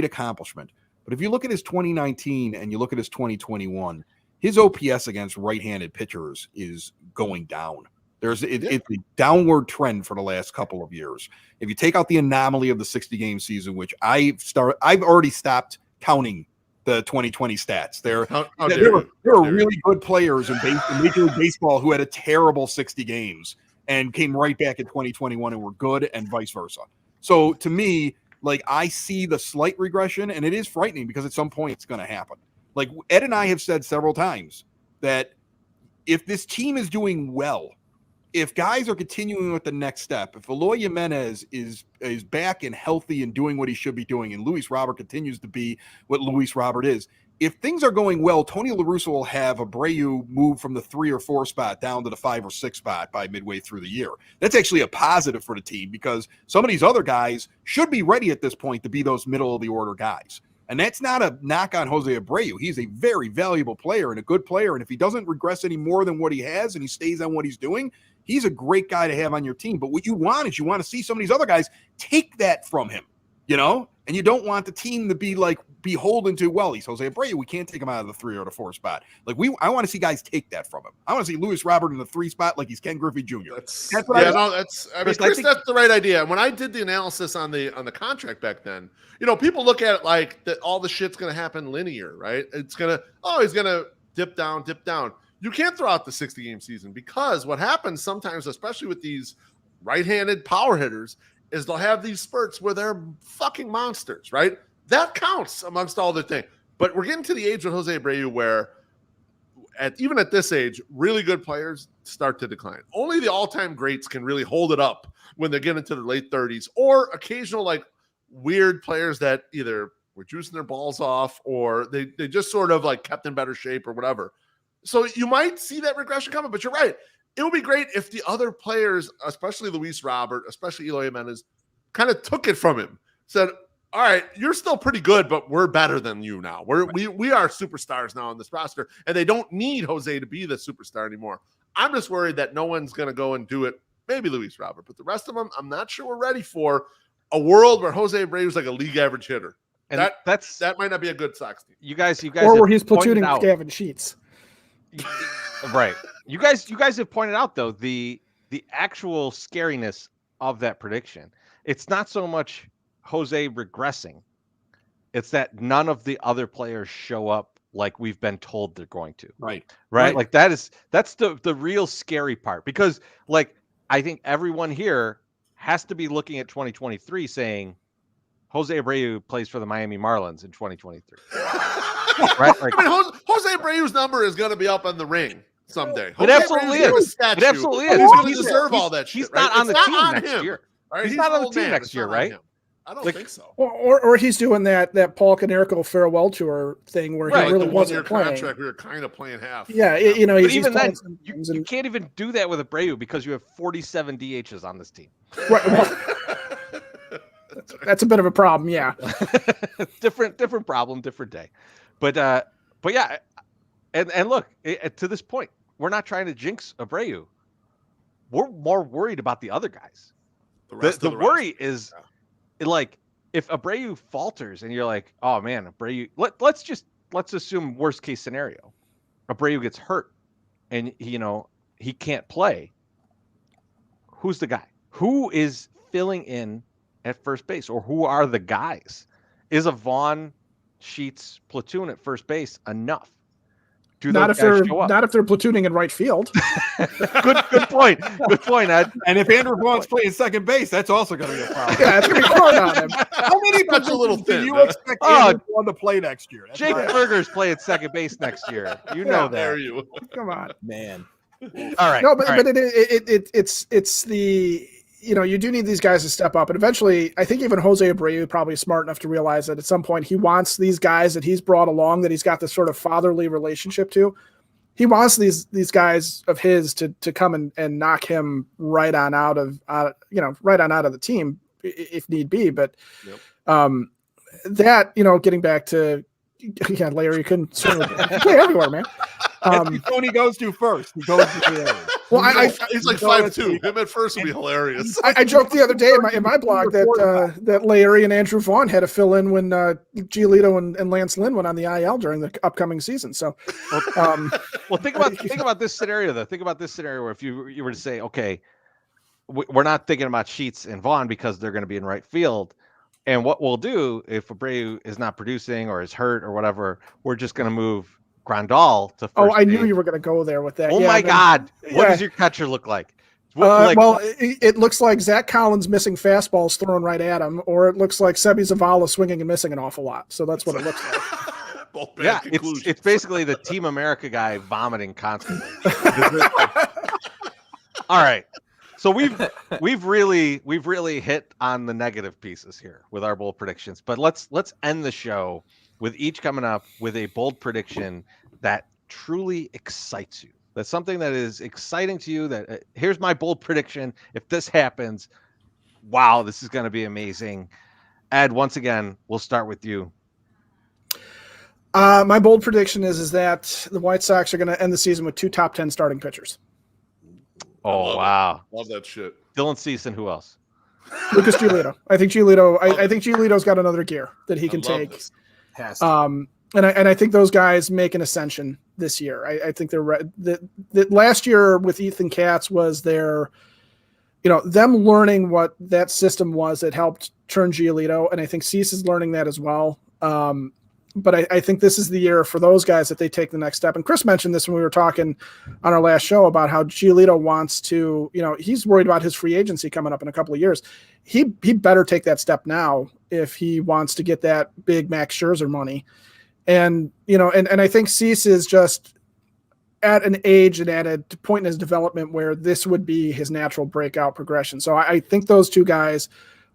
accomplishment. But if you look at his 2019 and you look at his 2021, his OPS against right-handed pitchers is going down. It's a downward trend for the last couple of years. If you take out the anomaly of the 60-game season, which I've already stopped counting the 2020 stats. There were really good players in Major League Baseball who had a terrible 60 games and came right back in 2021 and were good, and vice versa. So to me, like, I see the slight regression, and it is frightening because at some point it's going to happen. Like Ed and I have said several times that if this team is doing well, if guys are continuing with the next step, if Eloy Jimenez is back and healthy and doing what he should be doing, and Luis Robert continues to be what Luis Robert is, if things are going well, Tony La Russa will have Abreu move from the 3 or 4 spot down to the 5 or 6 spot by midway through the year. That's actually a positive for the team because some of these other guys should be ready at this point to be those middle of the order guys. And that's not a knock on Jose Abreu. He's a very valuable player and a good player. And if he doesn't regress any more than what he has and he stays on what he's doing, he's a great guy to have on your team. But what you want is you want to see some of these other guys take that from him, you know? And you don't want the team to be like beholden to, well, he's Jose Abreu. We can't take him out of the 3 or the 4 spot. Like I want to see guys take that from him. I want to see Luis Robert in the 3 spot like he's Ken Griffey Jr. That's the right idea. When I did the analysis on the contract back then, you know, people look at it like that all the shit's going to happen linear, right? It's going to, he's going to dip down. You can't throw out the 60-game season because what happens sometimes, especially with these right-handed power hitters, is they'll have these spurts where they're fucking monsters, right? That counts amongst all the things. But we're getting to the age with Jose Abreu where even at this age, really good players start to decline. Only the all-time greats can really hold it up when they get into their late 30s, or occasional like weird players that either were juicing their balls off or they just sort of like kept in better shape or whatever. So you might see that regression coming, but you're right. It would be great if the other players, especially Luis Robert, especially Eloy Jimenez, kind of took it from him. Said, all right, you're still pretty good, but we're better than you now. We are superstars now on this roster, and they don't need Jose to be the superstar anymore. I'm just worried that no one's going to go and do it. Maybe Luis Robert, but the rest of them, I'm not sure we're ready for a world where Jose Abreu is like a league average hitter. And that might not be a good Sox team. You guys, or where he's platooning Gavin Sheets. Right. You guys have pointed out though the actual scariness of that prediction. It's not so much Jose regressing. It's that none of the other players show up like we've been told they're going to. Right. Like that's the real scary part, because like I think everyone here has to be looking at 2023 saying Jose Abreu plays for the Miami Marlins in 2023. Right? Like, I mean, Jose Abreu's number is going to be up on the ring someday. It absolutely is. It absolutely is. He's going to deserve all that shit. He's not on the team next year. Right? He's not on the team next year, right? I don't think so. Or he's doing that Paul Konerko farewell tour thing where he really wasn't playing. Contract, we were kind of playing half. Yeah, you know, but even then, you can't even do that with Abreu because you have 47 DHs on this team. Right. Well, that's a bit of a problem, yeah. different problem, different day. But yeah, and look, to this point, we're not trying to jinx Abreu. We're more worried about the other guys. The worry is like if Abreu falters and you're like, oh man, Abreu. Let's assume worst case scenario, Abreu gets hurt and he can't play. Who's the guy? Who is filling in at first base, or who are the guys? Is a Vaughn Sheets platoon at first base enough? Not if they're platooning in right field. Good point. Good point, Ed. And if Andrew Vaughn's playing second base, that's also going to be a problem. Yeah, it's going to be hard on him. How many positions do you expect Andrew Vaughn to play next year? Jake Berger's playing second base next year. You know that. There you. Come on, man. All right. No, but it's the. You do need these guys to step up. And eventually, I think even Jose Abreu probably smart enough to realize that at some point he wants these guys that he's brought along, that he's got this sort of fatherly relationship to. He wants these guys of his to come and knock him right on out of the team if need be. But getting back to Larry, you couldn't certainly play everywhere, man. Tony goes to first. He goes to the end. Well, he's like 5'2". Him at first would be hilarious. I joked the other day in my blog that Larry and Andrew Vaughn had to fill in when Giolito and Lance Lynn went on the IL during the upcoming season. So, well, think about this scenario though. Think about this scenario where if you were to say, okay, we're not thinking about Sheets and Vaughn because they're going to be in right field. And what we'll do if Abreu is not producing or is hurt or whatever, we're just going to move Grandal to first. Oh, I knew you were going to go there with that. Oh my God. What does your catcher look like? Well, it looks like Zach Collins missing fastballs thrown right at him, or it looks like Sebi Zavala swinging and missing an awful lot. So that's what it looks like. Yeah, it's basically the Team America guy vomiting constantly. All right. So we've really hit on the negative pieces here with our bold predictions, but let's end the show with each coming up with a bold prediction that truly excites you. That's something that is exciting to you. That here's my bold prediction. If this happens, wow, this is going to be amazing. Ed, once again, we'll start with you. My bold prediction is that the White Sox are going to end the season with 2 top 10 starting pitchers. Oh, wow. Love that shit. Dylan Cease and who else? Lucas Giolito. I think Giolito's got another gear that he can take. And I think those guys make an ascension this year. I think that last year with Ethan Katz was them learning what that system was that helped turn Giolito. And I think Cease is learning that as well. But I think this is the year for those guys that they take the next step. And Chris mentioned this when we were talking on our last show about how Giolito wants to, he's worried about his free agency coming up in a couple of years. He better take that step now if he wants to get that big Max Scherzer money. And, and I think Cease is just at an age and at a point in his development where this would be his natural breakout progression. So I think those two guys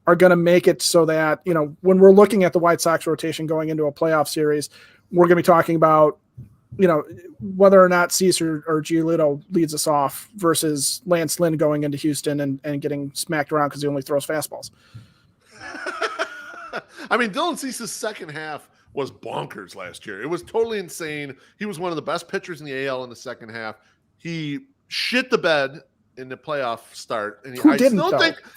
are going to make it so that, when we're looking at the White Sox rotation going into a playoff series, we're going to be talking about, whether or not Cease or Giolito leads us off versus Lance Lynn going into Houston and getting smacked around because he only throws fastballs. I mean, Dylan Cease's second half was bonkers last year. It was totally insane. He was one of the best pitchers in the AL in the second half. He shit the bed in the playoff start. And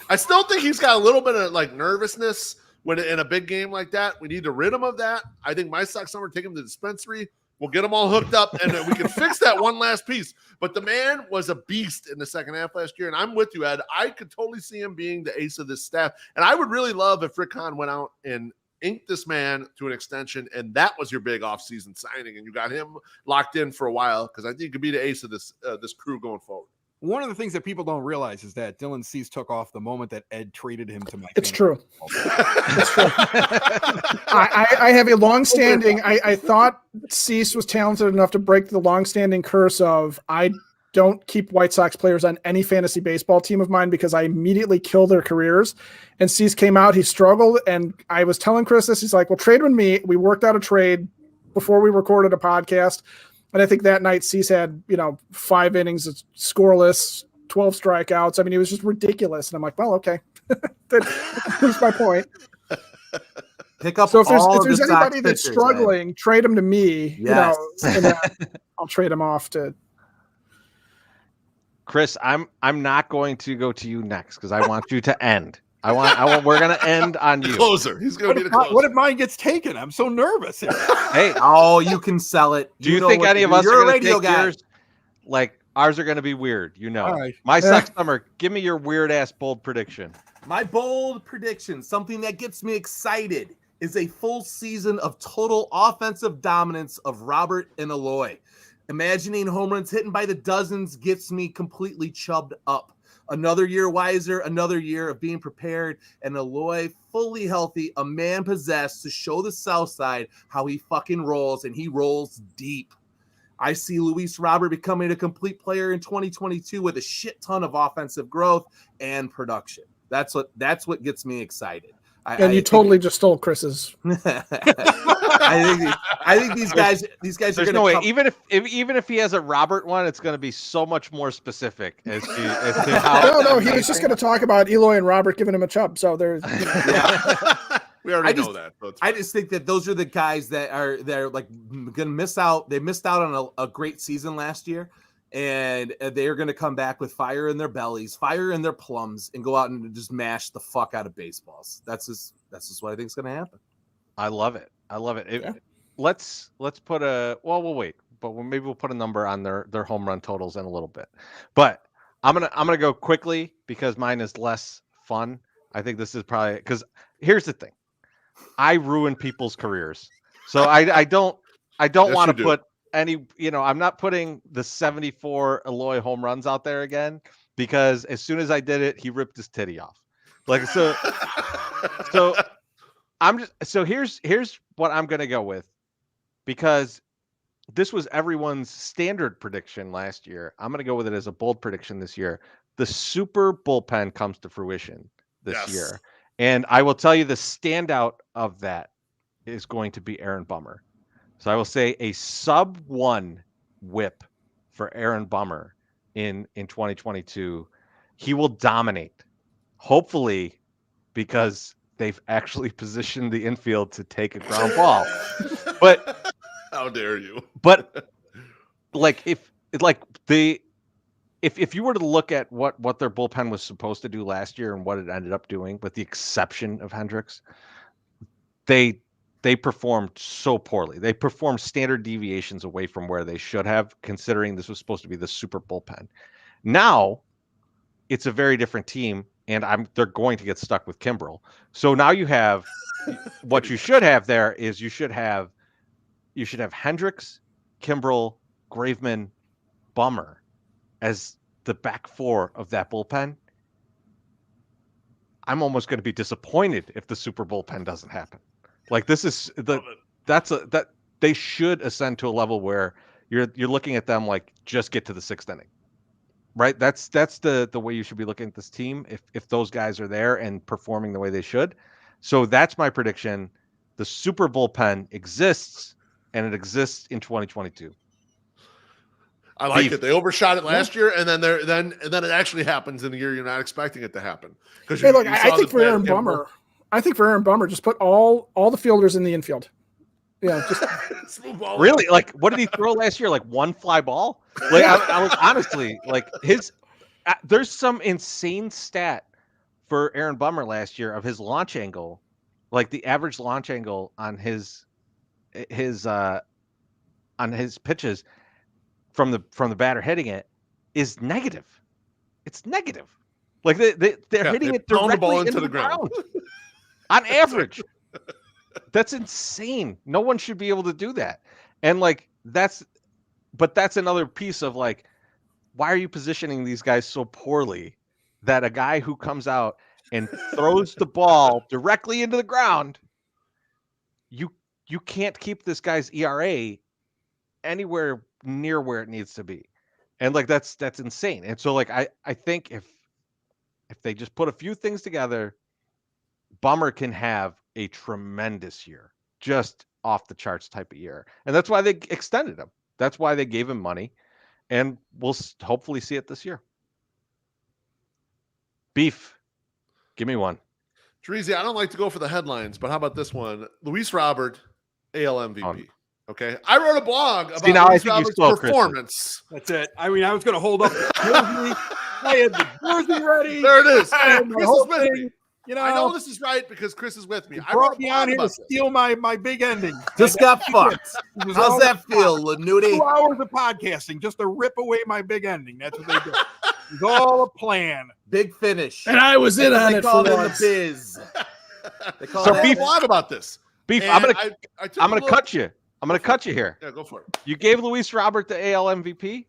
I still think he's got a little bit of like nervousness when in a big game like that. We need to rid him of that. I think my Sox summer take him to the dispensary. We'll get them all hooked up and we can fix that one last piece. But the man was a beast in the second half last year. And I'm with you, Ed. I could totally see him being the ace of this staff. And I would really love if Rick Hahn went out and inked this man to an extension. And that was your big offseason signing. And you got him locked in for a while because I think he could be the ace of this crew going forward. One of the things that people don't realize is that Dylan Cease took off the moment that Ed traded him to my. It's true. It's true. I have a long-standing. I thought Cease was talented enough to break the long-standing curse of I don't keep White Sox players on any fantasy baseball team of mine because I immediately kill their careers. And Cease came out. He struggled, and I was telling Chris this. He's like, "Well, trade with me." We worked out a trade before we recorded a podcast. And I think that night Cease had, 5 innings, scoreless, 12 strikeouts. I mean, it was just ridiculous. And I'm like, well, okay. That's my point. Pick up. So if there's anybody that's struggling, trade them to me. Yes. And I'll trade them off to. Chris, I'm not going to go to you next because I want you to end. We're gonna end on you. Closer. He's gonna be the closer. What if mine gets taken? I'm so nervous. Hey, you can sell it. Do you think any of us are gonna take yours? Like ours are gonna be weird, All right. My Sox summer. Give me your weird ass bold prediction. My bold prediction, something that gets me excited, is a full season of total offensive dominance of Robert and Eloy. Imagining home runs hitting by the dozens gets me completely chubbed up. Another year wiser, another year of being prepared, and Eloy fully healthy, a man possessed to show the South Side how he fucking rolls, and he rolls deep. I see Luis Robert becoming a complete player in 2022 with a shit ton of offensive growth and production. That's what gets me excited. You totally just stole Chris's. I think these guys There's are going to no way. Even if he has a Robert one, it's going to be so much more specific as to how. No, he was just going to talk about Eloy and Robert giving him a chub. So there's. We already know that. I just think that those are the guys that are like going to miss out. They missed out on a great season last year. and they're going to come back with fire in their bellies, fire in their plums, and go out and just mash the fuck out of baseballs. That's just what I think is going to happen. I love it. Yeah. Let's put we'll wait, but maybe we'll put a number on their home run totals in a little bit. But I'm gonna go quickly because mine is less fun. I think this is probably because here's the thing. I ruin people's careers. So I don't Yes, want you to do. put any, I'm not putting the 74 Eloy home runs out there again, because as soon as I did it, he ripped his titty off. Like, so here's what I'm going to go with, because this was everyone's standard prediction last year. I'm going to go with it as a bold prediction this year. The super bullpen comes to fruition this year. And I will tell you the standout of that is going to be Aaron Bummer. So I will say a sub-1 whip for Aaron Bummer in 2022. He will dominate, hopefully, because they've actually positioned the infield to take a ground ball. But how dare you? But like if you were to look at what their bullpen was supposed to do last year and what it ended up doing, with the exception of Hendricks, they performed so poorly. They performed standard deviations away from where they should have, considering this was supposed to be the super bullpen. Now it's a very different team, and they're going to get stuck with Kimbrel. So now you have what you should have there is you should have Hendricks, Kimbrel, Graveman, Bummer as the back four of that bullpen. I'm almost going to be disappointed if the super bullpen doesn't happen. Like, this is that they should ascend to a level where you're looking at them like, just get to the 6th inning, right? That's the way you should be looking at this team if those guys are there and performing the way they should. So that's my prediction. The super bullpen exists, and it exists in 2022. I like it. They overshot it last year, and then it actually happens in the year you're not expecting it to happen. Because I think for Aaron Bummer, just put all the fielders in the infield. Yeah, just really. Like, what did he throw last year? Like one fly ball? Like, I was honestly like there's some insane stat for Aaron Bummer last year of his launch angle, like the average launch angle on his pitches from the batter hitting it is negative. It's negative. Like they're hitting it directly the ball into the ground. On average. That's insane. No one should be able to do that. And like that's another piece of like, why are you positioning these guys so poorly that a guy who comes out and throws the ball directly into the ground, you can't keep this guy's ERA anywhere near where it needs to be. And like that's insane. And so like I think if they just put a few things together, Bummer can have a tremendous year, just off the charts type of year. And that's why they extended him. That's why they gave him money, and we'll hopefully see it this year. Beef, give me one. Dreezy, I don't like to go for the headlines, but how about this one? Luis Robert, AL MVP. Okay, I wrote a blog about Luis Robert's performance. That's it. I mean, I was going to hold up the jersey. I had the jersey ready. There it is. Chris is with me. You know, I know this is right because Chris is with me. I brought me on here to steal my big ending. Just got fucked. How's that feel, Lanuti? 2 hours of podcasting just to rip away my big ending. That's what they do. It's all a plan. Big finish. And I was in on it for the biz. So Beef, blog about this. Beef, I'm gonna cut you. I'm gonna cut you here. Yeah, go for it. You gave Luis Robert the AL MVP.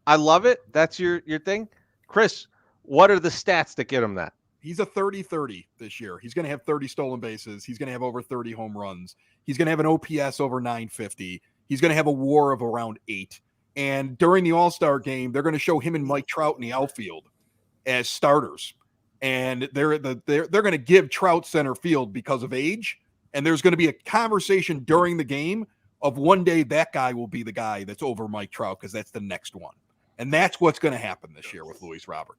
I love it. That's your thing. Chris, what are the stats that get him that? He's a 30-30 this year. He's going to have 30 stolen bases. He's going to have over 30 home runs. He's going to have an OPS over 950. He's going to have a WAR of around 8. And during the All-Star game, they're going to show him and Mike Trout in the outfield as starters. And they're going to give Trout center field because of age. And there's going to be a conversation during the game of one day that guy will be the guy that's over Mike Trout because that's the next one. And that's what's going to happen this year with Luis Robert.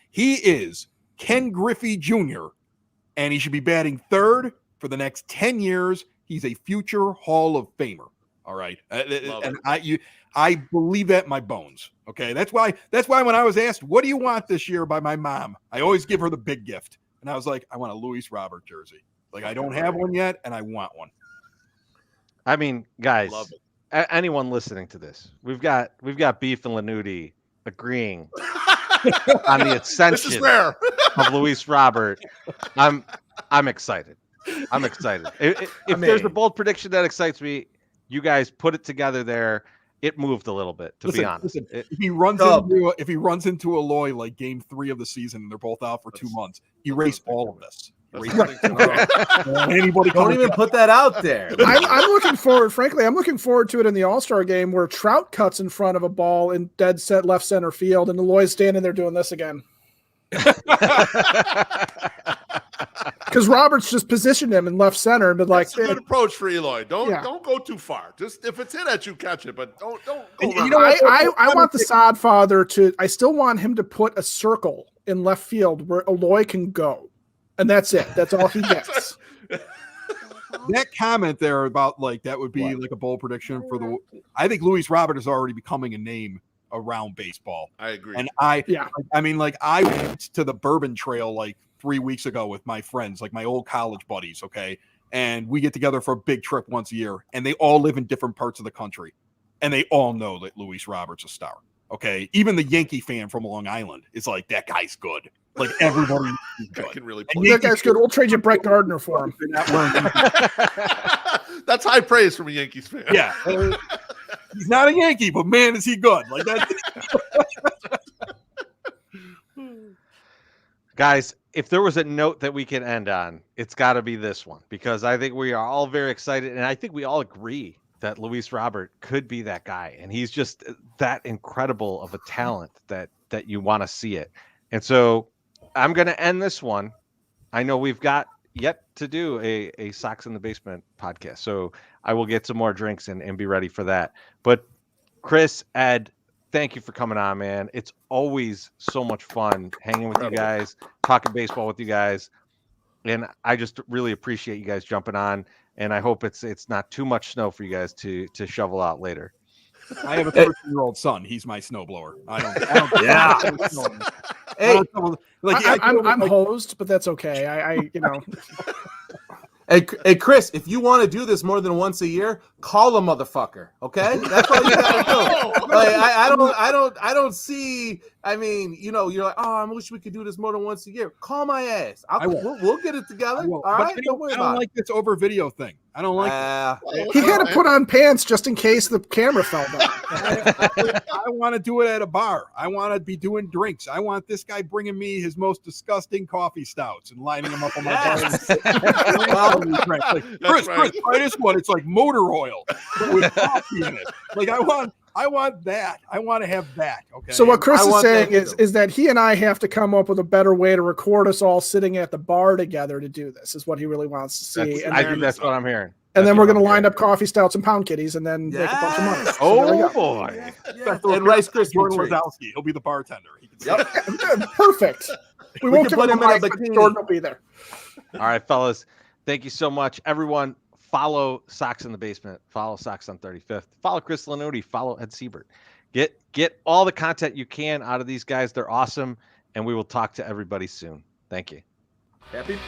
He is Ken Griffey Jr., and he should be batting third for the next 10 years. He's a future Hall of Famer. All right. Love And I believe that in my bones. Okay. That's why when I was asked, what do you want this year by my mom? I always give her the big gift. And I was like, I want a Luis Robert jersey. Like, I don't have one yet, and I want one. I mean, guys, Love anyone listening to this, we've got Beef and Lanuti agreeing on the This is ascension rare. of Luis Robert. I'm excited. I'm excited. If there's a bold prediction that excites me, you guys put it together there. It moved a little bit, to be honest. If he runs into Aloy like game 3 of the season and they're both out for 2 months, erase all of this. Anybody don't even put that out there. I'm looking forward, frankly, I'm looking forward to it in the All-Star game where Trout cuts in front of a ball in dead set left center field and Aloy's standing there doing this again. Because Roberts just positioned him in left center and been like, "That's a good approach for Eloy. Don't go too far. Just if it's hit at you, catch it, but don't go." And you know, I want the sod father to. I still want him to put a circle in left field where Eloy can go, and that's it. That's all he gets. That comment there about like that would be like a bold prediction for the. I think Luis Robert is already becoming a name around baseball. I agree. And I mean, like I went to the Bourbon Trail like 3 weeks ago with my friends, like my old college buddies. Okay. And we get together for a big trip once a year and they all live in different parts of the country and they all know that Luis Robert's a star. Okay. Even the Yankee fan from Long Island is like, that guy's good. Like everybody is good. Can really that guy's good. We'll trade you Brett Gardner for him. That's high praise from a Yankees fan. Yeah. He's not a Yankee, but man, is he good. Like that. Guys, if there was a note that we can end on, it's got to be this one, because I think we are all very excited, and I think we all agree that Luis Robert could be that guy, and he's just that incredible of a talent that you want to see it. And so I'm going to end this one. I know we've got yet to do a Sox in the Basement podcast, so I will get some more drinks and be ready for that. But Chris, Ed, thank you for coming on, man. It's always so much fun hanging with you guys, talking baseball with you guys. And I just really appreciate you guys jumping on. And I hope it's not too much snow for you guys to shovel out later. I have a 13-year-old son. He's my snowblower. I don't yeah. Hey, I'm hosed, but that's okay. I you know. Hey, Chris, if you want to do this more than once a year, call a motherfucker. Okay, that's all you gotta do. Like, I don't see. I mean, you know, you're like, oh, I wish we could do this more than once a year. Call my ass. We'll get it together. All right, don't worry about it. I don't like this over video thing. I don't like it. He had to put on pants just in case the camera fell down. I want to do it at a bar. I want to be doing drinks. I want this guy bringing me his most disgusting coffee stouts and lining them up on my bar. Like, Chris, try this one. It's like motor oil with coffee in it. Like I want that. I want to have that. Okay. So what Chris is saying is that he and I have to come up with a better way to record us all sitting at the bar together to do this. Is what he really wants to see. I think that's what I'm hearing. And then we're going to line up coffee stouts and pound kitties and then make a bunch of money. Oh, boy. Yeah. And Rice Krispies. Jordan Wazowski. He'll be the bartender. Perfect. We won't give him a mic, but Jordan will be there. All right, fellas. Thank you so much. Everyone, follow Sox in the Basement. Follow Sox on 35th. Follow Chris Lanuti. Follow Ed Siebert. Get all the content you can out of these guys. They're awesome. And we will talk to everybody soon. Thank you. Happy